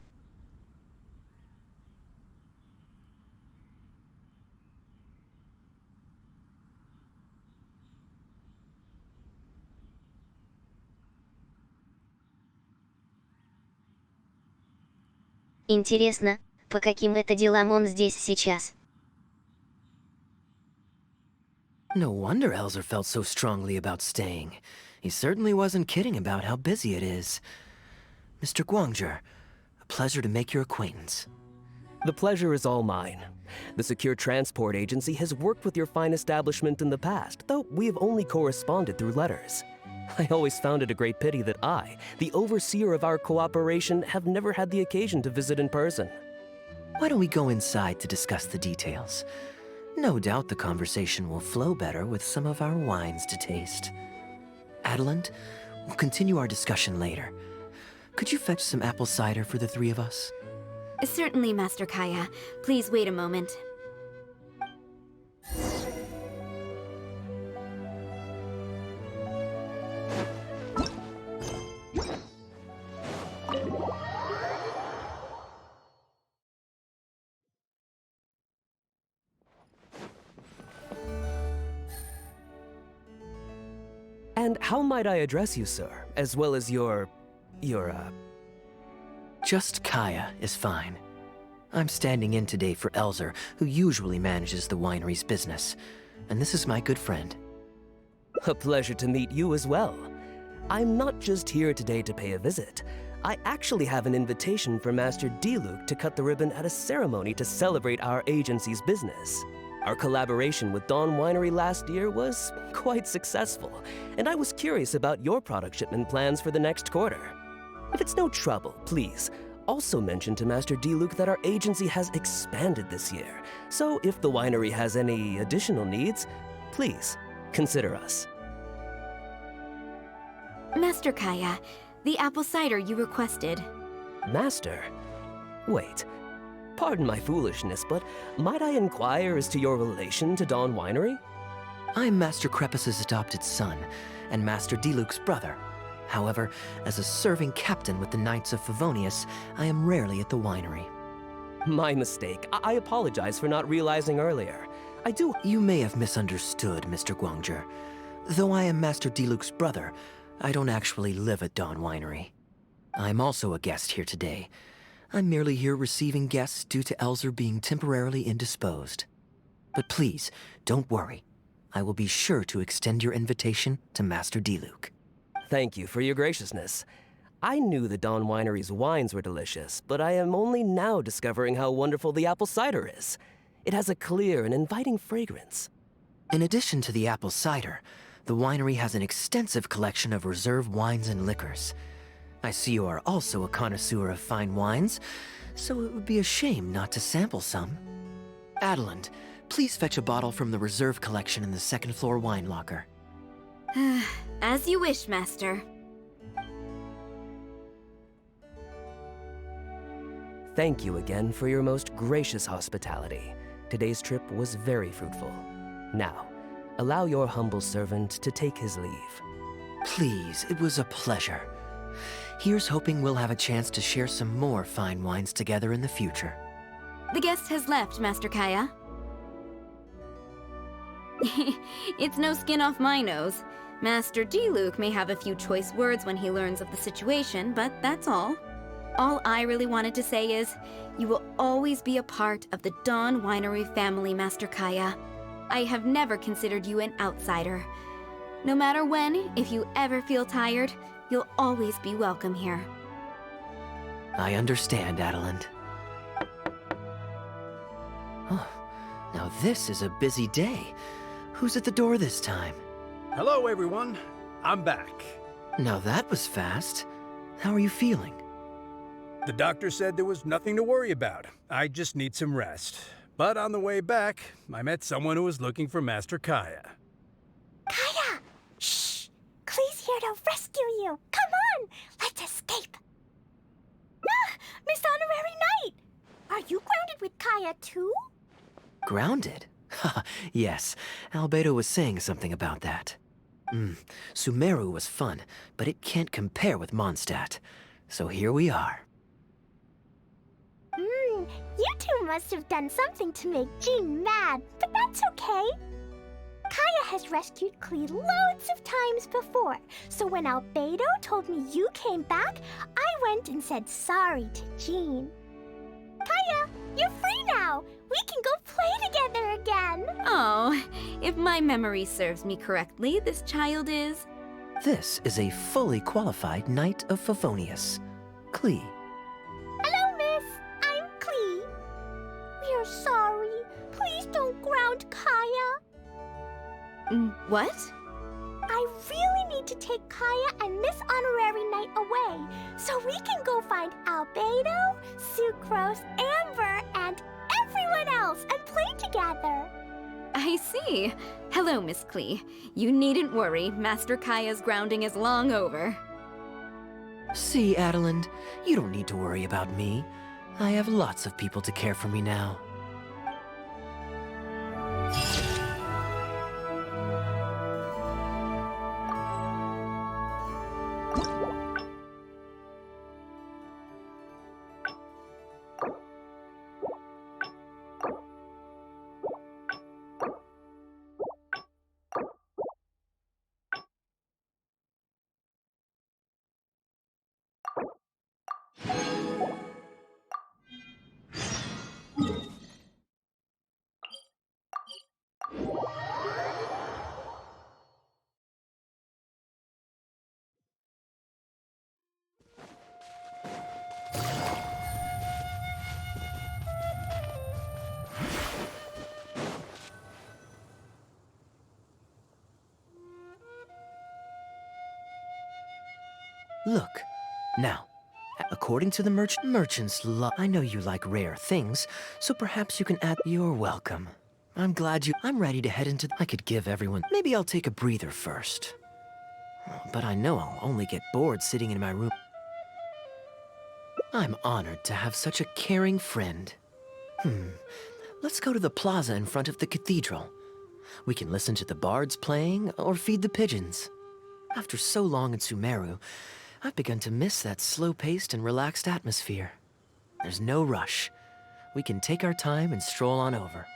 Интересно, по каким это делам он здесь сейчас? No wonder Elzer felt so strongly about staying. He certainly wasn't kidding about how busy it is. Mr. Guangzhi, a pleasure to make your acquaintance. The pleasure is all mine. The Secure Transport Agency has worked with your fine establishment in the past, though we have only corresponded through letters. I always found it a great pity that I, the overseer of our cooperation, have never had the occasion to visit in person. Why don't we go inside to discuss the details? No doubt the conversation will flow better with some of our wines to taste. Adeline, we'll continue our discussion later. Could you fetch some apple cider for the three of us? Certainly, Master Kaya. Please wait a moment. And how might I address you, sir, as well as your... Just Kaya is fine. I'm standing in today for Elzer, who usually manages the winery's business. And this is my good friend. A pleasure to meet you as well. I'm not just here today to pay a visit. I actually have an invitation for Master D-Luke to cut the ribbon at a ceremony to celebrate our agency's business. Our collaboration with Dawn Winery last year was quite successful, and I was curious about your product shipment plans for the next quarter. If it's no trouble, please, also mention to Master D-Luke that our agency has expanded this year, so if the winery has any additional needs, please consider us. Master Kaya, the apple cider you requested. Master? Wait. Pardon my foolishness, but might I inquire as to your relation to Dawn Winery? I'm Master Krepus's adopted son, and Master D-Luke's brother. However, as a serving captain with the Knights of Favonius, I am rarely at the winery. My mistake. I apologize for not realizing earlier. You may have misunderstood, Mr. Guangzhi. Though I am Master D-Luke's brother, I don't actually live at Dawn Winery. I'm also a guest here today. I'm merely here receiving guests due to Elzer being temporarily indisposed. But please, don't worry. I will be sure to extend your invitation to Master D-Luke. Thank you for your graciousness. I knew the Dawn Winery's wines were delicious, but I am only now discovering how wonderful the apple cider is. It has a clear and inviting fragrance. In addition to the apple cider, the winery has an extensive collection of reserve wines and liquors. I see you are also a connoisseur of fine wines, so it would be a shame not to sample some. Adeline, please fetch a bottle from the reserve collection in the second floor wine locker. As you wish, Master. Thank you again for your most gracious hospitality. Today's trip was very fruitful. Now, allow your humble servant to take his leave. Please, it was a pleasure. Here's hoping we'll have a chance to share some more fine wines together in the future. The guest has left, Master Kaya. It's no skin off my nose. Master D-Luke may have a few choice words when he learns of the situation, but that's all. All I really wanted to say is, you will always be a part of the Dawn Winery family, Master Kaya. I have never considered you an outsider. No matter when, if you ever feel tired, you'll always be welcome here. I understand, Adeline. Oh, now this is a busy day. Who's at the door this time? Hello, everyone. I'm back. Now that was fast. How are you feeling? The doctor said there was nothing to worry about. I just need some rest. But on the way back, I met someone who was looking for Master Kaya. Kaya! to rescue you. Come on, let's escape. Ah, Miss Honorary Knight! Are you grounded with Kaya too? Grounded? Yes, Albedo was saying something about that. Sumeru was fun, but it can't compare with Mondstadt. So here we are. You two must have done something to make Jean mad, but that's okay. Kaya has rescued Klee loads of times before, so when Albedo told me you came back, I went and said sorry to Jean. Kaya, you're free now! We can go play together again! Oh, if my memory serves me correctly, this child is... This is a fully qualified Knight of Favonius, Klee. Hello, miss. I'm Klee. We're sorry. Please don't ground Kaya. What? I really need to take Kaya and Miss Honorary Knight away, so we can go find Albedo, Sucrose, Amber, and everyone else and play together. I see. Hello, Miss Klee. You needn't worry. Master Kaya's grounding is long over. See, Adeland, you don't need to worry about me. I have lots of people to care for me now. Look, now, according to the merchants love... I know you like rare things, so perhaps you can add... You're welcome. I'm glad you... I'm ready to head into... I could give everyone... Maybe I'll take a breather first. But I know I'll only get bored sitting in my room. I'm honored to have such a caring friend. Let's go to the plaza in front of the cathedral. We can listen to the bards playing or feed the pigeons. After so long in Sumeru, I've begun to miss that slow-paced and relaxed atmosphere. There's no rush. We can take our time and stroll on over.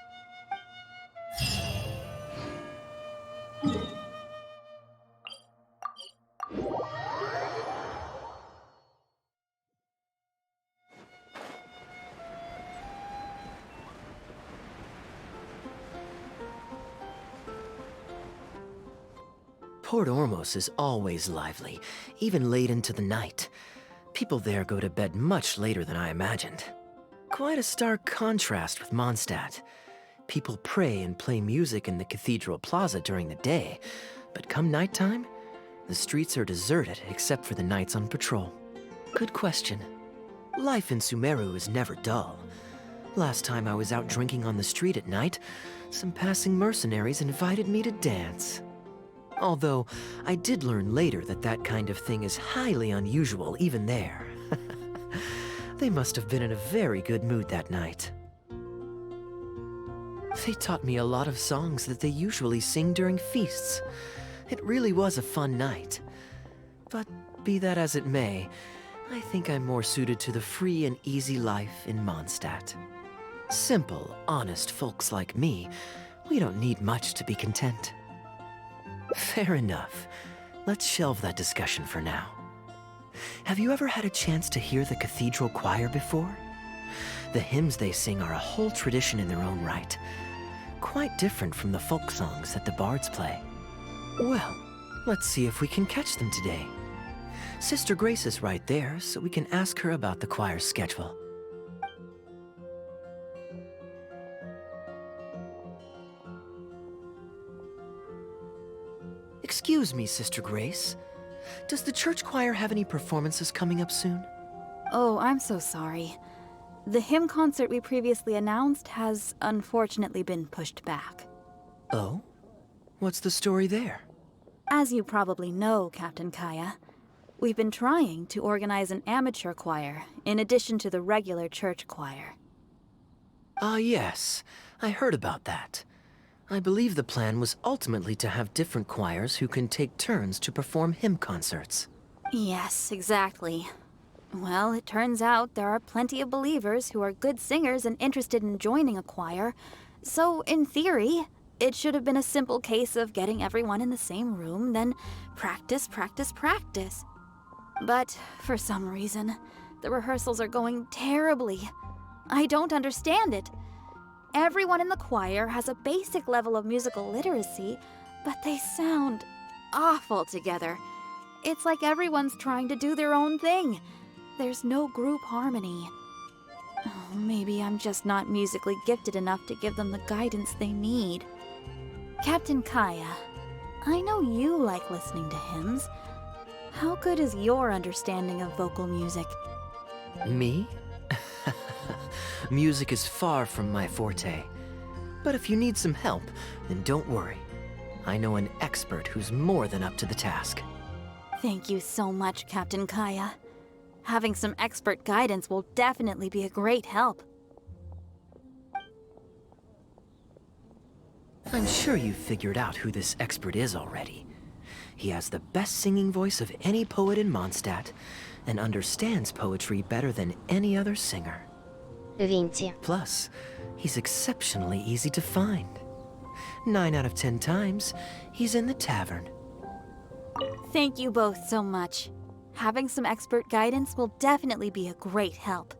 Port Ormos is always lively, even late into the night. People there go to bed much later than I imagined. Quite a stark contrast with Mondstadt. People pray and play music in the cathedral plaza during the day, but come nighttime, the streets are deserted except for the knights on patrol. Good question. Life in Sumeru is never dull. Last time I was out drinking on the street at night, some passing mercenaries invited me to dance. Although, I did learn later that that kind of thing is highly unusual even there. They must have been in a very good mood that night. They taught me a lot of songs that they usually sing during feasts. It really was a fun night. But be that as it may, I think I'm more suited to the free and easy life in Mondstadt. Simple, honest folks like me, we don't need much to be content. Fair enough. Let's shelve that discussion for now. Have you ever had a chance to hear the cathedral choir before? The hymns they sing are a whole tradition in their own right. Quite different from the folk songs that the bards play. Well, let's see if we can catch them today. Sister Grace is right there, so we can ask her about the choir's schedule. Excuse me, Sister Grace. Does the church choir have any performances coming up soon? Oh, I'm so sorry. The hymn concert we previously announced has unfortunately been pushed back. Oh? What's the story there? As you probably know, Captain Kaya, we've been trying to organize an amateur choir in addition to the regular church choir. Ah, yes. I heard about that. I believe the plan was ultimately to have different choirs who can take turns to perform hymn concerts. Yes, exactly. Well, it turns out there are plenty of believers who are good singers and interested in joining a choir. So, in theory, it should have been a simple case of getting everyone in the same room, then practice, practice, practice. But, for some reason, the rehearsals are going terribly. I don't understand it. Everyone in the choir has a basic level of musical literacy, but they sound awful together. It's like everyone's trying to do their own thing. There's no group harmony. Oh, maybe I'm just not musically gifted enough to give them the guidance they need. Captain Kaya, I know you like listening to hymns. How good is your understanding of vocal music? Me? Music is far from my forte. But if you need some help, then don't worry. I know an expert who's more than up to the task. Thank you so much, Captain Kaya. Having some expert guidance will definitely be a great help. I'm sure you've figured out who this expert is already. He has the best singing voice of any poet in Mondstadt, and understands poetry better than any other singer. Винти. Plus, he's exceptionally easy to find. 9 out of 10 times, he's in the tavern. Thank you both so much. Having some expert guidance will definitely be a great help.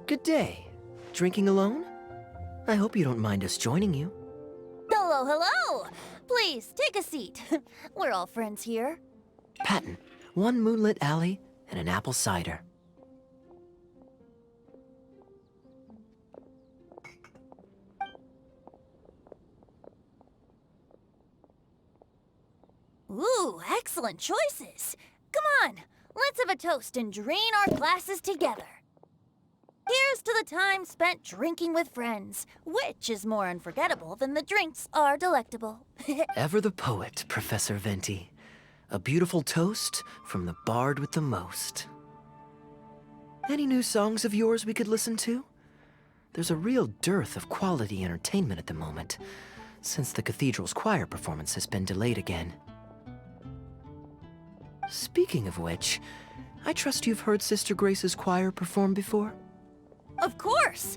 Good day. Drinking alone? I hope you don't mind us joining you. Hello, hello! Please, take a seat. We're all friends here. Patton, 1 moonlit alley and an apple cider. Ooh, excellent choices. Come on, let's have a toast and drain our glasses together. Here's to the time spent drinking with friends, which is more unforgettable than the drinks are delectable. Ever the poet, Professor Venti. A beautiful toast from the bard with the most. Any new songs of yours we could listen to? There's a real dearth of quality entertainment at the moment, since the cathedral's choir performance has been delayed again. Speaking of which, I trust you've heard Sister Grace's choir perform before? Of course!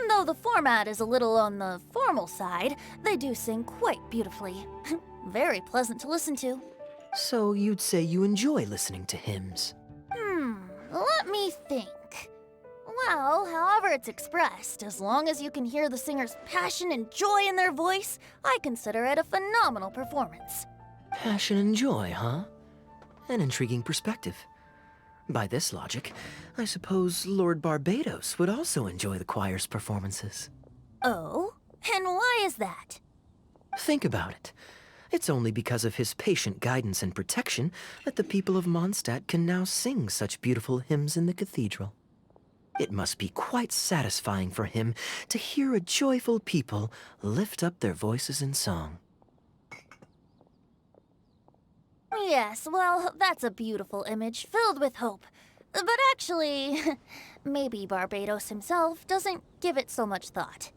Though the format is a little on the formal side, they do sing quite beautifully. Very pleasant to listen to. So you'd say you enjoy listening to hymns? Let me think. Well, however it's expressed, as long as you can hear the singer's passion and joy in their voice, I consider it a phenomenal performance. Passion and joy, huh? An intriguing perspective. By this logic, I suppose Lord Barbados would also enjoy the choir's performances. Oh? And why is that? Think about it. It's only because of his patient guidance and protection that the people of Mondstadt can now sing such beautiful hymns in the cathedral. It must be quite satisfying for him to hear a joyful people lift up their voices in song. Yes, well, that's a beautiful image, filled with hope. But actually, maybe Barbados himself doesn't give it so much thought.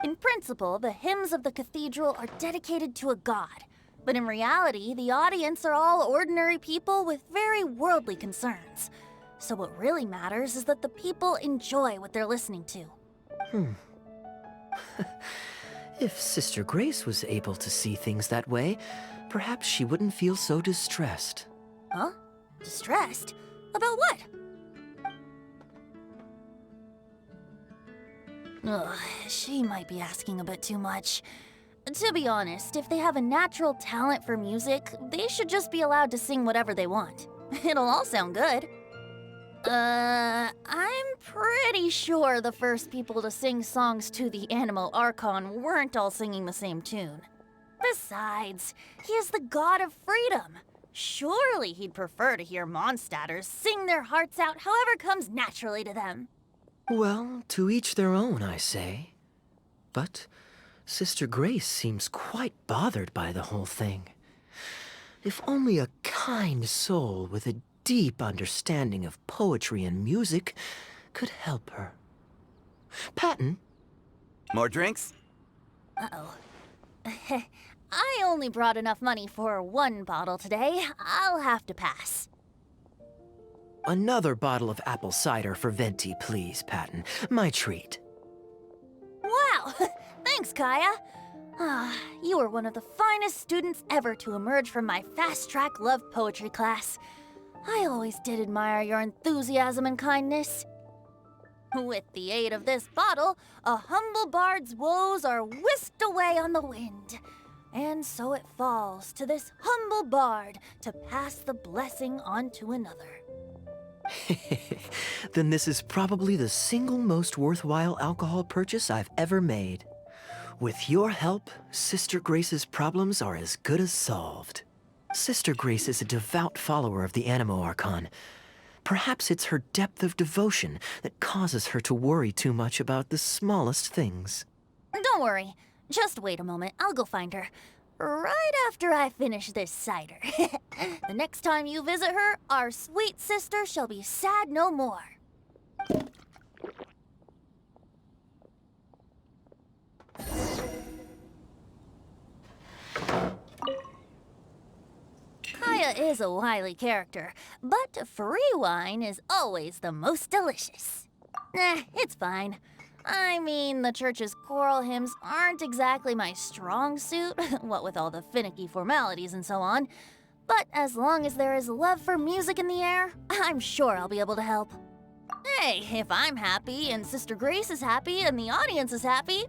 In principle, the hymns of the cathedral are dedicated to a god, but in reality, the audience are all ordinary people with very worldly concerns. So what really matters is that the people enjoy what they're listening to. If Sister Grace was able to see things that way, perhaps she wouldn't feel so distressed. Huh? Distressed? About what? Ugh, she might be asking a bit too much. To be honest, if they have a natural talent for music, they should just be allowed to sing whatever they want. It'll all sound good. I'm pretty sure the first people to sing songs to the Animo Archon weren't all singing the same tune. Besides, he is the god of freedom. Surely he'd prefer to hear Mondstadters sing their hearts out however comes naturally to them. Well, to each their own, I say. But Sister Grace seems quite bothered by the whole thing. If only a kind soul with a deep understanding of poetry and music could help her. Patton? More drinks? Uh-oh. I only brought enough money for one bottle today. I'll have to pass. Another bottle of apple cider for Venti, please, Patton. My treat. Wow! Thanks, Kaya. You are one of the finest students ever to emerge from my fast-track love poetry class. I always did admire your enthusiasm and kindness. With the aid of this bottle, a humble bard's woes are whisked away on the wind. And so it falls to this humble bard to pass the blessing on to another. Then this is probably the single most worthwhile alcohol purchase I've ever made. With your help, Sister Grace's problems are as good as solved. Sister Grace is a devout follower of the Animo Archon. Perhaps it's her depth of devotion that causes her to worry too much about the smallest things. Don't worry. Just wait a moment. I'll go find her. Right after I finish this cider. The next time you visit her, our sweet sister shall be sad no more. Kaya is a wily character, but free wine is always the most delicious. It's fine. I mean, the church's choral hymns aren't exactly my strong suit, what with all the finicky formalities and so on. But as long as there is love for music in the air, I'm sure I'll be able to help. Hey, if I'm happy and Sister Grace is happy and the audience is happy,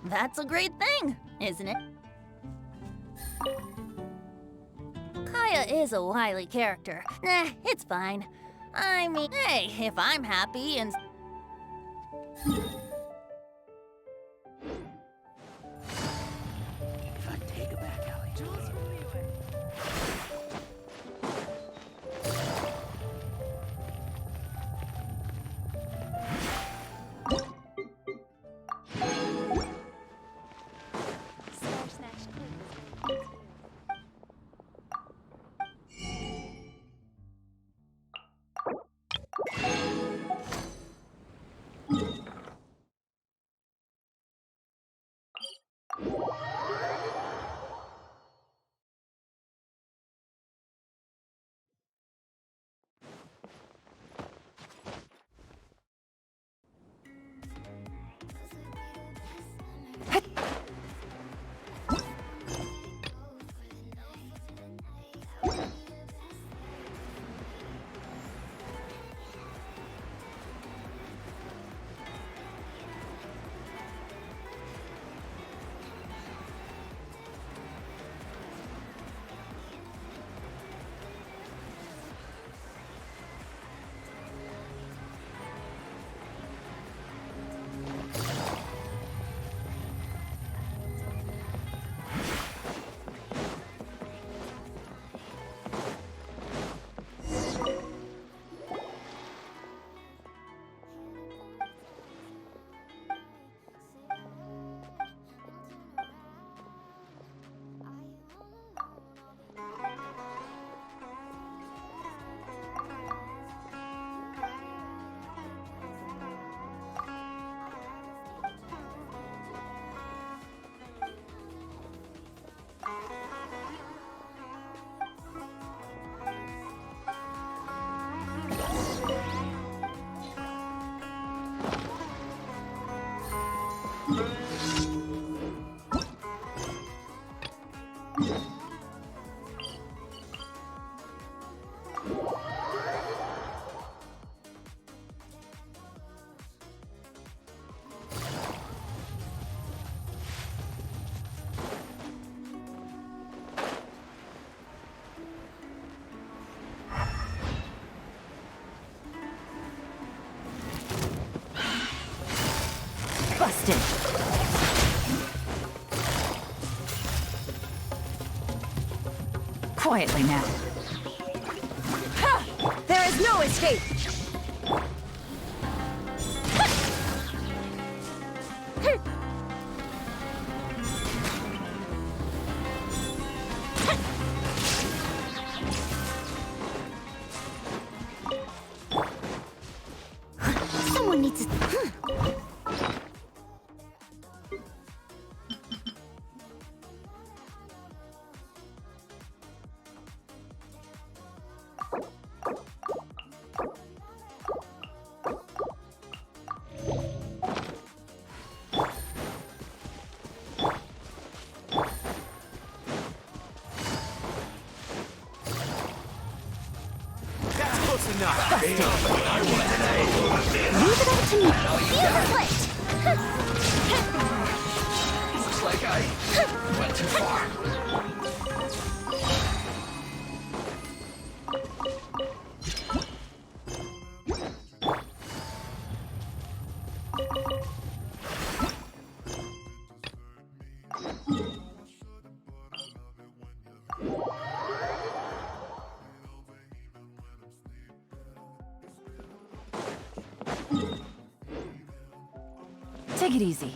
that's a great thing, isn't it? Kaya is a wily character. It's fine. I mean, hey, if I'm happy and... If I take a back alley. Understood. Quietly now. Ha! There is no escape! Someone needs to... Leave it up to me. Feel the split. Looks like I went too far. Take it easy.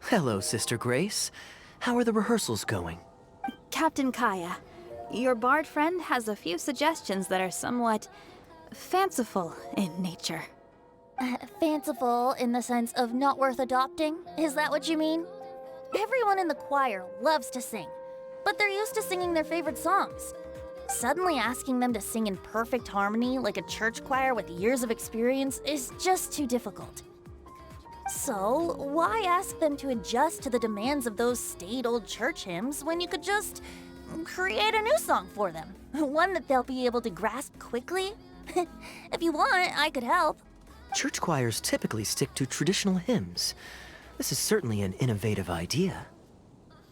Hello, Sister Grace. How are the rehearsals going? Captain Kaya, your bard friend has a few suggestions that are somewhat fanciful in nature. Fanciful in the sense of not worth adopting? Is that what you mean? Everyone in the choir loves to sing, but they're used to singing their favorite songs. Suddenly asking them to sing in perfect harmony like a church choir with years of experience is just too difficult. So, why ask them to adjust to the demands of those staid old church hymns when you could just create a new song for them? One that they'll be able to grasp quickly? If you want, I could help. Church choirs typically stick to traditional hymns. This is certainly an innovative idea.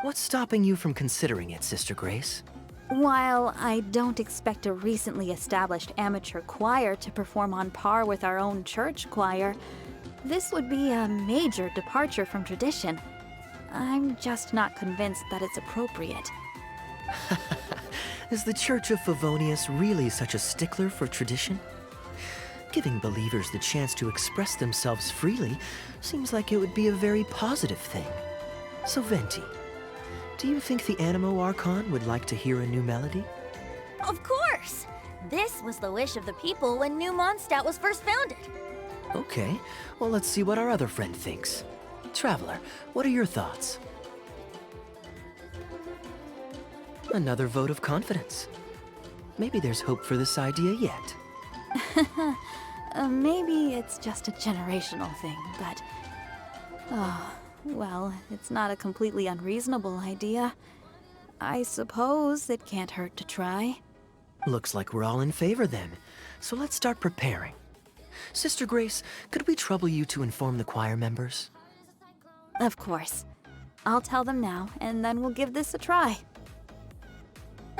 What's stopping you from considering it, Sister Grace? While I don't expect a recently established amateur choir to perform on par with our own church choir, this would be a major departure from tradition. I'm just not convinced that it's appropriate. Is the Church of Favonius really such a stickler for tradition? Giving believers the chance to express themselves freely seems like it would be a very positive thing. So Venti, Do you think the Animo Archon would like to hear a new melody? Of course! This was the wish of the people when New Mondstadt was first founded. Okay, well, let's see what our other friend thinks. Traveler, what are your thoughts? Another vote of confidence. Maybe there's hope for this idea yet. Maybe it's just a generational thing, but... Oh, well, it's not a completely unreasonable idea. I suppose it can't hurt to try. Looks like we're all in favor then, so let's start preparing. Sister Grace, could we trouble you to inform the choir members? Of course. I'll tell them now, and then we'll give this a try.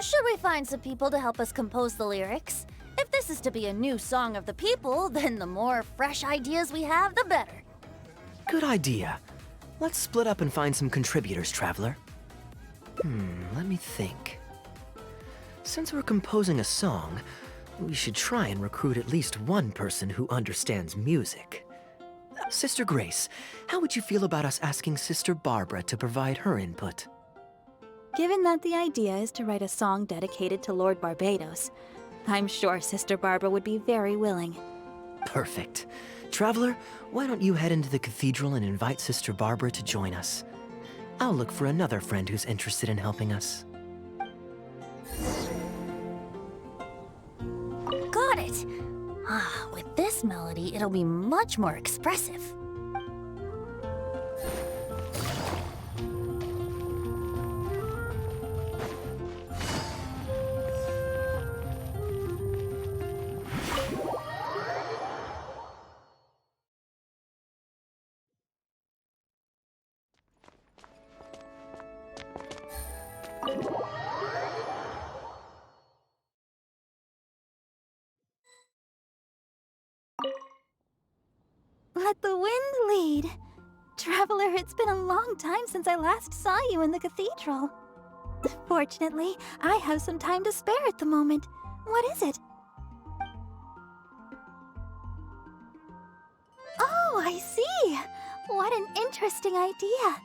Should we find some people to help us compose the lyrics? If this is to be a new song of the people, then the more fresh ideas we have, the better. Good idea. Let's split up and find some contributors, Traveler. Let me think. Since we're composing a song, we should try and recruit at least one person who understands music. Sister Grace, how would you feel about us asking Sister Barbara to provide her input? Given that the idea is to write a song dedicated to Lord Barbados, I'm sure Sister Barbara would be very willing. Perfect. Traveler, why don't you head into the cathedral and invite Sister Barbara to join us? I'll look for another friend who's interested in helping us. Got it! With this melody, it'll be much more expressive. Let the wind lead. Traveler, it's been a long time since I last saw you in the cathedral. Fortunately, I have some time to spare at the moment. What is it? Oh, I see! What an interesting idea.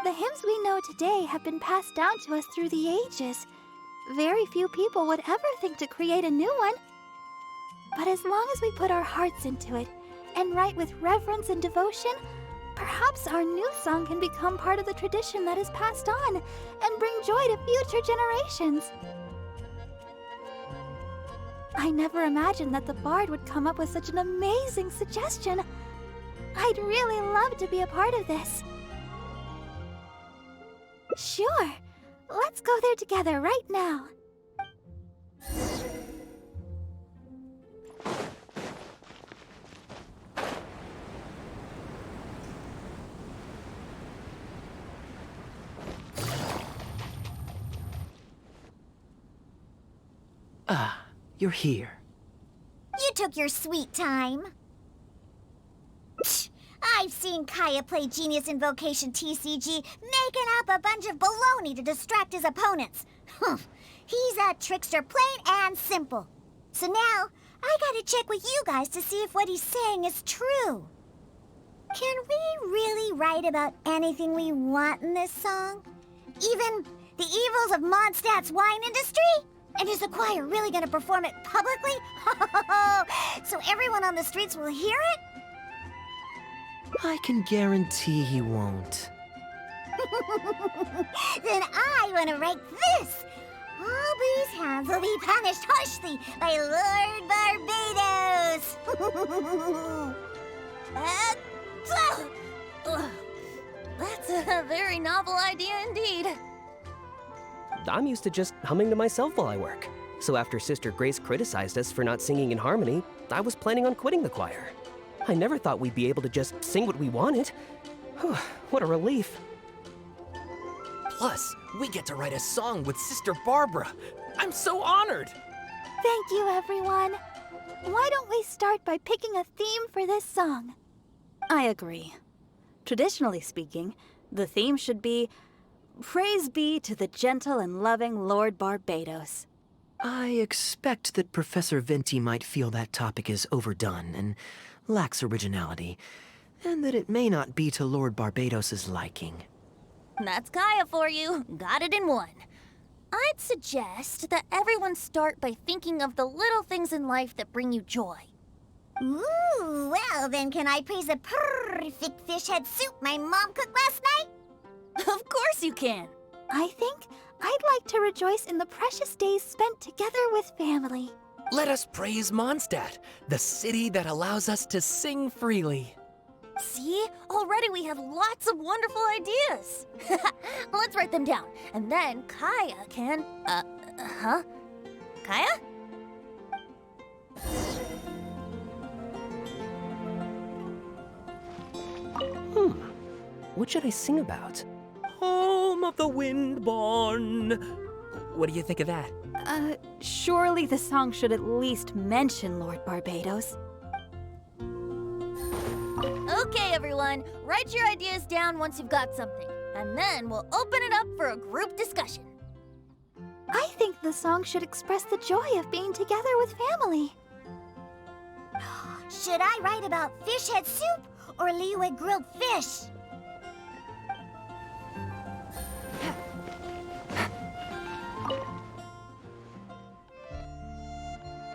The hymns we know today have been passed down to us through the ages. Very few people would ever think to create a new one. But as long as we put our hearts into it, and write with reverence and devotion, perhaps our new song can become part of the tradition that is passed on and bring joy to future generations. I never imagined that the Bard would come up with such an amazing suggestion. I'd really love to be a part of this. Sure, let's go there together right now. Ah, you're here. You took your sweet time. I've seen Kaya play Genius Invocation TCG, making up a bunch of baloney to distract his opponents. He's a trickster, plain and simple. So now, I gotta check with you guys to see if what he's saying is true. Can we really write about anything we want in this song? Even the evils of Mondstadt's wine industry? And is the choir really gonna perform it publicly? So everyone on the streets will hear it? I can guarantee he won't. Then I want to write this. All these hounds will be punished harshly by Lord Barbados. That's a very novel idea indeed. I'm used to just humming to myself while I work. So after Sister Grace criticized us for not singing in harmony, I was planning on quitting the choir. I never thought we'd be able to just sing what we wanted. Whew, what a relief. Plus, we get to write a song with Sister Barbara. I'm so honored! Thank you, everyone. Why don't we start by picking a theme for this song? I agree. Traditionally speaking, the theme should be Praise be to the gentle and loving Lord Barbados. I expect that Professor Venti might feel that topic is overdone and lacks originality, and that it may not be to Lord Barbados's liking. That's Kaya for you. Got it in one. I'd suggest that everyone start by thinking of the little things in life that bring you joy. Ooh, well then can I praise the perfect fish head soup my mom cooked last night? Of course you can. I think I'd like to rejoice in the precious days spent together with family. Let us praise Mondstadt, the city that allows us to sing freely. See? Already we have lots of wonderful ideas. Let's write them down. And then Kaya can... Kaya? What should I sing about? Home of the Windborn. What do you think of that? Surely the song should at least mention Lord Barbados. Okay, everyone. Write your ideas down once you've got something. And then we'll open it up for a group discussion. I think the song should express the joy of being together with family. Should I write about fish head soup or Liyue grilled fish?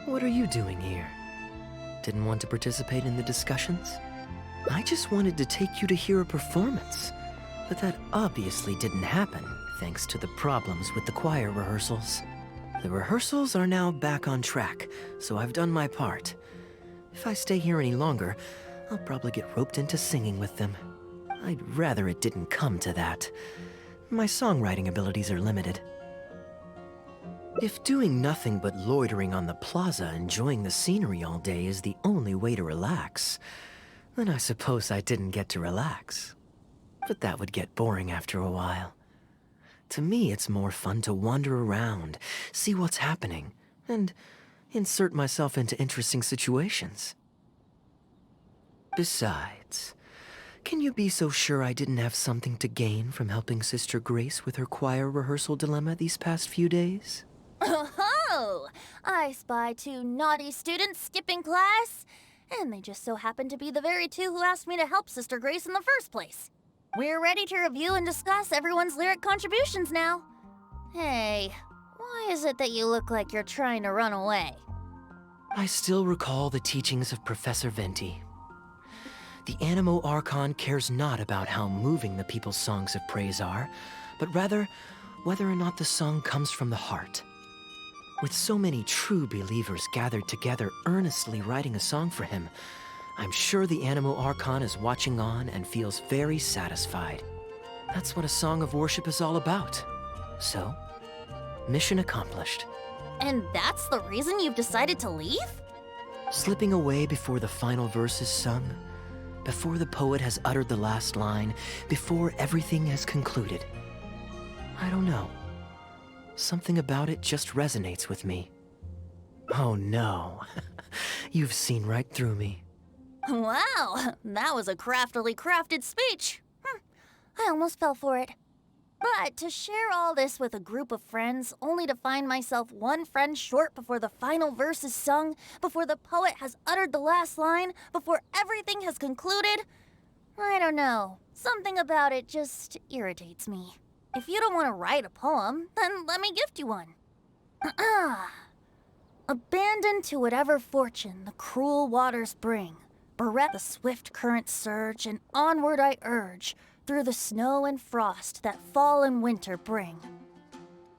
What are you doing here? Didn't want to participate in the discussions? I just wanted to take you to hear a performance. But that obviously didn't happen, thanks to the problems with the choir rehearsals. The rehearsals are now back on track, so I've done my part. If I stay here any longer, I'll probably get roped into singing with them. I'd rather it didn't come to that. My songwriting abilities are limited. If doing nothing but loitering on the plaza enjoying the scenery all day is the only way to relax, then I suppose I didn't get to relax. But that would get boring after a while. To me, it's more fun to wander around, see what's happening, and insert myself into interesting situations. Besides, can you be so sure I didn't have something to gain from helping Sister Grace with her choir rehearsal dilemma these past few days? Oh, I spy 2 naughty students skipping class, and they just so happen to be the very 2 who asked me to help Sister Grace in the first place. We're ready to review and discuss everyone's lyric contributions now. Hey, why is it that you look like you're trying to run away? I still recall the teachings of Professor Venti. The Animo Archon cares not about how moving the people's songs of praise are, but rather whether or not the song comes from the heart. With so many true believers gathered together earnestly writing a song for him, I'm sure the Animo Archon is watching on and feels very satisfied. That's what a song of worship is all about. So, mission accomplished. And that's the reason you've decided to leave? Slipping away before the final verse is sung, before the poet has uttered the last line, before everything has concluded. I don't know. Something about it just resonates with me. Oh no, you've seen right through me. Wow, that was a craftily crafted speech. I almost fell for it. But to share all this with a group of friends, only to find myself one friend short before the final verse is sung, before the poet has uttered the last line, before everything has concluded, I don't know. Something about it just irritates me. If you don't want to write a poem, then let me gift you one. Abandoned to whatever fortune the cruel waters bring, bereft the swift currents surge, and onward I urge, through the snow and frost that fall and winter bring.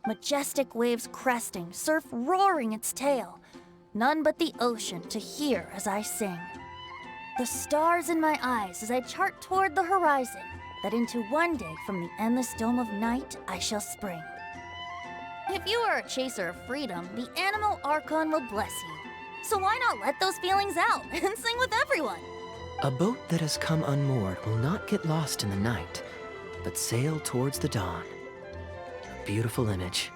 Majestic waves cresting, surf roaring its tail, none but the ocean to hear as I sing. The stars in my eyes as I chart toward the horizon, that into one day from the endless dome of night I shall spring. If you are a chaser of freedom, the Animo Archon will bless you. So why not let those feelings out and sing with everyone? A boat that has come unmoored will not get lost in the night, but sail towards the dawn. A beautiful image.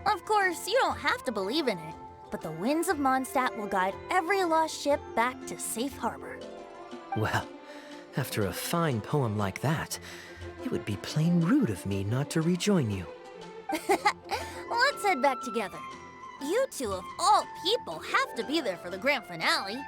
Of course, you don't have to believe in it, but the winds of Mondstadt will guide every lost ship back to safe harbor. Well, after a fine poem like that, it would be plain rude of me not to rejoin you. Let's head back together. You 2 of all people have to be there for the grand finale.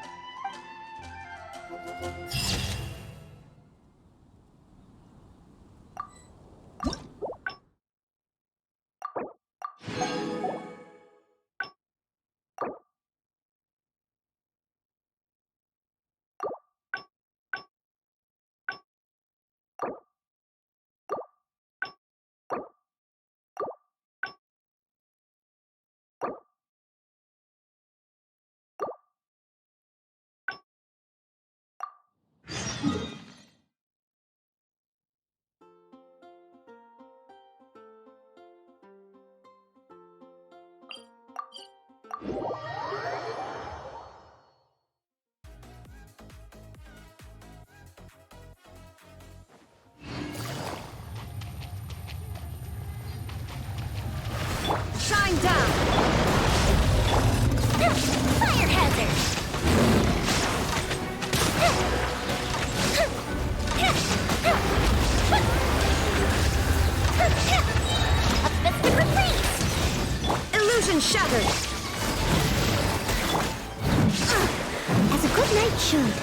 shattered! As a good knight should.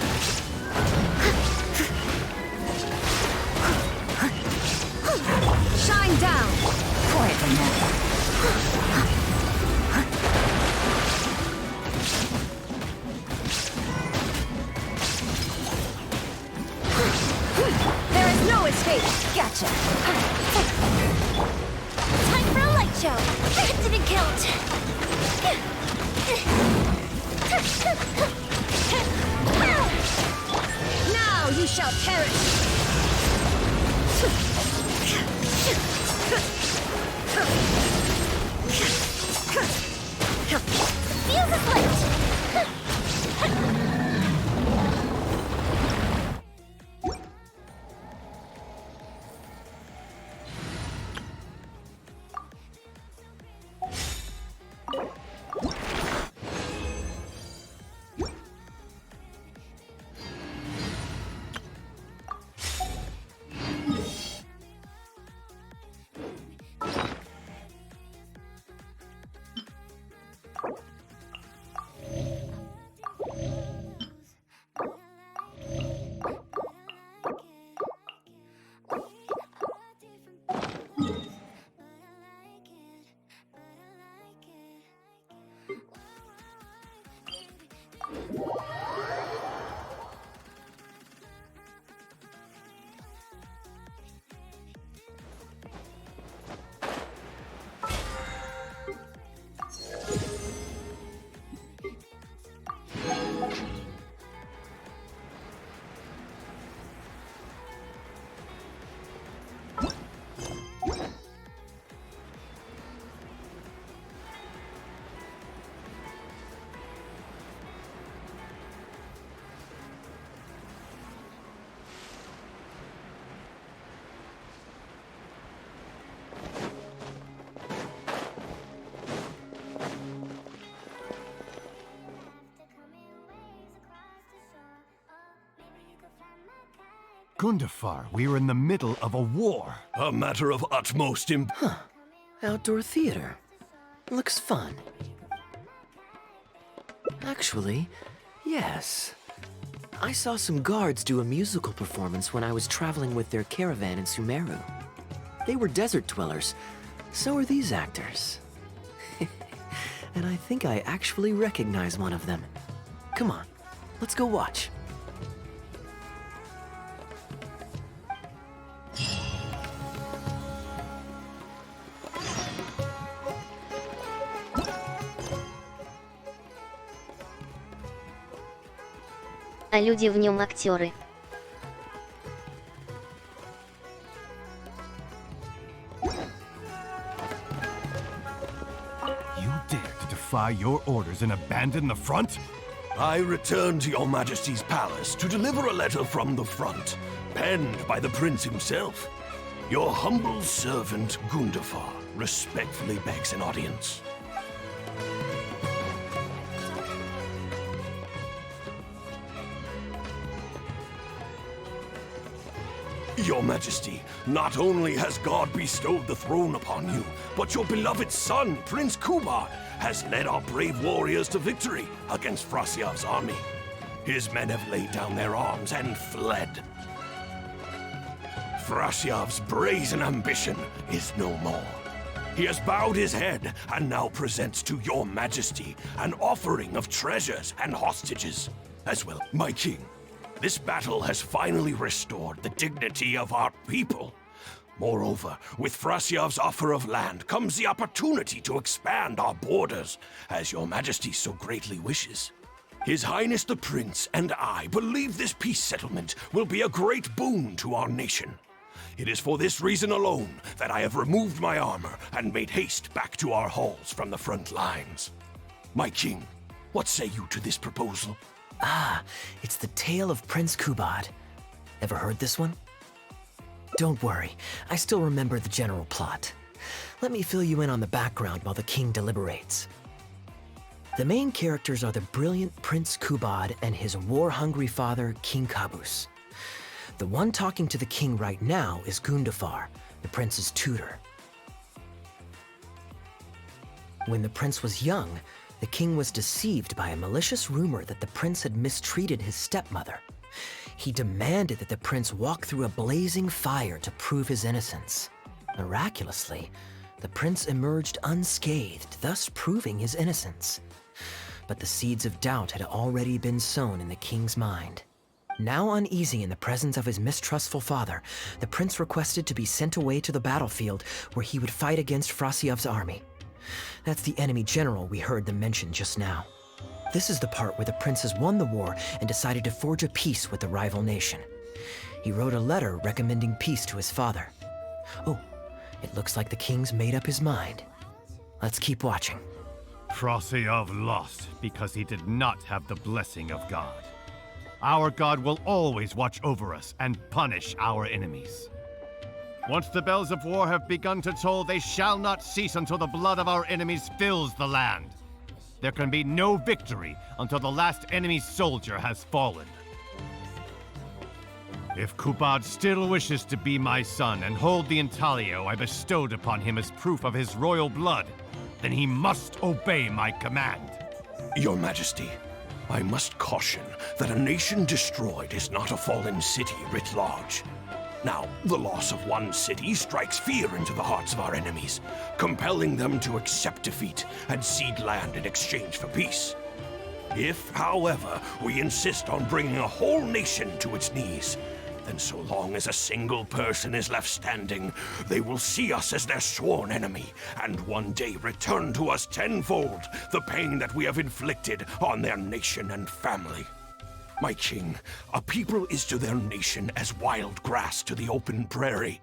Shine down! Quietly now. There is no escape! Gotcha! Time for a light show. That didn't count. Now you shall perish! Feels as light. Gundafar, we're in the middle of a war. A matter of utmost Huh. Outdoor theater. Looks fun. Actually, yes. I saw some guards do a musical performance when I was traveling with their caravan in Sumeru. They were desert dwellers. So are these actors. And I think I actually recognize one of them. Come on, let's go watch. А люди в нем актеры. You dare to defy your orders and abandon the front? I return to your majesty's palace to deliver a letter from the front, penned by the prince himself. Your humble servant, Gundafar, respectfully begs an audience. Your Majesty, not only has God bestowed the throne upon you, but your beloved son, Prince Kubar, has led our brave warriors to victory against Frasyav's army. His men have laid down their arms and fled. Frasyav's brazen ambition is no more. He has bowed his head and now presents to your Majesty an offering of treasures and hostages. As well, my king, this battle has finally restored the dignity of our people. Moreover, with Frasyav's offer of land comes the opportunity to expand our borders, as your Majesty so greatly wishes. His Highness the Prince and I believe this peace settlement will be a great boon to our nation. It is for this reason alone that I have removed my armor and made haste back to our halls from the front lines. My king, what say you to this proposal? Ah, it's the tale of Prince Kubad. Ever heard this one? Don't worry, I still remember the general plot. Let me fill you in on the background while the king deliberates. The main characters are the brilliant Prince Kubad and his war-hungry father, King Kabus. The one talking to the king right now is Gundafar, the prince's tutor. When the prince was young, the king was deceived by a malicious rumor that the prince had mistreated his stepmother. He demanded that the prince walk through a blazing fire to prove his innocence. Miraculously, the prince emerged unscathed, thus proving his innocence. But the seeds of doubt had already been sown in the king's mind. Now uneasy in the presence of his mistrustful father, the prince requested to be sent away to the battlefield where he would fight against Frasiev's army. That's the enemy general we heard them mention just now. This is the part where the prince has won the war and decided to forge a peace with the rival nation. He wrote a letter recommending peace to his father. Oh, it looks like the king's made up his mind. Let's keep watching. Frasiev lost because he did not have the blessing of God. Our God will always watch over us and punish our enemies. Once the bells of war have begun to toll, they shall not cease until the blood of our enemies fills the land. There can be no victory until the last enemy soldier has fallen. If Kubad still wishes to be my son and hold the intaglio I bestowed upon him as proof of his royal blood, then he must obey my command. Your Majesty, I must caution that a nation destroyed is not a fallen city writ large. Now, the loss of one city strikes fear into the hearts of our enemies, compelling them to accept defeat and cede land in exchange for peace. If, however, we insist on bringing a whole nation to its knees, then so long as a single person is left standing, they will see us as their sworn enemy, and one day return to us tenfold the pain that we have inflicted on their nation and family. My king, a people is to their nation as wild grass to the open prairie.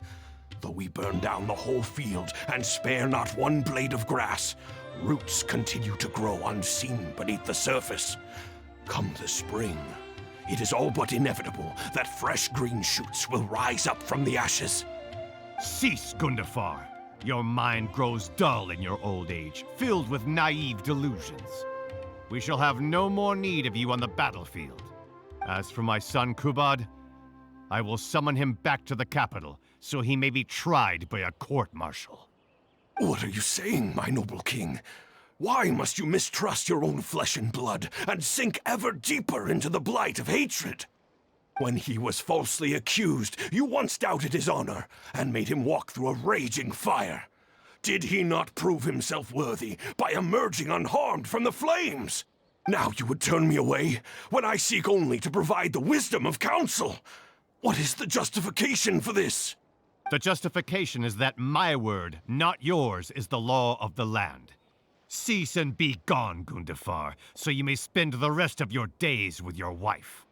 Though we burn down the whole field and spare not one blade of grass, roots continue to grow unseen beneath the surface. Come the spring, it is all but inevitable that fresh green shoots will rise up from the ashes. Cease, Gundafar. Your mind grows dull in your old age, filled with naive delusions. We shall have no more need of you on the battlefield. As for my son Kubad, I will summon him back to the capital so he may be tried by a court-martial. What are you saying, my noble king? Why must you mistrust your own flesh and blood and sink ever deeper into the blight of hatred? When he was falsely accused, you once doubted his honor and made him walk through a raging fire. Did he not prove himself worthy by emerging unharmed from the flames? Now you would turn me away when I seek only to provide the wisdom of counsel. What is the justification for this? The justification is that my word, not yours, is the law of the land. Cease and be gone, Gundafar, so you may spend the rest of your days with your wife.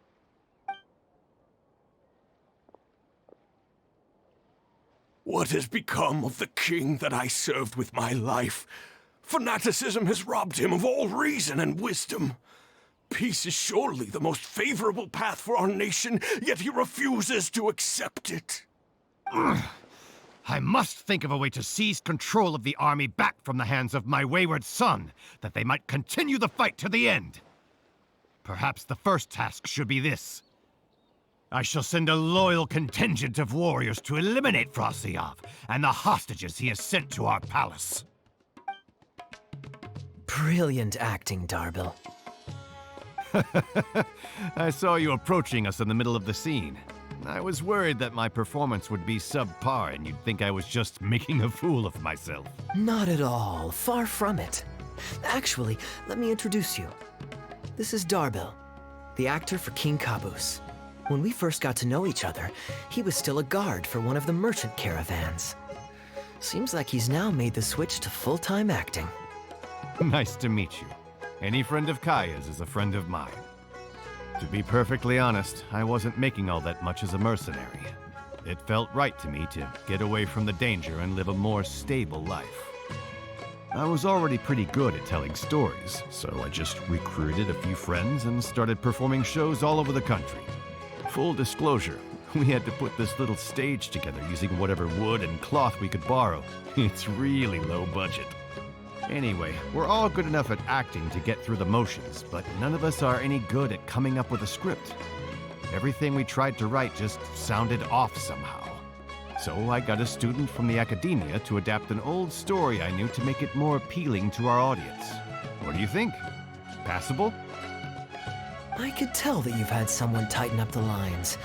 What has become of the king that I served with my life? Fanaticism has robbed him of all reason and wisdom. Peace is surely the most favorable path for our nation, yet he refuses to accept it. I must think of a way to seize control of the army back from the hands of my wayward son, that they might continue the fight to the end. Perhaps the first task should be this. I shall send a loyal contingent of warriors to eliminate Frasiev and the hostages he has sent to our palace. Brilliant acting, Darbil. I saw you approaching us in the middle of the scene. I was worried that my performance would be subpar and you'd think I was just making a fool of myself. Not at all. Far from it. Actually, let me introduce you. This is Darbil, the actor for King Caboose. When we first got to know each other, he was still a guard for one of the merchant caravans. Seems like he's now made the switch to full-time acting. Nice to meet you. Any friend of Kaya's is a friend of mine. To be perfectly honest, I wasn't making all that much as a mercenary. It felt right to me to get away from the danger and live a more stable life. I was already pretty good at telling stories, so I just recruited a few friends and started performing shows all over the country. Full disclosure, we had to put this little stage together using whatever wood and cloth we could borrow. It's really low budget. Anyway, we're all good enough at acting to get through the motions, but none of us are any good at coming up with a script. Everything we tried to write just sounded off somehow. So I got a student from the academia to adapt an old story I knew to make it more appealing to our audience. What do you think? Passable? I could tell that you've had someone tighten up the lines.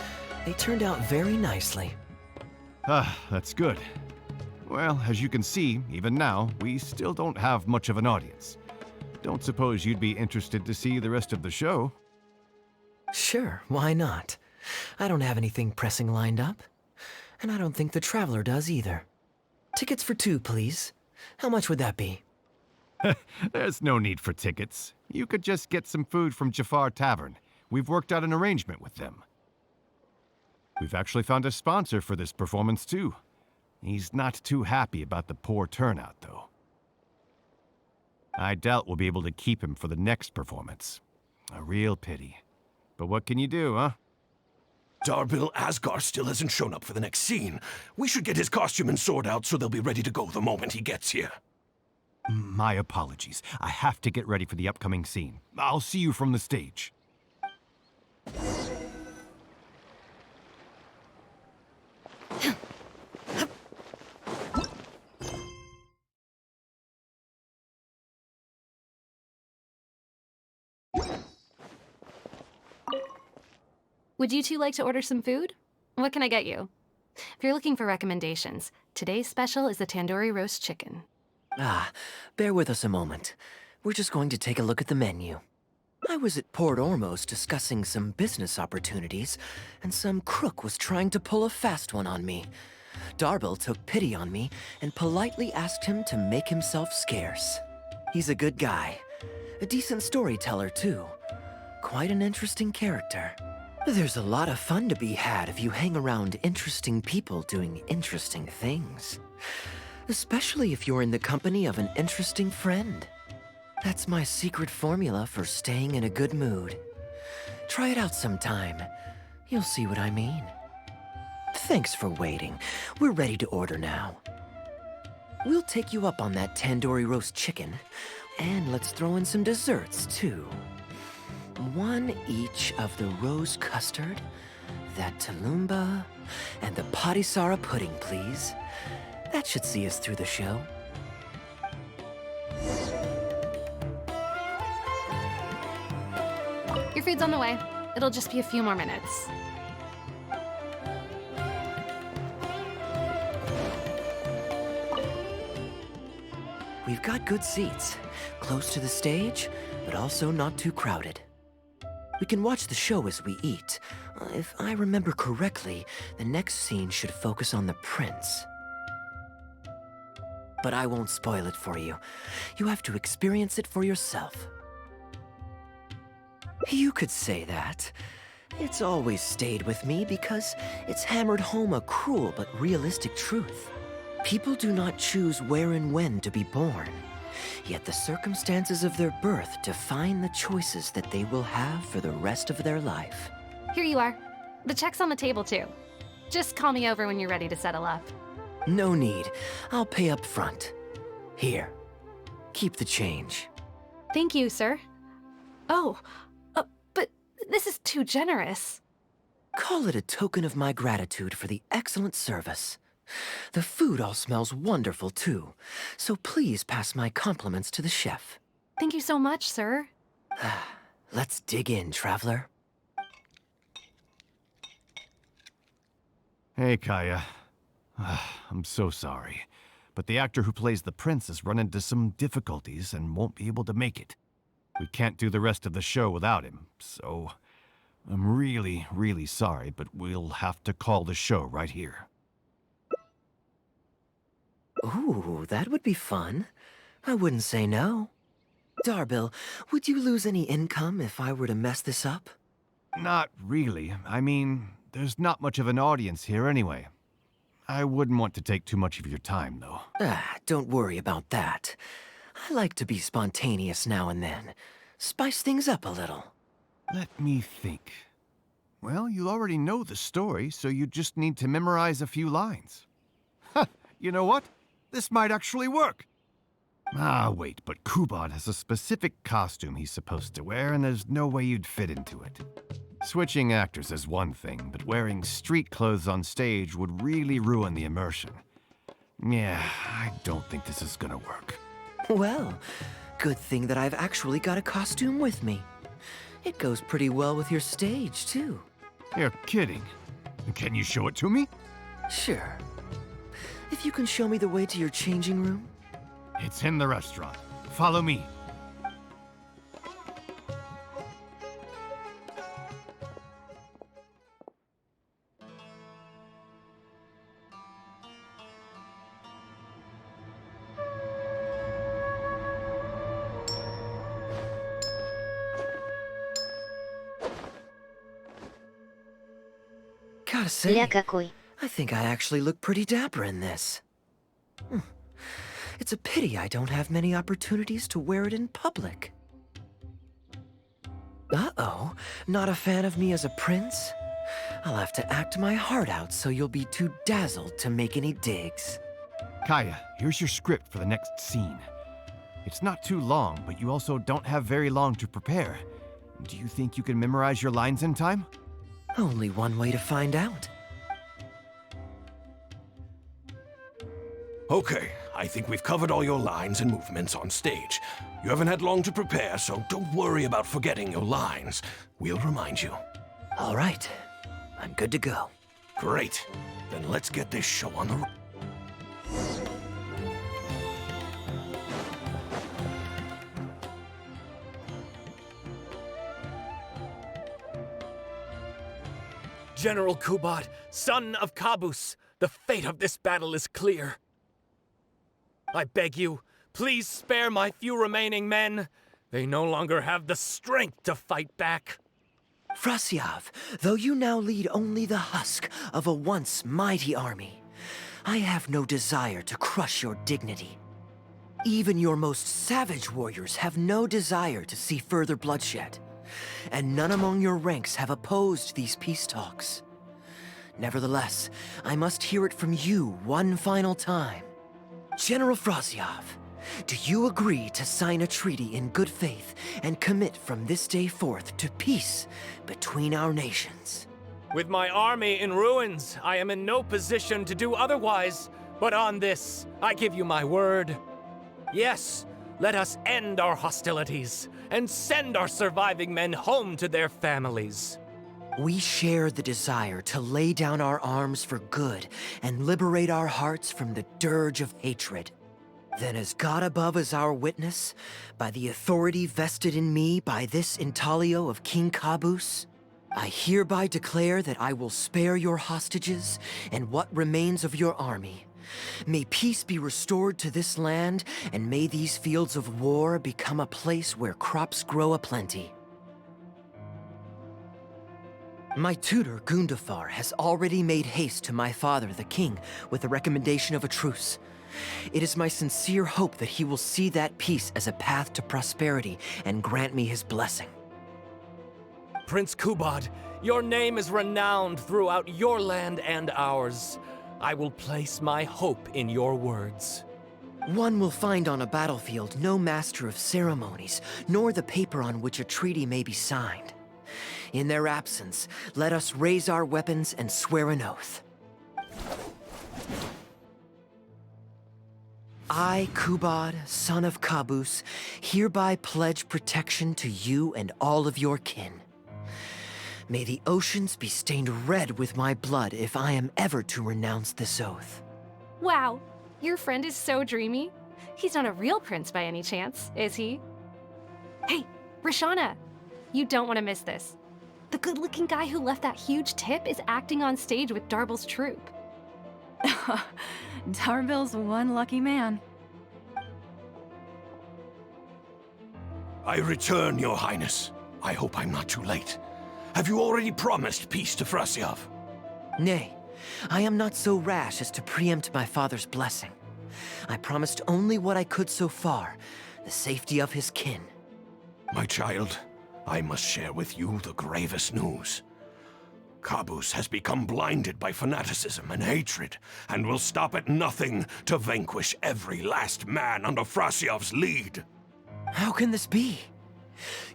They turned out very nicely. Ah, that's good. Well, as you can see, even now, we still don't have much of an audience. Don't suppose you'd be interested to see the rest of the show? Sure, why not? I don't have anything pressing lined up. And I don't think the Traveler does either. Tickets for 2, please. How much would that be? There's no need for tickets. You could just get some food from Jafar Tavern. We've worked out an arrangement with them. We've actually found a sponsor for this performance, too. He's not too happy about the poor turnout, though. I doubt we'll be able to keep him for the next performance. A real pity. But what can you do, huh? Darbil Asgar still hasn't shown up for the next scene. We should get his costume and sword out so they'll be ready to go the moment he gets here. My apologies. I have to get ready for the upcoming scene. I'll see you from the stage. Would you two like to order some food? What can I get you? If you're looking for recommendations, today's special is the tandoori roast chicken. Bear with us a moment. We're just going to take a look at the menu. I was at Port Ormos discussing some business opportunities, and some crook was trying to pull a fast one on me. Darbil took pity on me and politely asked him to make himself scarce. He's a good guy. A decent storyteller, too. Quite an interesting character. There's a lot of fun to be had if you hang around interesting people doing interesting things. Especially if you're in the company of an interesting friend. That's my secret formula for staying in a good mood. Try it out sometime. You'll see what I mean. Thanks for waiting. We're ready to order now. We'll take you up on that tandoori roast chicken, and let's throw in some desserts, too. 1 each of the rose custard, that talumba, and the patisara pudding, please. That should see us through the show. Your food's on the way. It'll just be a few more minutes. We've got good seats, close to the stage, but also not too crowded. We can watch the show as we eat. If I remember correctly, the next scene should focus on the prince. But I won't spoil it for you. You have to experience it for yourself. You could say that. It's always stayed with me because it's hammered home a cruel but realistic truth. People do not choose where and when to be born. Yet the circumstances of their birth define the choices that they will have for the rest of their life. Here you are. The check's on the table, too. Just call me over when you're ready to settle up. No need. I'll pay up front. Here. Keep the change. Thank you, sir. Oh, but this is too generous. Call it a token of my gratitude for the excellent service. The food all smells wonderful, too. So please pass my compliments to the chef. Thank you so much, sir. Let's dig in, traveler. Hey, Kaya. I'm so sorry, but the actor who plays the prince has run into some difficulties and won't be able to make it. We can't do the rest of the show without him, so I'm really, really sorry, but we'll have to call the show right here. Ooh, that would be fun. I wouldn't say no. Darbil, would you lose any income if I were to mess this up? Not really. I mean, there's not much of an audience here anyway. I wouldn't want to take too much of your time, though. Don't worry about that. I like to be spontaneous now and then. Spice things up a little. Let me think. Well, you already know the story, so you just need to memorize a few lines. Ha! You know what? This might actually work. Wait, but Kubod has a specific costume he's supposed to wear, and there's no way you'd fit into it. Switching actors is one thing, but wearing street clothes on stage would really ruin the immersion. Yeah, I don't think this is gonna work. Well, good thing that I've actually got a costume with me. It goes pretty well with your stage, too. You're kidding. Can you show it to me? Sure. If you can show me the way to your changing room. It's in the restaurant. Follow me. Gotta say, Ля какой. I think I actually look pretty dapper in this. It's a pity I don't have many opportunities to wear it in public. Uh-oh, not a fan of me as a prince? I'll have to act my heart out so you'll be too dazzled to make any digs. Kaya, here's your script for the next scene. It's not too long, but you also don't have very long to prepare. Do you think you can memorize your lines in time? Only one way to find out. Okay, I think we've covered all your lines and movements on stage. You haven't had long to prepare, so don't worry about forgetting your lines. We'll remind you. All right, I'm good to go. Great. Then let's get this show on the road. General Kubad, son of Kabus, the fate of this battle is clear. I beg you, please spare my few remaining men. They no longer have the strength to fight back. Frasyav, though you now lead only the husk of a once mighty army, I have no desire to crush your dignity. Even your most savage warriors have no desire to see further bloodshed, and none among your ranks have opposed these peace talks. Nevertheless, I must hear it from you one final time. General Frasyav, do you agree to sign a treaty in good faith and commit from this day forth to peace between our nations? With my army in ruins, I am in no position to do otherwise, but on this, I give you my word. Yes, let us end our hostilities and send our surviving men home to their families. We share the desire to lay down our arms for good and liberate our hearts from the dirge of hatred. Then as God above is our witness, by the authority vested in me by this intaglio of King Kabus, I hereby declare that I will spare your hostages and what remains of your army. May peace be restored to this land, and may these fields of war become a place where crops grow aplenty. My tutor, Gundafar, has already made haste to my father, the king, with the recommendation of a truce. It is my sincere hope that he will see that peace as a path to prosperity and grant me his blessing. Prince Kubad, your name is renowned throughout your land and ours. I will place my hope in your words. One will find on a battlefield no master of ceremonies, nor the paper on which a treaty may be signed. In their absence, let us raise our weapons and swear an oath. I, Kubad, son of Kabus, hereby pledge protection to you and all of your kin. May the oceans be stained red with my blood if I am ever to renounce this oath. Wow, your friend is so dreamy. He's not a real prince by any chance, is he? Hey, Rashana, you don't want to miss this. The good-looking guy who left that huge tip is acting on stage with Darbel's troupe. Darbel's one lucky man. I return, Your Highness. I hope I'm not too late. Have you already promised peace to Frasyav? Nay, I am not so rash as to preempt my father's blessing. I promised only what I could so far, the safety of his kin. My child, I must share with you the gravest news. Kabus has become blinded by fanaticism and hatred, and will stop at nothing to vanquish every last man under Frasyav's lead. How can this be?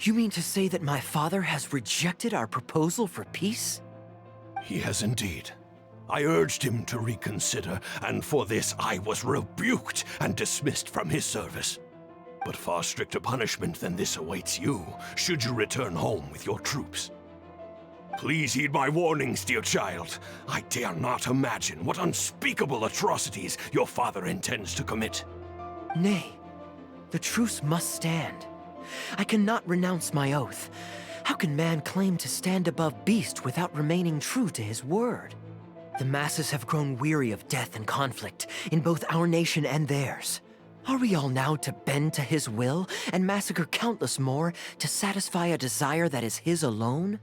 You mean to say that my father has rejected our proposal for peace? He has indeed. I urged him to reconsider, and for this I was rebuked and dismissed from his service. But far stricter punishment than this awaits you, should you return home with your troops. Please heed my warnings, dear child. I dare not imagine what unspeakable atrocities your father intends to commit. Nay, the truce must stand. I cannot renounce my oath. How can man claim to stand above beast without remaining true to his word? The masses have grown weary of death and conflict in both our nation and theirs. Are we all now to bend to his will and massacre countless more to satisfy a desire that is his alone?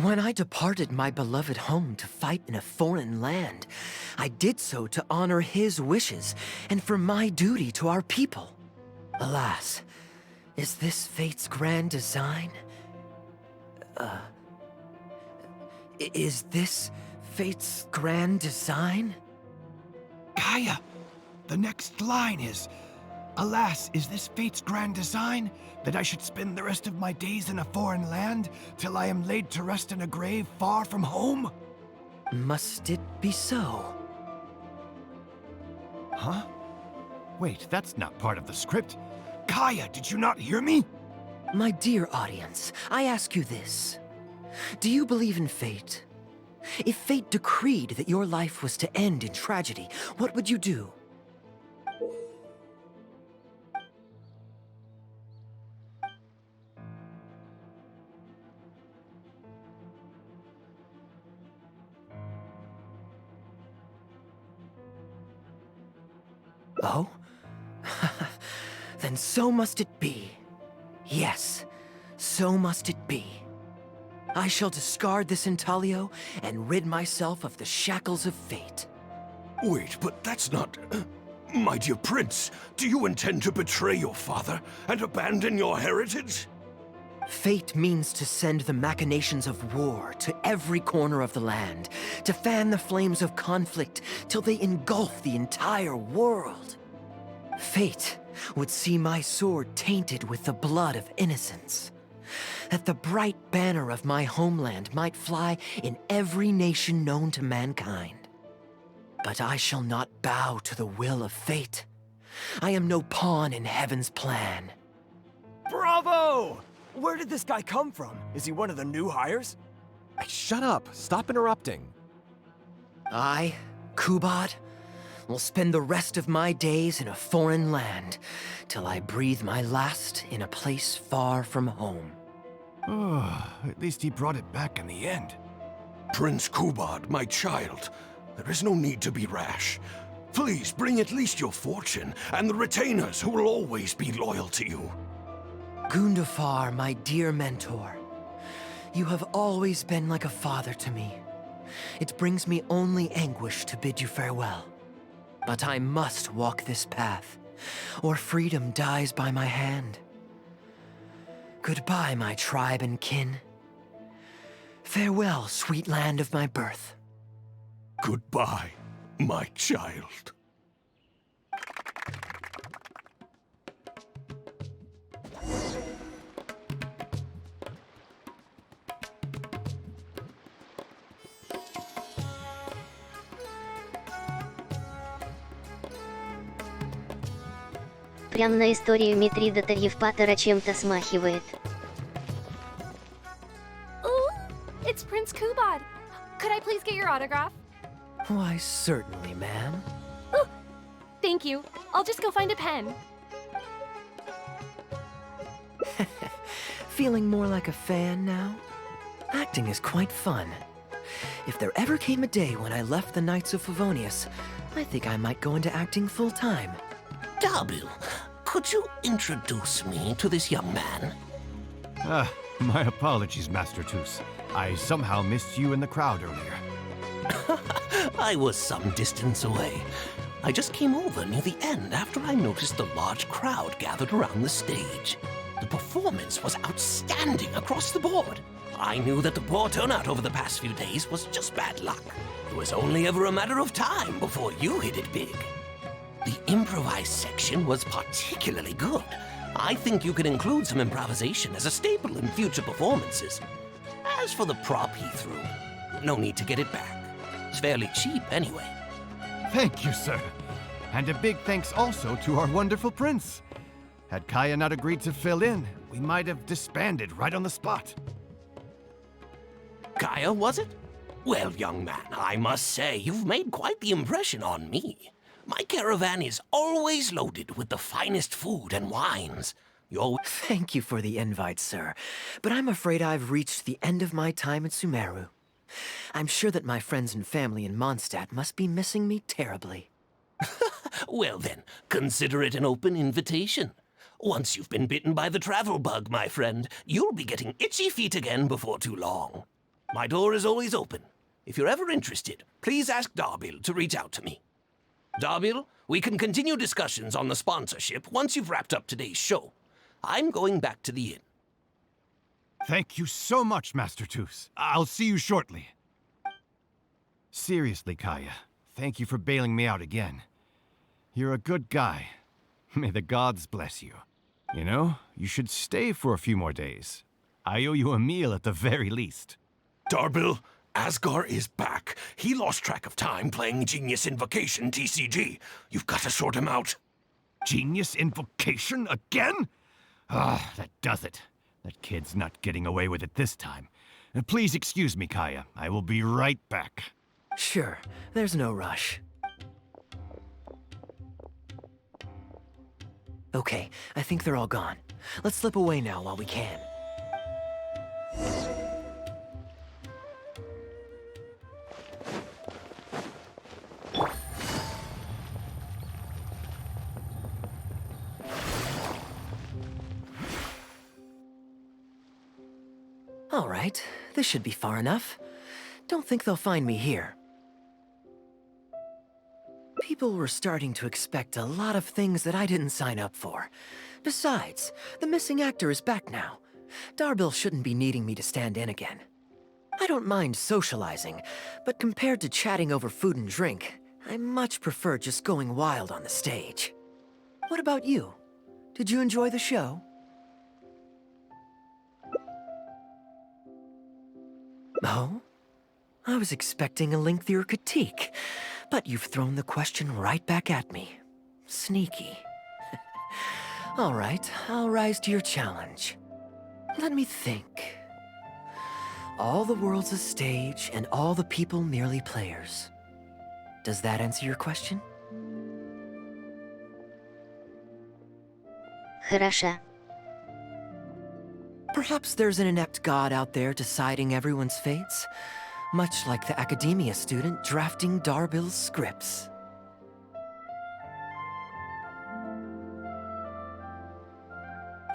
When I departed my beloved home to fight in a foreign land, I did so to honor his wishes and for my duty to our people. Alas, is this fate's grand design? Is this fate's grand design? Kaya, the next line is, "Alas, is this fate's grand design, that I should spend the rest of my days in a foreign land, till I am laid to rest in a grave far from home?" Must it be so? Huh? Wait, that's not part of the script. Kaya, did you not hear me? My dear audience, I ask you this. Do you believe in fate? If fate decreed that your life was to end in tragedy, what would you do? Oh? Then so must it be. Yes, so must it be. I shall discard this intaglio and rid myself of the shackles of fate. Wait, but that's not... My dear prince, do you intend to betray your father and abandon your heritage? Fate means to send the machinations of war to every corner of the land, to fan the flames of conflict till they engulf the entire world. Fate would see my sword tainted with the blood of innocence, that the bright banner of my homeland might fly in every nation known to mankind. But I shall not bow to the will of fate. I am no pawn in heaven's plan. Bravo! Where did this guy come from? Is he one of the new hires? Hey, shut up! Stop interrupting. I, Kubad, will spend the rest of my days in a foreign land, till I breathe my last in a place far from home. Oh, at least he brought it back in the end. Prince Kubad, my child, there is no need to be rash. Please bring at least your fortune and the retainers who will always be loyal to you. Gundafar, my dear mentor, you have always been like a father to me. It brings me only anguish to bid you farewell. But I must walk this path, or freedom dies by my hand. Goodbye, my tribe and kin. Farewell, sweet land of my birth. Goodbye, my child. Прям на историю Митридата Евпатора чем-то смахивает. Ooh, it's Prince Kubad. Could I please get your autograph? Why, certainly, ma'am. Ooh, thank you. I'll just go find a pen. Feeling more like a fan now? Acting is quite fun. If there ever came a day when I left the Knights of Favonius, I think I might go into acting full-time. Darbil, could you introduce me to this young man? My apologies, Master Toos. I somehow missed you in the crowd earlier. I was some distance away. I just came over near the end after I noticed the large crowd gathered around the stage. The performance was outstanding across the board. I knew that the poor turnout over the past few days was just bad luck. It was only ever a matter of time before you hit it big. The improvised section was particularly good. I think you could include some improvisation as a staple in future performances. As for the prop he threw, no need to get it back. It's fairly cheap anyway. Thank you, sir. And a big thanks also to our wonderful prince. Had Kaya not agreed to fill in, we might have disbanded right on the spot. Kaya, was it? Well, young man, I must say you've made quite the impression on me. My caravan is always loaded with the finest food and wines. Thank you for the invite, sir, but I'm afraid I've reached the end of my time at Sumeru. I'm sure that my friends and family in Mondstadt must be missing me terribly. Well then, consider it an open invitation. Once you've been bitten by the travel bug, my friend, you'll be getting itchy feet again before too long. My door is always open. If you're ever interested, please ask Darbil to reach out to me. Darbil, we can continue discussions on the sponsorship once you've wrapped up today's show. I'm going back to the inn. Thank you so much, Master Toos. I'll see you shortly. Seriously, Kaya, thank you for bailing me out again. You're a good guy. May the gods bless you. You know, you should stay for a few more days. I owe you a meal at the very least. Darbil, Asgar is back. He lost track of time playing Genius Invocation TCG. You've got to sort him out. Genius Invocation again? Ah, that does it. That kid's not getting away with it this time. Please excuse me, Kaya. I will be right back. Sure, there's no rush. Okay, I think they're all gone. Let's slip away now while we can. All right, this should be far enough. Don't think they'll find me here. People were starting to expect a lot of things that I didn't sign up for. Besides, the missing actor is back now. Darbil shouldn't be needing me to stand in again. I don't mind socializing, but compared to chatting over food and drink, I much prefer just going wild on the stage. What about you? Did you enjoy the show? Oh? I was expecting a lengthier critique, but you've thrown the question right back at me. Sneaky. All right, I'll rise to your challenge. Let me think. All the world's a stage, and all the people merely players. Does that answer your question? Хорошо. Perhaps there's an inept god out there deciding everyone's fates, much like the academia student drafting Darbil's scripts.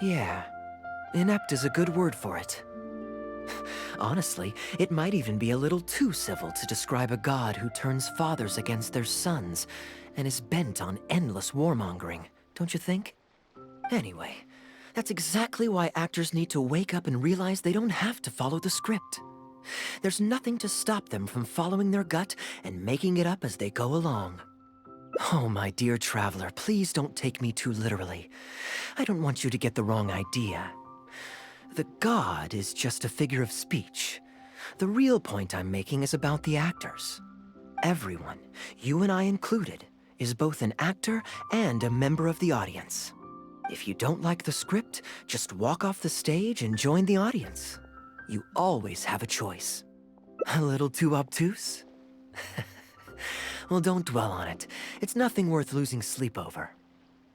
Yeah, inept is a good word for it. Honestly, it might even be a little too civil to describe a god who turns fathers against their sons and is bent on endless warmongering, don't you think? Anyway, that's exactly why actors need to wake up and realize they don't have to follow the script. There's nothing to stop them from following their gut and making it up as they go along. Oh, my dear traveler, please don't take me too literally. I don't want you to get the wrong idea. The god is just a figure of speech. The real point I'm making is about the actors. Everyone, you and I included, is both an actor and a member of the audience. If you don't like the script, just walk off the stage and join the audience. You always have a choice. A little too obtuse? Well, don't dwell on it. It's nothing worth losing sleep over.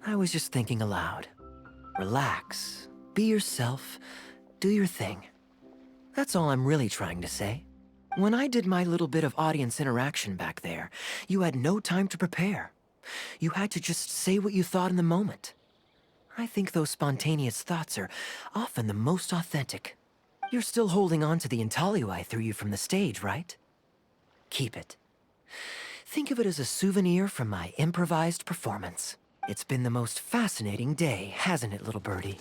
I was just thinking aloud. Relax, be yourself, do your thing. That's all I'm really trying to say. When I did my little bit of audience interaction back there, you had no time to prepare. You had to just say what you thought in the moment. I think those spontaneous thoughts are often the most authentic. You're still holding on to the intaglio I threw you from the stage, right? Keep it. Think of it as a souvenir from my improvised performance. It's been the most fascinating day, hasn't it, little birdie?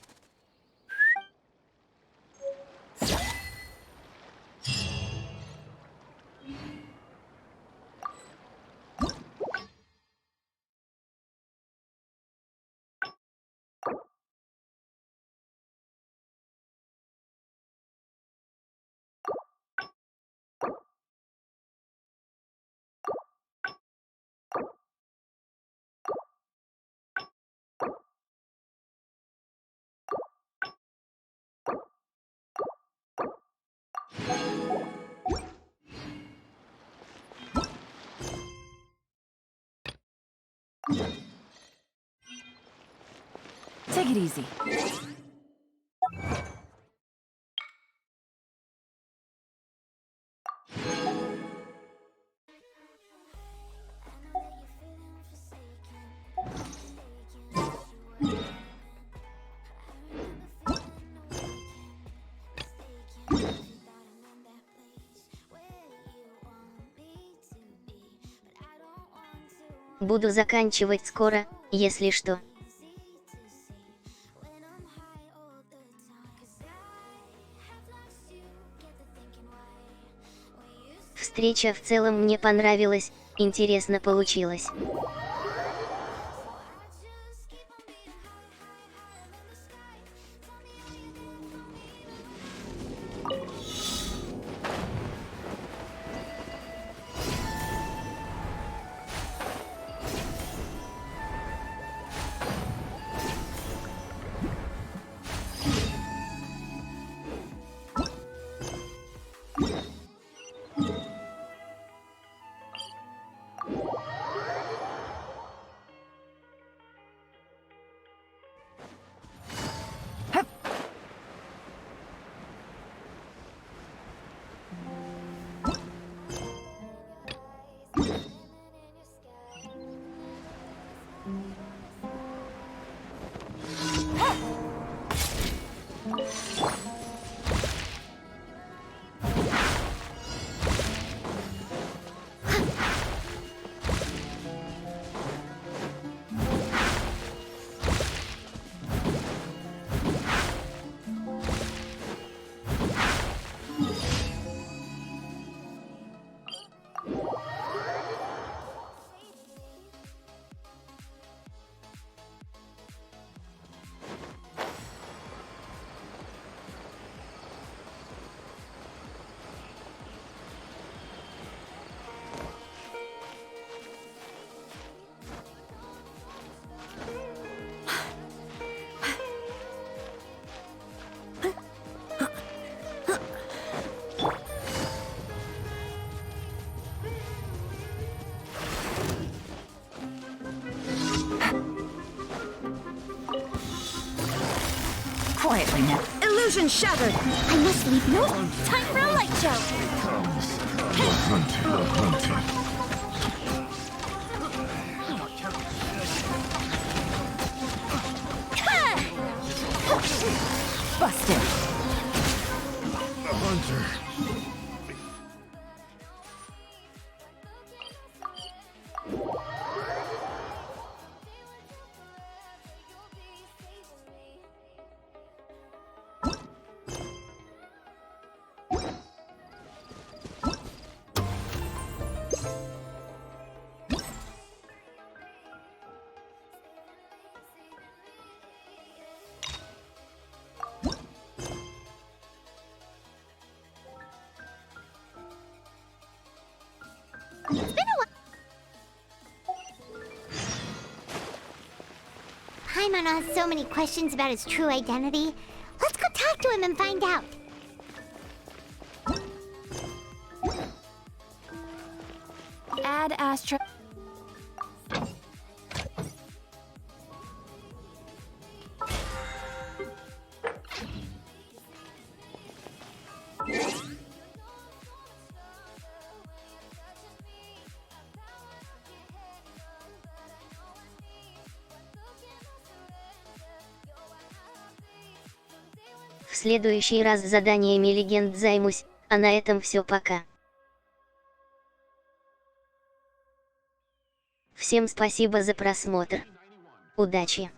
Take it easy. Буду заканчивать скоро, если что. Встреча в целом мне понравилась, интересно получилось. Quietly now. Illusion shattered! I must leave no time for a light show! Busted! The hunter. Paimon has so many questions about his true identity. Let's go talk to him and find out. Add Astra. В следующий раз заданиями легенд займусь, а на этом все, пока. Всем спасибо за просмотр. Удачи!